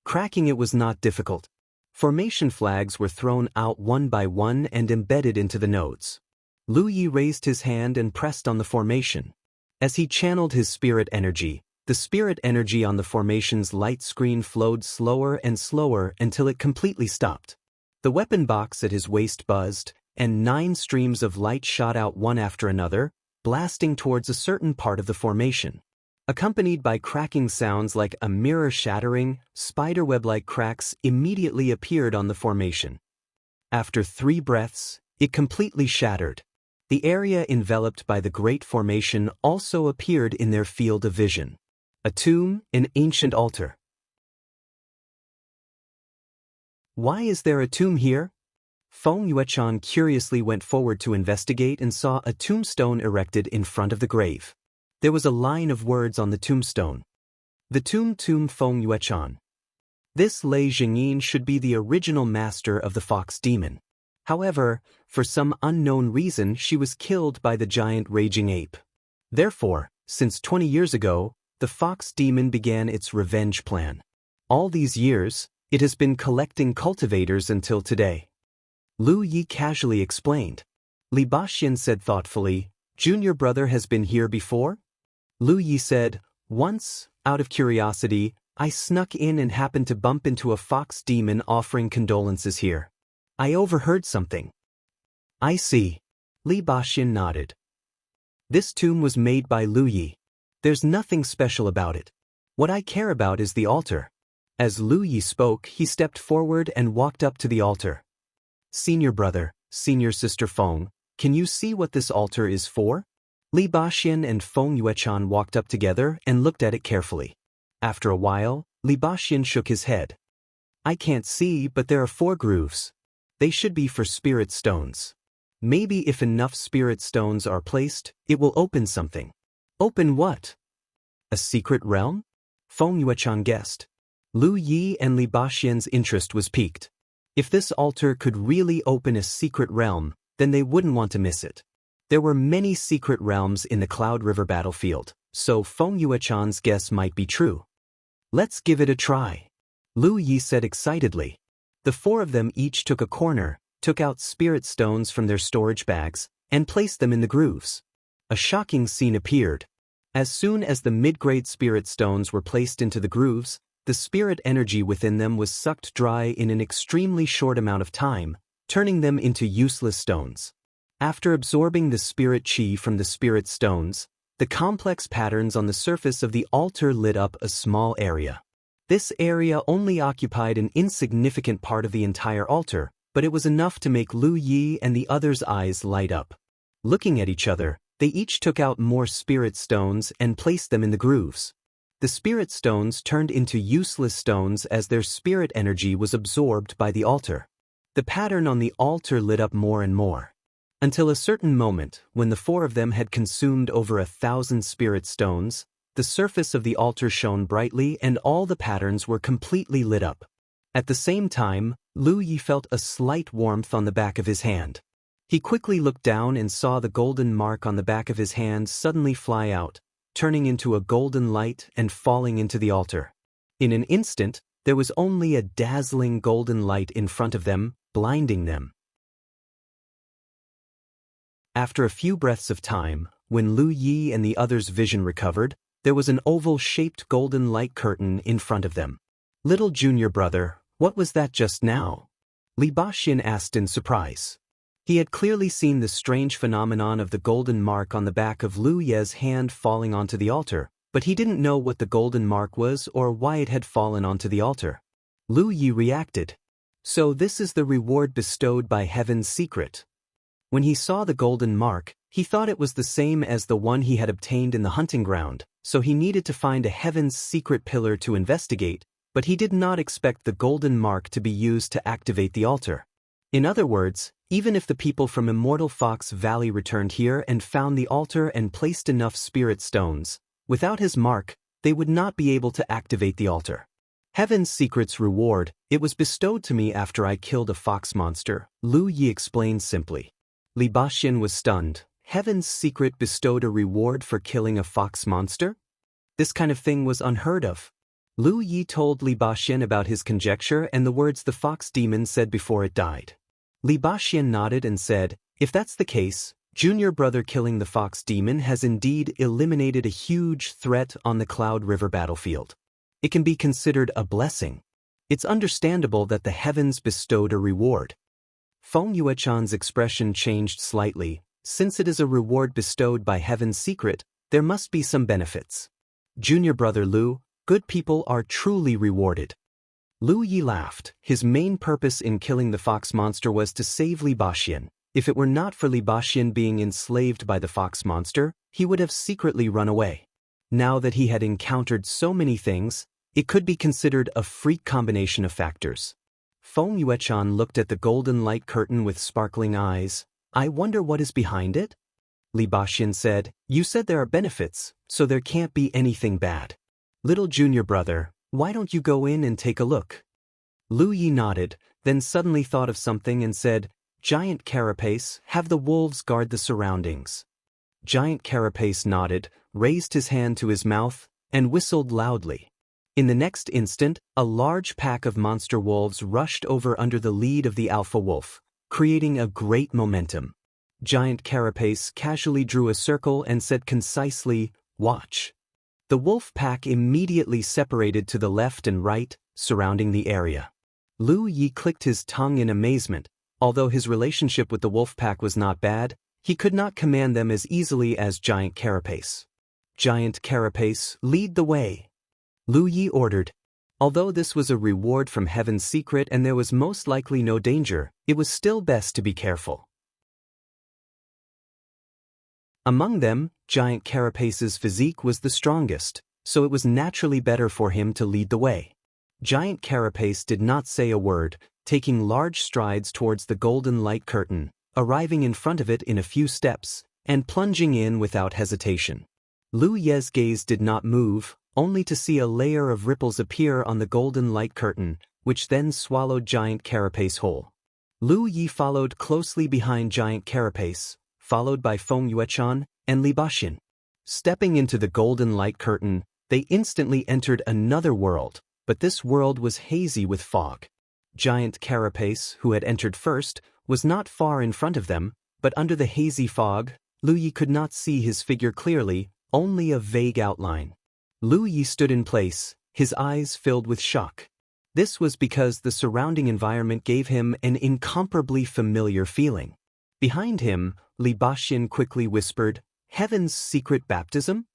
cracking it was not difficult. Formation flags were thrown out one by one and embedded into the nodes. Lu Yi raised his hand and pressed on the formation. As he channeled his spirit energy, the spirit energy on the formation's light screen flowed slower and slower until it completely stopped. The weapon box at his waist buzzed, and 9 streams of light shot out one after another, blasting towards a certain part of the formation. accompanied by cracking sounds like a mirror shattering, spiderweb-like cracks immediately appeared on the formation. After 3 breaths, it completely shattered. The area enveloped by the Great Formation also appeared in their field of vision. A tomb, an ancient altar. Why is there a tomb here? Feng Yuechan curiously went forward to investigate and saw a tombstone erected in front of the grave. There was a line of words on the tombstone. The tomb Feng Yuechan. This Lei Jingyin should be the original master of the fox demon. However, for some unknown reason she was killed by the giant raging ape. Therefore, since 20 years ago, the fox demon began its revenge plan. All these years, it has been collecting cultivators until today. Lu Yi casually explained. Li Baxian said thoughtfully, "Junior brother has been here before?" Lu Yi said, "Once, out of curiosity, I snuck in and happened to bump into a fox demon offering condolences here. I overheard something." "I see." Li Baxian nodded. "This tomb was made by Lu Yi. There's nothing special about it. What I care about is the altar." As Lu Yi spoke, he stepped forward and walked up to the altar. "Senior brother, senior sister Feng, can you see what this altar is for?" Li Baxian and Feng Yuechan walked up together and looked at it carefully. After a while, Li Baxian shook his head. "I can't see, but there are 4 grooves. They should be for spirit stones. Maybe if enough spirit stones are placed, it will open something." "Open what?" "A secret realm?" Feng Yuechan guessed. Lu Yi and Li Baxian's interest was piqued. If this altar could really open a secret realm, then they wouldn't want to miss it. There were many secret realms in the Cloud River battlefield, so Feng Yuechan's guess might be true. "Let's give it a try," Lu Yi said excitedly. The 4 of them each took a corner, took out spirit stones from their storage bags, and placed them in the grooves. A shocking scene appeared. As soon as the mid-grade spirit stones were placed into the grooves, the spirit energy within them was sucked dry in an extremely short amount of time, turning them into useless stones. After absorbing the spirit chi from the spirit stones, the complex patterns on the surface of the altar lit up a small area. This area only occupied an insignificant part of the entire altar, but it was enough to make Lu Yi and the others' eyes light up. Looking at each other, they each took out more spirit stones and placed them in the grooves. The spirit stones turned into useless stones as their spirit energy was absorbed by the altar. The pattern on the altar lit up more and more. Until a certain moment, when the 4 of them had consumed over 1,000 spirit stones, the surface of the altar shone brightly and all the patterns were completely lit up. At the same time, Lu Yi felt a slight warmth on the back of his hand. He quickly looked down and saw the golden mark on the back of his hand suddenly fly out, turning into a golden light and falling into the altar. In an instant, there was only a dazzling golden light in front of them, blinding them. After a few breaths of time, when Lu Yi and the others' vision recovered, there was an oval-shaped golden light curtain in front of them. "Little junior brother, what was that just now?" Li Baxian asked in surprise. He had clearly seen the strange phenomenon of the golden mark on the back of Lu Ye's hand falling onto the altar, but he didn't know what the golden mark was or why it had fallen onto the altar. Lu Yi reacted. "So this is the reward bestowed by Heaven's secret." When he saw the golden mark, he thought it was the same as the one he had obtained in the hunting ground, so he needed to find a Heaven's secret pillar to investigate, but he did not expect the golden mark to be used to activate the altar. In other words, even if the people from Immortal Fox Valley returned here and found the altar and placed enough spirit stones, without his mark, they would not be able to activate the altar. "Heaven's secret's reward, it was bestowed to me after I killed a fox monster," Lu Yi explained simply. Li Baxian was stunned. Heaven's secret bestowed a reward for killing a fox monster? This kind of thing was unheard of. Lu Yi told Li Baxian about his conjecture and the words the fox demon said before it died. Li Baxian nodded and said, "If that's the case, junior brother killing the fox demon has indeed eliminated a huge threat on the Cloud River battlefield. It can be considered a blessing. It's understandable that the heavens bestowed a reward." Feng Yuechan's expression changed slightly. Since it is a reward bestowed by Heaven's secret, there must be some benefits. Junior brother Lu, good people are truly rewarded. Lu Yi laughed. His main purpose in killing the fox monster was to save Li Baxian. If it were not for Li Baxian being enslaved by the fox monster, he would have secretly run away. Now that he had encountered so many things, it could be considered a freak combination of factors. Feng Yuechan looked at the golden light curtain with sparkling eyes. I wonder what is behind it? Li Baxian said, you said there are benefits, so there can't be anything bad. Little junior brother, why don't you go in and take a look? Lu Yi nodded, then suddenly thought of something and said, Giant Carapace, have the wolves guard the surroundings. Giant Carapace nodded, raised his hand to his mouth, and whistled loudly. In the next instant, a large pack of monster wolves rushed over under the lead of the alpha wolf, creating a great momentum. Giant Carapace casually drew a circle and said concisely, watch. The wolf pack immediately separated to the left and right, surrounding the area. Lu Yi clicked his tongue in amazement. Although his relationship with the wolf pack was not bad, he could not command them as easily as Giant Carapace. Giant Carapace, lead the way. Lu Yi ordered. Although this was a reward from Heaven's secret and there was most likely no danger, it was still best to be careful. Among them, Giant Carapace's physique was the strongest, so it was naturally better for him to lead the way. Giant Carapace did not say a word, taking large strides towards the golden light curtain, arriving in front of it in a few steps, and plunging in without hesitation. Lu Ye's gaze did not move, only to see a layer of ripples appear on the golden light curtain, which then swallowed Giant Carapace whole. Lu Yi followed closely behind Giant Carapace, followed by Feng Yuechan and Li Baxian. Stepping into the golden light curtain, they instantly entered another world, but this world was hazy with fog. Giant Carapace, who had entered first, was not far in front of them, but under the hazy fog, Lu Yi could not see his figure clearly, only a vague outline. Lu Yi stood in place, his eyes filled with shock. This was because the surrounding environment gave him an incomparably familiar feeling. Behind him, Li Baxian quickly whispered, Heaven's secret baptism?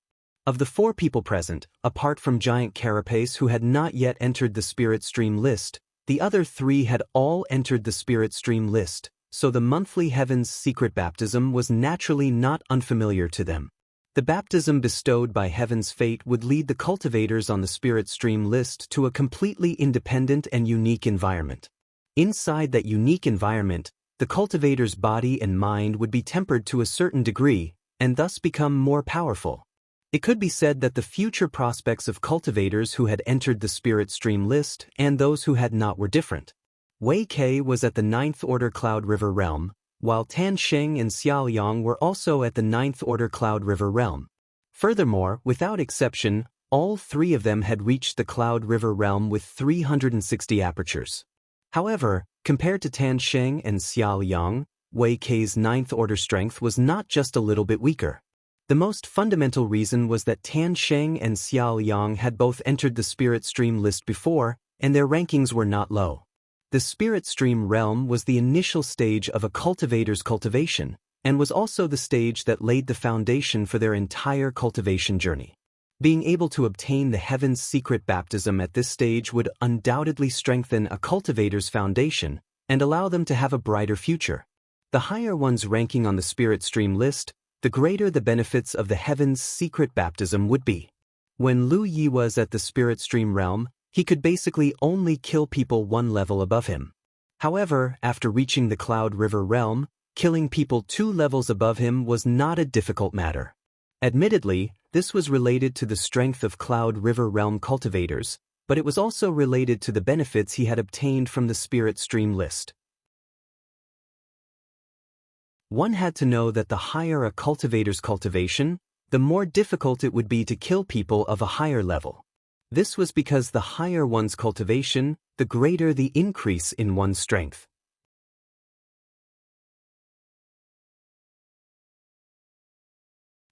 Of the 4 people present, apart from Giant Carapace who had not yet entered the Spirit Stream list, the other 3 had all entered the Spirit Stream list, so the monthly Heaven's secret baptism was naturally not unfamiliar to them. The baptism bestowed by Heaven's fate would lead the cultivators on the Spirit Stream list to a completely independent and unique environment. Inside that unique environment, the cultivator's body and mind would be tempered to a certain degree, and thus become more powerful. It could be said that the future prospects of cultivators who had entered the Spirit Stream list and those who had not were different. Wei Kei was at the 9th Order Cloud River Realm, while Tan Sheng and Xiao Yang were also at the 9th Order Cloud River Realm. Furthermore, without exception, all 3 of them had reached the Cloud River Realm with 360 apertures. However, compared to Tan Sheng and Xiao Yang, Wei Kei's 9th Order strength was not just a little bit weaker. The most fundamental reason was that Tan Sheng and Xiao Yang had both entered the Spirit Stream list before, and their rankings were not low. The Spirit Stream realm was the initial stage of a cultivator's cultivation, and was also the stage that laid the foundation for their entire cultivation journey. Being able to obtain the Heaven's secret baptism at this stage would undoubtedly strengthen a cultivator's foundation and allow them to have a brighter future. The higher one's ranking on the Spirit Stream list, the greater the benefits of the Heaven's secret baptism would be. When Lu Yi was at the Spirit Stream realm, he could basically only kill people 1 level above him. However, after reaching the Cloud River realm, killing people 2 levels above him was not a difficult matter. Admittedly, this was related to the strength of Cloud River realm cultivators, but it was also related to the benefits he had obtained from the Spirit Stream list. One had to know that the higher a cultivator's cultivation, the more difficult it would be to kill people of a higher level. This was because the higher one's cultivation, the greater the increase in one's strength.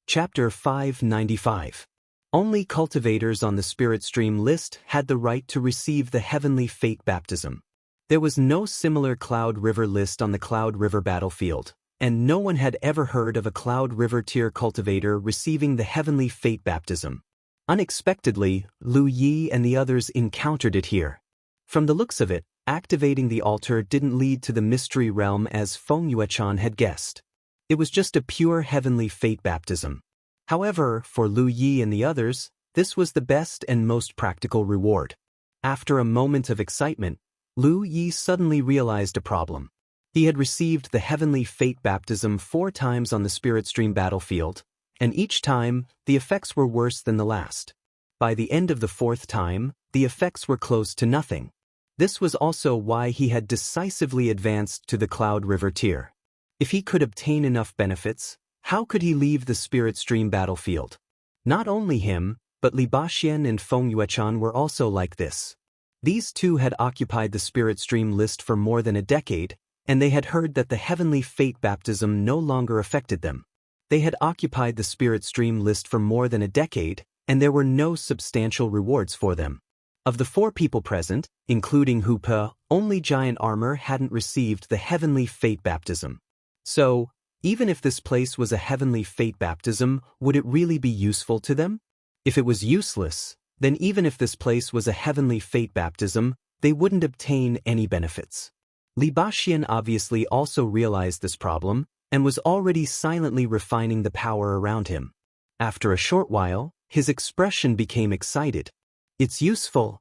Chapter 595. Only cultivators on the Spirit Stream list had the right to receive the Heavenly Fate baptism. There was no similar Cloud River list on the Cloud River battlefield, and no one had ever heard of a Cloud River tier cultivator receiving the Heavenly Fate baptism. Unexpectedly, Lu Yi and the others encountered it here. From the looks of it, activating the altar didn't lead to the mystery realm as Feng Yuechan had guessed. It was just a pure heavenly fate baptism. However, for Lu Yi and the others, this was the best and most practical reward. After a moment of excitement, Lu Yi suddenly realized a problem. He had received the heavenly fate baptism 4 times on the spirit stream battlefield, and each time, the effects were worse than the last. By the end of the 4th time, the effects were close to nothing. This was also why he had decisively advanced to the Cloud River tier. If he could obtain enough benefits, how could he leave the spirit stream battlefield? Not only him, but Li Baxian and Feng Yuechan were also like this. These two had occupied the spirit stream list for more than a decade, and they had heard that the heavenly fate baptism no longer affected them. They had occupied the spirit stream list for more than a decade, and there were no substantial rewards for them. Of the 4 people present, including Hu Pe, only Giant Armor hadn't received the heavenly fate baptism. So, even if this place was a heavenly fate baptism, would it really be useful to them? If it was useless, then even if this place was a heavenly fate baptism, they wouldn't obtain any benefits. Li Baxian obviously also realized this problem, and was already silently refining the power around him. After a short while, his expression became excited. It's useful.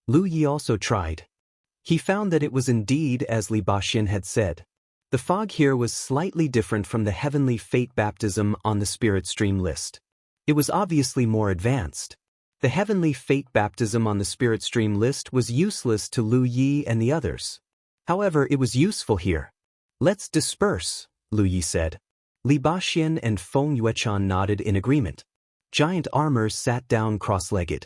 Lu Yi also tried. He found that it was indeed as Li Baxian had said. The fog here was slightly different from the heavenly fate baptism on the spirit stream list. It was obviously more advanced. The heavenly fate baptism on the spirit stream list was useless to Lu Yi and the others. However, it was useful here. Let's disperse, Lu Yi said. Li Baxian and Feng Yuechan nodded in agreement. Giant Armor sat down cross-legged.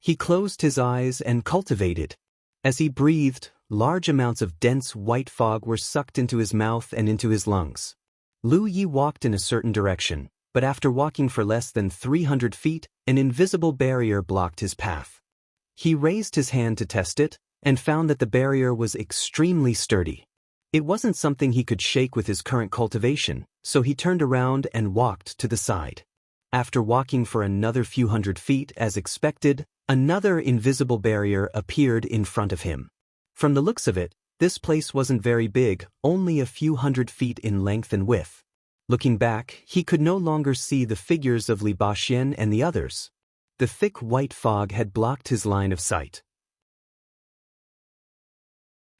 He closed his eyes and cultivated. As he breathed, large amounts of dense white fog were sucked into his mouth and into his lungs. Lu Yi walked in a certain direction, but after walking for less than 300 feet, an invisible barrier blocked his path. He raised his hand to test it, and found that the barrier was extremely sturdy. It wasn't something he could shake with his current cultivation, so he turned around and walked to the side. After walking for another few hundred feet as expected, another invisible barrier appeared in front of him. From the looks of it, this place wasn't very big, only a few hundred feet in length and width. Looking back, he could no longer see the figures of Li Baxian and the others. The thick white fog had blocked his line of sight.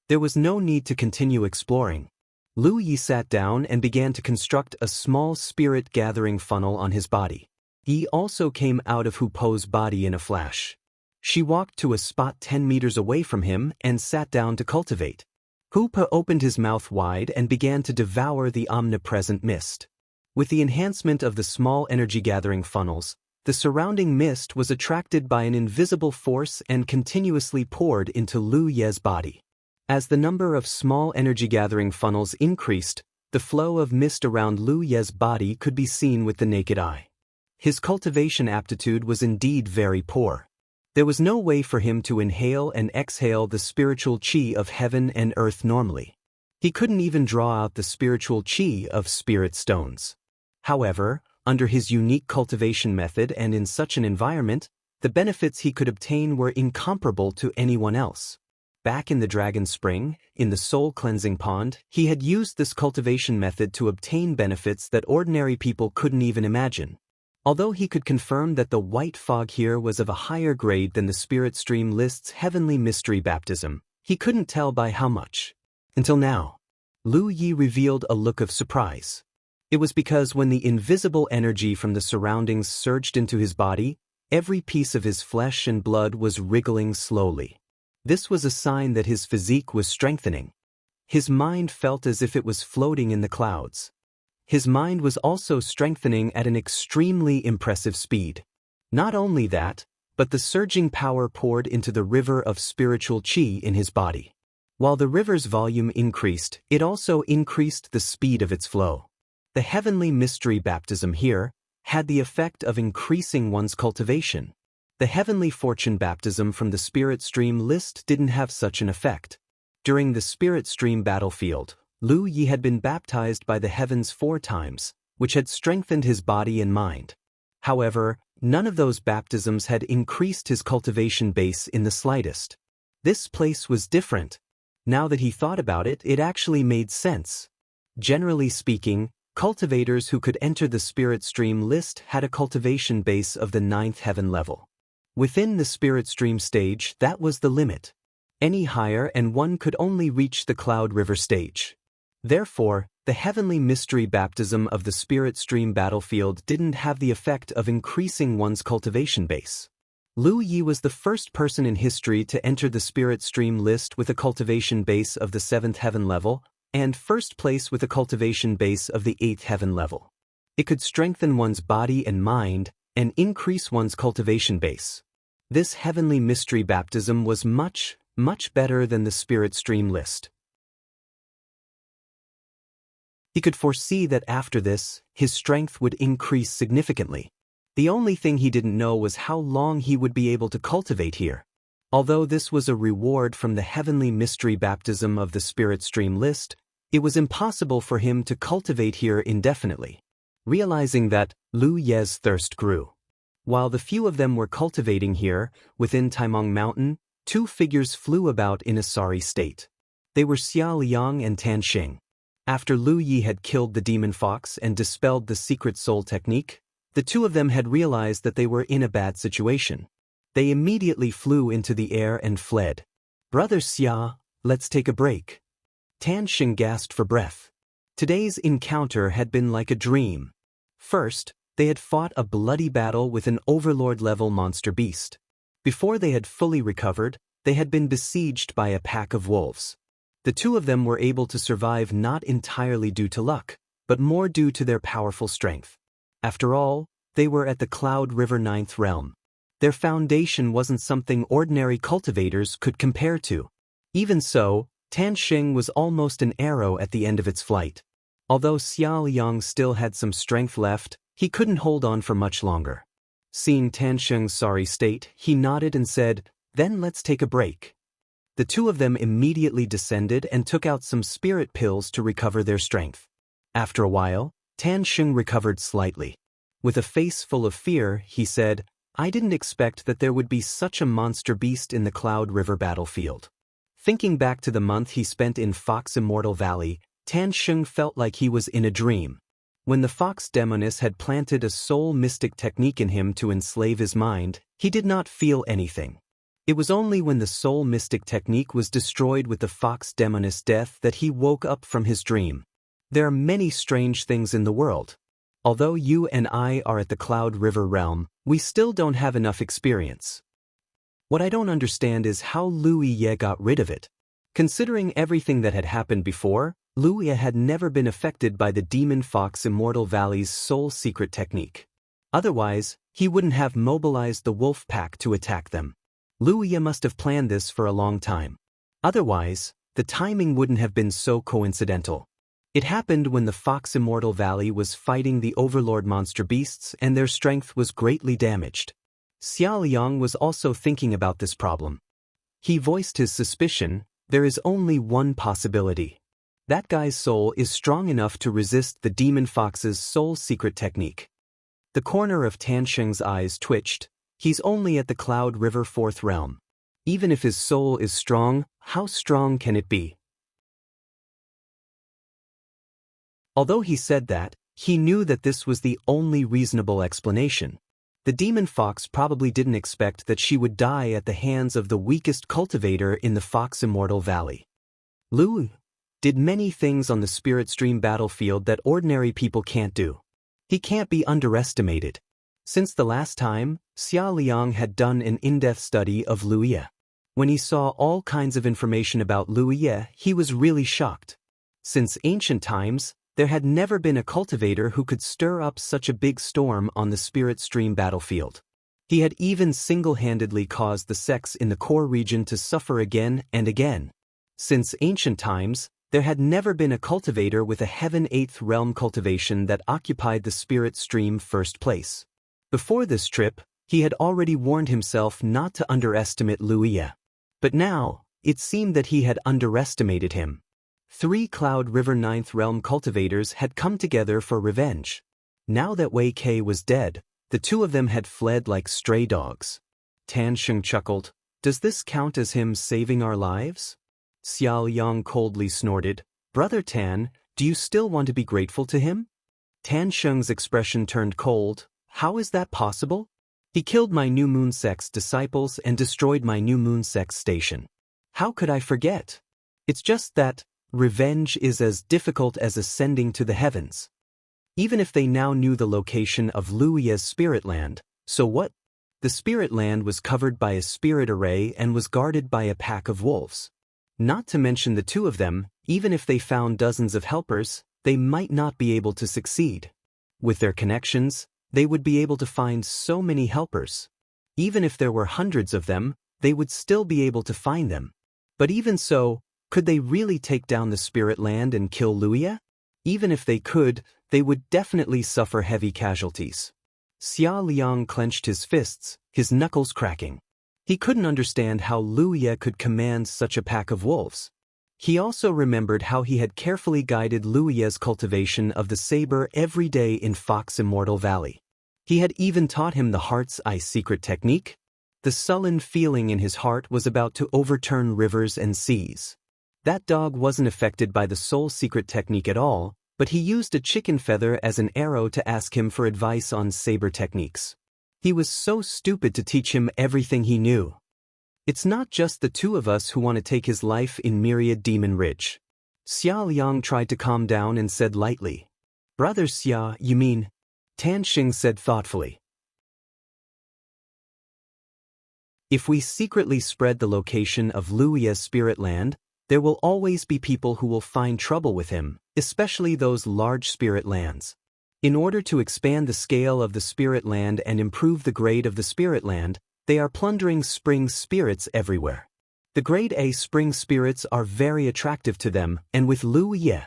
There was no need to continue exploring. Lu Yi sat down and began to construct a small spirit-gathering funnel on his body. He also came out of Hu Po's body in a flash. She walked to a spot 10 meters away from him and sat down to cultivate. Hu Po opened his mouth wide and began to devour the omnipresent mist. With the enhancement of the small energy-gathering funnels, the surrounding mist was attracted by an invisible force and continuously poured into Lu Ye's body. As the number of small energy-gathering funnels increased, the flow of mist around Lu Ye's body could be seen with the naked eye. His cultivation aptitude was indeed very poor. There was no way for him to inhale and exhale the spiritual qi of heaven and earth normally. He couldn't even draw out the spiritual qi of spirit stones. However, under his unique cultivation method and in such an environment, the benefits he could obtain were incomparable to anyone else. Back in the Dragon Spring, in the Soul Cleansing Pond, he had used this cultivation method to obtain benefits that ordinary people couldn't even imagine. Although he could confirm that the white fog here was of a higher grade than the Spirit Stream list's heavenly mystery baptism, he couldn't tell by how much. Until now. Lu Yi revealed a look of surprise. It was because when the invisible energy from the surroundings surged into his body, every piece of his flesh and blood was wriggling slowly. This was a sign that his physique was strengthening. His mind felt as if it was floating in the clouds. His mind was also strengthening at an extremely impressive speed. Not only that, but the surging power poured into the river of spiritual qi in his body. While the river's volume increased, it also increased the speed of its flow. The heavenly mystery baptism here had the effect of increasing one's cultivation. The heavenly fortune baptism from the Spirit Stream list didn't have such an effect. During the Spirit Stream battlefield, Lu Yi had been baptized by the heavens 4 times, which had strengthened his body and mind. However, None of those baptisms had increased his cultivation base in the slightest. This place was different. Now that he thought about it, it actually made sense. Generally speaking, cultivators who could enter the spirit stream list had a cultivation base of the 9th heaven level. Within the spirit stream stage, that was the limit. Any higher and one could only reach the Cloud River stage. Therefore, the heavenly mystery baptism of the spirit stream battlefield didn't have the effect of increasing one's cultivation base. Lu Yi was the first person in history to enter the spirit stream list with a cultivation base of the 7th heaven level, and first place with a cultivation base of the 8th heaven level. It could strengthen one's body and mind, and increase one's cultivation base. This heavenly mystery baptism was much better than the spirit stream list. He could foresee that after this, his strength would increase significantly. The only thing he didn't know was how long he would be able to cultivate here. Although this was a reward from the heavenly mystery baptism of the spirit stream list, it was impossible for him to cultivate here indefinitely. Realizing that, Lu Ye's thirst grew. While the few of them were cultivating here, within Taimong Mountain, 2 figures flew about in a sorry state. They were Xia Liang and Tan Xing. After Lu Yi had killed the demon fox and dispelled the secret soul technique, the 2 of them had realized that they were in a bad situation. They immediately flew into the air and fled. "Brother Xia, let's take a break." Tan Xing gasped for breath. Today's encounter had been like a dream. First, they had fought a bloody battle with an overlord-level monster beast. Before they had fully recovered, they had been besieged by a pack of wolves. The 2 of them were able to survive not entirely due to luck, but more due to their powerful strength. After all, they were at the Cloud River 9th realm. Their foundation wasn't something ordinary cultivators could compare to. Even so, Tan Xing was almost an arrow at the end of its flight. Although Xia Liang still had some strength left, he couldn't hold on for much longer. Seeing Tan Xing's sorry state, he nodded and said, "Then let's take a break." The 2 of them immediately descended and took out some spirit pills to recover their strength. After a while, Tan Xing recovered slightly. With a face full of fear, he said, "I didn't expect that there would be such a monster beast in the Cloud River battlefield." Thinking back to the month he spent in Fox Immortal Valley, Tan Xing felt like he was in a dream. When the fox demoness had planted a soul mystic technique in him to enslave his mind, he did not feel anything. It was only when the soul mystic technique was destroyed with the fox demoness death that he woke up from his dream. There are many strange things in the world. Although you and I are at the Cloud River realm, we still don't have enough experience. What I don't understand is how Lu Yi got rid of it. Considering everything that had happened before, Lu Yi had never been affected by the Demon Fox Immortal Valley's soul secret technique. Otherwise, he wouldn't have mobilized the wolf pack to attack them. Lu Yi must have planned this for a long time. Otherwise, the timing wouldn't have been so coincidental. It happened when the Fox Immortal Valley was fighting the Overlord monster beasts and their strength was greatly damaged. Xia Liang was also thinking about this problem. He voiced his suspicion, there is only one possibility. That guy's soul is strong enough to resist the Demon Fox's soul secret technique. The corner of Tan Xing's eyes twitched. He's only at the Cloud River 4th realm. Even if his soul is strong, how strong can it be? Although he said that, he knew that this was the only reasonable explanation. The demon fox probably didn't expect that she would die at the hands of the weakest cultivator in the Fox Immortal Valley. Lu did many things on the Spirit Stream battlefield that ordinary people can't do. He can't be underestimated. Since the last time, Xia Liang had done an in-depth study of Lu Yi. When he saw all kinds of information about Lu Yi, he was really shocked. Since ancient times, there had never been a cultivator who could stir up such a big storm on the Spirit Stream battlefield. He had even single-handedly caused the sects in the core region to suffer again and again. Since ancient times, there had never been a cultivator with a Heaven 8th Realm cultivation that occupied the Spirit Stream first place. Before this trip, he had already warned himself not to underestimate Lu Yi. But now, it seemed that he had underestimated him. 3 Cloud River 9th Realm cultivators had come together for revenge. Now that Wei Kei was dead, The two of them had fled like stray dogs. Tan Sheng chuckled. Does this count as him saving our lives? Xiao Yang coldly snorted. Brother Tan, do you still want to be grateful to him? Tan Sheng's expression turned cold. How is that possible? He killed my New Moon Sect's disciples and destroyed my New Moon Sect's station. How could I forget? It's just that revenge is as difficult as ascending to the heavens. Even if they now knew the location of Lu Ye's spirit land, so what? The spirit land was covered by a spirit array and was guarded by a pack of wolves. Not to mention the two of them, even if they found dozens of helpers, they might not be able to succeed. With their connections, they would be able to find so many helpers. Even if there were hundreds of them, they would still be able to find them. But even so, could they really take down the spirit land and kill Lu Ye? Even if they could, they would definitely suffer heavy casualties. Xia Liang clenched his fists, his knuckles cracking. He couldn't understand how Lu Ye could command such a pack of wolves. He also remembered how he had carefully guided Lu Ye's cultivation of the saber every day in Fox Immortal Valley. He had even taught him the Heart's Eye secret technique. The sullen feeling in his heart was about to overturn rivers and seas. That dog wasn't affected by the soul secret technique at all, but he used a chicken feather as an arrow to ask him for advice on saber techniques. He was so stupid to teach him everything he knew. It's not just the two of us who want to take his life in Myriad Demon Ridge. Xia Liang tried to calm down and said lightly. Brother Xia, you mean? Tan Xing said thoughtfully. If we secretly spread the location of Lu Ye's spirit land, there will always be people who will find trouble with him, especially those large spirit lands. In order to expand the scale of the spirit land and improve the grade of the spirit land, they are plundering spring spirits everywhere. The grade A spring spirits are very attractive to them, and with Lu Ye.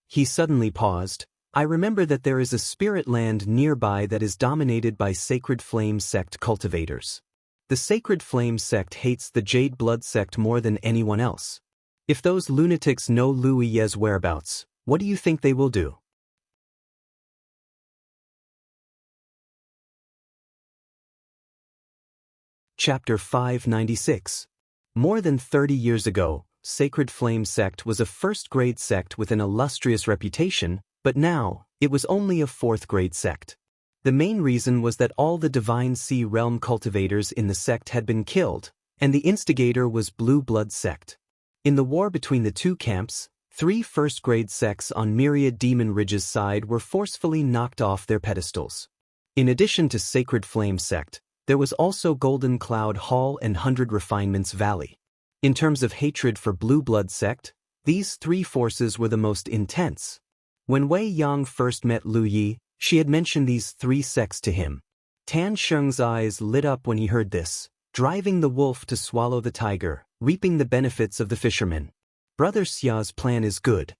He suddenly paused. I remember that there is a spirit land nearby that is dominated by Sacred Flame Sect cultivators. The Sacred Flame Sect hates the Jade Blood Sect more than anyone else. If those lunatics know Lu Ye's whereabouts, what do you think they will do? Chapter 596. More than 30 years ago, Sacred Flame Sect was a first-grade sect with an illustrious reputation, but now, it was only a fourth-grade sect. The main reason was that all the Divine Sea Realm cultivators in the sect had been killed, and the instigator was Blue Blood Sect. In the war between the two camps, 3 first-grade sects on Myriad Demon Ridge's side were forcefully knocked off their pedestals. In addition to Sacred Flame Sect, there was also Golden Cloud Hall and 100 Refinements Valley. In terms of hatred for Blue Blood Sect, these 3 forces were the most intense. When Wei Yang first met Lu Ye, she had mentioned these 3 sects to him. Tan Sheng's eyes lit up when he heard this, driving the wolf to swallow the tiger, reaping the benefits of the fisherman. Brother Xia's plan is good.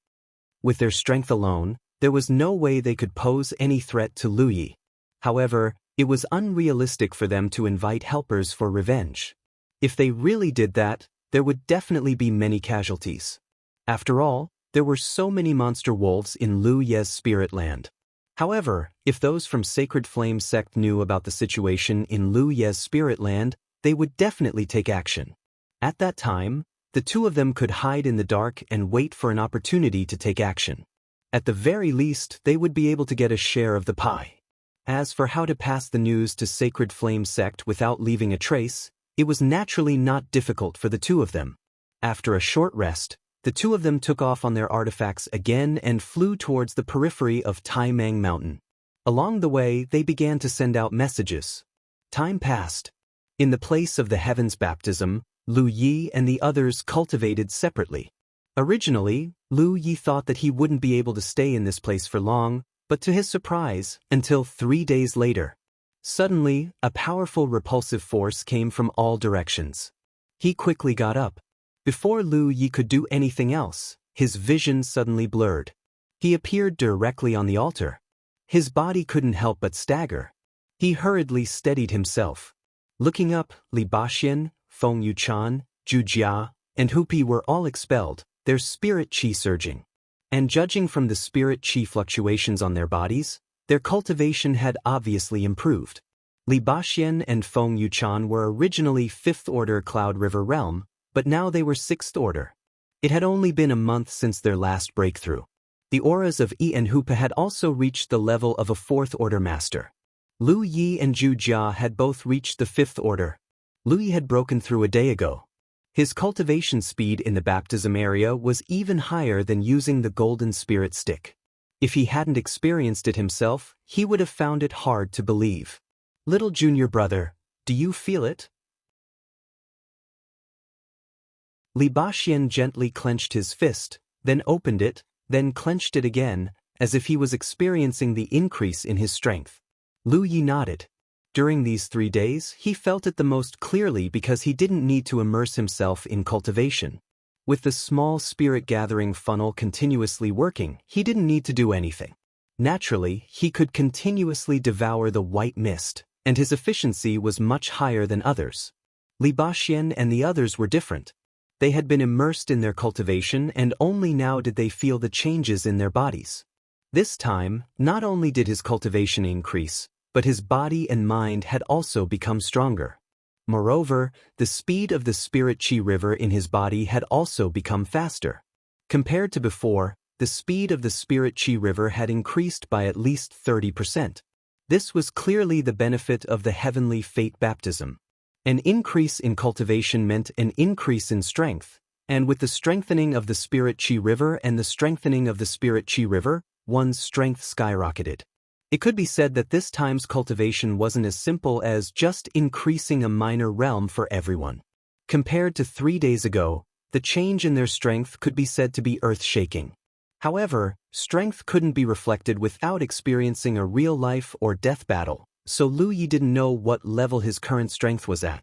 With their strength alone, there was no way they could pose any threat to Lu Ye. However, it was unrealistic for them to invite helpers for revenge. If they really did that, there would definitely be many casualties. After all, there were so many monster wolves in Lu Ye's spirit land. However, if those from Sacred Flame Sect knew about the situation in Lu Ye's spirit land, they would definitely take action. At that time, the two of them could hide in the dark and wait for an opportunity to take action. At the very least, they would be able to get a share of the pie. As for how to pass the news to Sacred Flame Sect without leaving a trace, it was naturally not difficult for the two of them. After a short rest, the two of them took off on their artifacts again and flew towards the periphery of Taimang Mountain. Along the way, they began to send out messages. Time passed. In the place of the Heaven's Baptism, Lu Ye and the others cultivated separately. Originally, Lu Ye thought that he wouldn't be able to stay in this place for long, but to his surprise, until 3 days later. Suddenly, a powerful repulsive force came from all directions. He quickly got up. Before Lu Ye could do anything else, his vision suddenly blurred. He appeared directly on the altar. His body couldn't help but stagger. He hurriedly steadied himself. Looking up, Li Baxian, Feng Yuchan, Zhu Jia, and Hupi were all expelled, their spirit chi surging. And judging from the spirit chi fluctuations on their bodies, Their cultivation had obviously improved. Li Baxian and Feng Yuchan were originally 5th Order Cloud River Realm, but now they were 6th Order. It had only been a month since their last breakthrough. The auras of Yi and Hupa had also reached the level of a 4th Order Master. Lu Yi and Zhu Jia had both reached the 5th Order. Lu Yi had broken through a day ago. His cultivation speed in the baptism area was even higher than using the golden spirit stick. If he hadn't experienced it himself, he would have found it hard to believe. Little junior brother, do you feel it? Li Baxian gently clenched his fist, then opened it, then clenched it again, as if he was experiencing the increase in his strength. Lu Yi nodded. During these 3 days, he felt it the most clearly because he didn't need to immerse himself in cultivation. With the small spirit-gathering funnel continuously working, he didn't need to do anything. Naturally, he could continuously devour the white mist, and his efficiency was much higher than others. Li Baxian and the others were different. They had been immersed in their cultivation and only now did they feel the changes in their bodies. This time, not only did his cultivation increase, but his body and mind had also become stronger. Moreover, the speed of the spirit chi river in his body had also become faster. Compared to before, the speed of the spirit chi river had increased by at least 30%. This was clearly the benefit of the heavenly fate baptism. An increase in cultivation meant an increase in strength, and with the strengthening of the spirit chi river and the strengthening of the spirit chi river, one's strength skyrocketed. It could be said that this time's cultivation wasn't as simple as just increasing a minor realm for everyone. Compared to 3 days ago, the change in their strength could be said to be earth-shaking. However, strength couldn't be reflected without experiencing a real-life or death battle, so Lu Yi didn't know what level his current strength was at.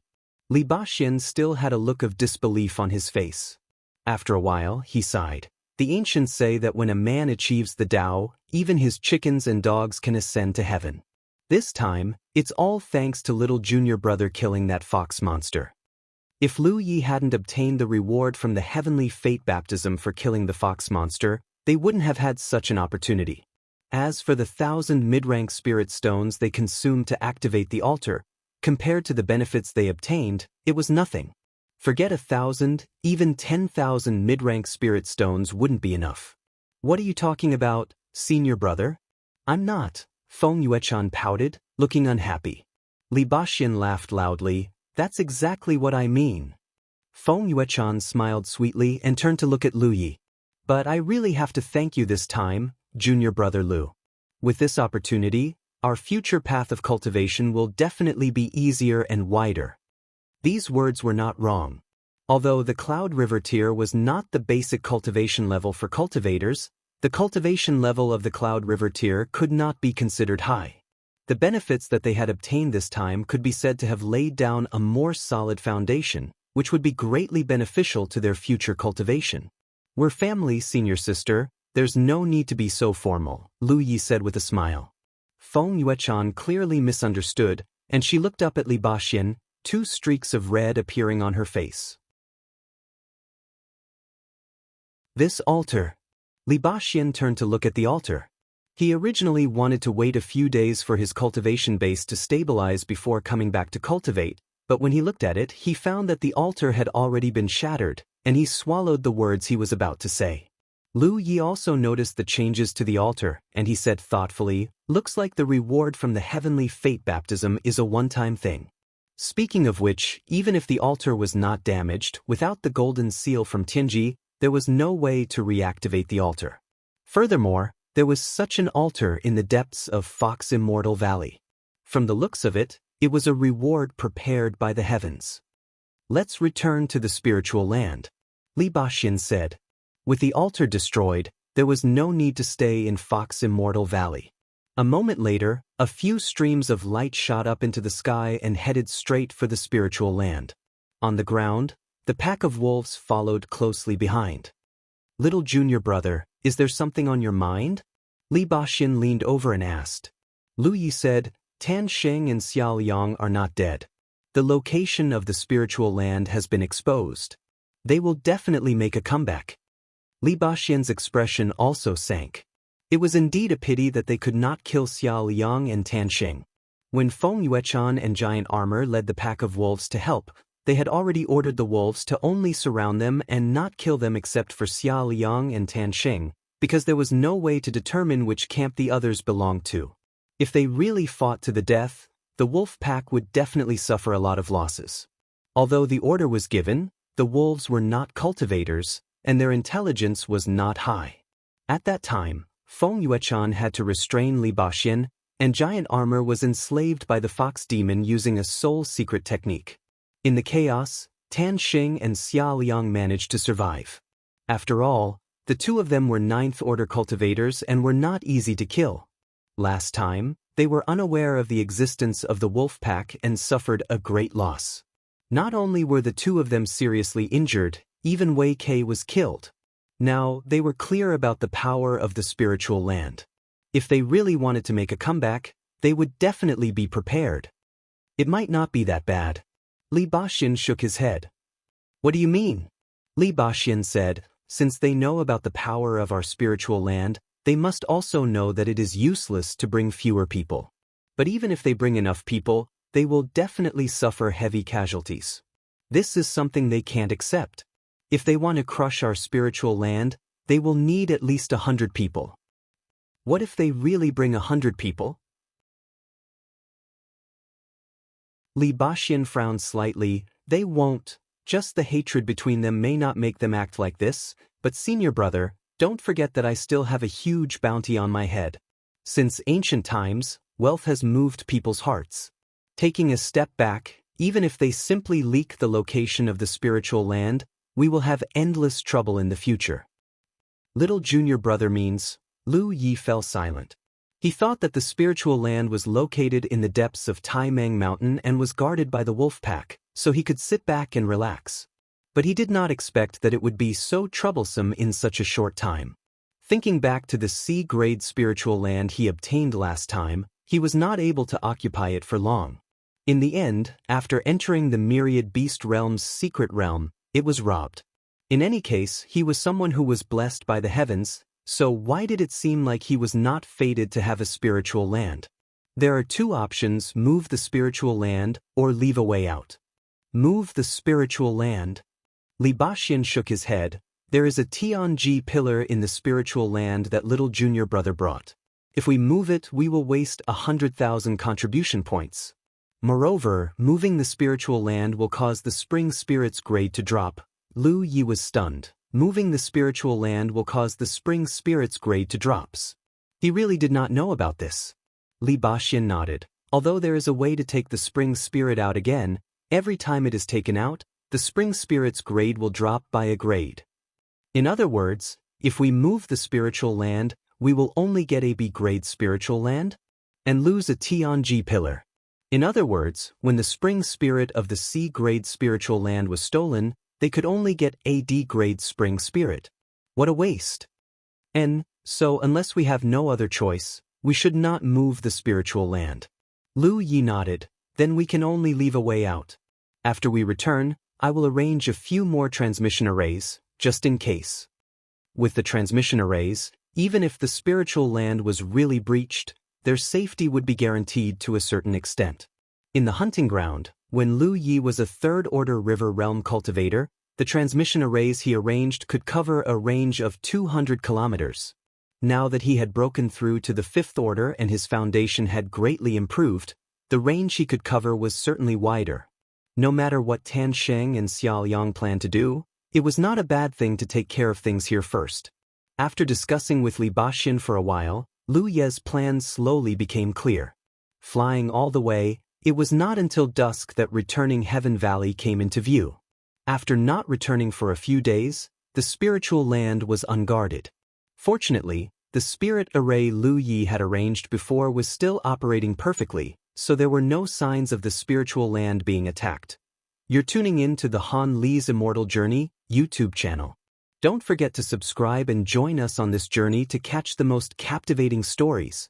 Li Baxian still had a look of disbelief on his face. After a while, he sighed. The ancients say that when a man achieves the Tao, even his chickens and dogs can ascend to heaven. This time, it's all thanks to little junior brother killing that fox monster. If Lu Yi hadn't obtained the reward from the heavenly fate baptism for killing the fox monster, they wouldn't have had such an opportunity. As for the 1,000 mid-rank spirit stones they consumed to activate the altar, compared to the benefits they obtained, it was nothing. Forget 1,000, even 10,000 mid-rank spirit stones wouldn't be enough. What are you talking about, senior brother? I'm not, Feng Yuechan pouted, looking unhappy. Li Baxian laughed loudly. That's exactly what I mean. Feng Yuechan smiled sweetly and turned to look at Lu Yi. But I really have to thank you this time, junior brother Lu. With this opportunity, our future path of cultivation will definitely be easier and wider. These words were not wrong. Although the Cloud River tier was not the basic cultivation level for cultivators, the cultivation level of the Cloud River tier could not be considered high. The benefits that they had obtained this time could be said to have laid down a more solid foundation, which would be greatly beneficial to their future cultivation. We're family, senior sister, there's no need to be so formal, Lu Yi said with a smile. Feng Yuechan clearly misunderstood, and she looked up at Li Baxian, 2 streaks of red appearing on her face. This altar. Li Baxian turned to look at the altar. He originally wanted to wait a few days for his cultivation base to stabilize before coming back to cultivate, but when he looked at it, he found that the altar had already been shattered, and he swallowed the words he was about to say. Lu Yi also noticed the changes to the altar, and he said thoughtfully, looks like the reward from the heavenly fate baptism is a one-time thing. Speaking of which, even if the altar was not damaged, without the golden seal from Tianji, there was no way to reactivate the altar. Furthermore, there was such an altar in the depths of Fox Immortal Valley. From the looks of it, it was a reward prepared by the heavens. Let's return to the spiritual land, Li Baxian said. With the altar destroyed, there was no need to stay in Fox Immortal Valley. A moment later, a few streams of light shot up into the sky and headed straight for the spiritual land. On the ground, the pack of wolves followed closely behind. Little junior brother, is there something on your mind? Li Baxian leaned over and asked. Lu Yi said, Tan Sheng and Xiao Yang are not dead. The location of the spiritual land has been exposed. They will definitely make a comeback. Li Baxian's expression also sank. It was indeed a pity that they could not kill Xiao Liang and Tan Xing. When Feng Yuechan and Giant Armor led the pack of wolves to help, they had already ordered the wolves to only surround them and not kill them except for Xiao Liang and Tan Xing, because there was no way to determine which camp the others belonged to. If they really fought to the death, the wolf pack would definitely suffer a lot of losses. Although the order was given, the wolves were not cultivators, and their intelligence was not high. At that time, Feng Yuechan had to restrain Li Baxin, and Giant Armor was enslaved by the fox demon using a soul secret technique. In the chaos, Tan Xing and Xiao Liang managed to survive. After all, the two of them were ninth-order cultivators and were not easy to kill. Last time, they were unaware of the existence of the wolf pack and suffered a great loss. Not only were the two of them seriously injured, even Wei Kei was killed. Now, they were clear about the power of the spiritual land. If they really wanted to make a comeback, they would definitely be prepared. It might not be that bad. Li Baxin shook his head. What do you mean? Li Baxin said, since they know about the power of our spiritual land, they must also know that it is useless to bring fewer people. But even if they bring enough people, they will definitely suffer heavy casualties. This is something they can't accept. If they want to crush our spiritual land, they will need at least 100 people. What if they really bring 100 people? Li Baxin frowned slightly. They won't. Just the hatred between them may not make them act like this, but senior brother, don't forget that I still have a huge bounty on my head. Since ancient times, wealth has moved people's hearts. Taking a step back, even if they simply leak the location of the spiritual land, we will have endless trouble in the future. Little junior brother means. Lu Yi fell silent. He thought that the spiritual land was located in the depths of Taimang Mountain and was guarded by the wolf pack, so he could sit back and relax. But he did not expect that it would be so troublesome in such a short time. Thinking back to the C-grade spiritual land he obtained last time, he was not able to occupy it for long. In the end, after entering the myriad beast realm's secret realm, it was robbed. In any case, he was someone who was blessed by the heavens, so why did it seem like he was not fated to have a spiritual land? There are two options: move the spiritual land or leave a way out. Move the spiritual land. Li Baxin shook his head. There is a Tianji pillar in the spiritual land that little junior brother brought. If we move it, we will waste 100,000 contribution points. Moreover, moving the spiritual land will cause the spring spirit's grade to drop. Lu Yi was stunned. Moving the spiritual land will cause the spring spirit's grade to drops. He really did not know about this. Li Baxin nodded. Although there is a way to take the spring spirit out again, every time it is taken out, the spring spirit's grade will drop by a grade. In other words, if we move the spiritual land, we will only get a B-grade spiritual land and lose a Tianji pillar. In other words, when the spring spirit of the C-grade spiritual land was stolen, they could only get a D-grade spring spirit. What a waste. And so unless we have no other choice, we should not move the spiritual land. Lu Yi nodded. Then we can only leave a way out. After we return, I will arrange a few more transmission arrays, just in case. With the transmission arrays, even if the spiritual land was really breached, their safety would be guaranteed to a certain extent. In the hunting ground, when Lu Yi was a third-order river realm cultivator, the transmission arrays he arranged could cover a range of 200 kilometers. Now that he had broken through to the fifth order and his foundation had greatly improved, the range he could cover was certainly wider. No matter what Tan Xing and Xiao Liang planned to do, it was not a bad thing to take care of things here first. After discussing with Li Baxin for a while, Lu Ye's plans slowly became clear. Flying all the way, it was not until dusk that returning Heaven Valley came into view. After not returning for a few days, the spiritual land was unguarded. Fortunately, the spirit array Lu Yi had arranged before was still operating perfectly, so there were no signs of the spiritual land being attacked. You're tuning in to the Han Li's Immortal Journey YouTube channel. Don't forget to subscribe and join us on this journey to catch the most captivating stories.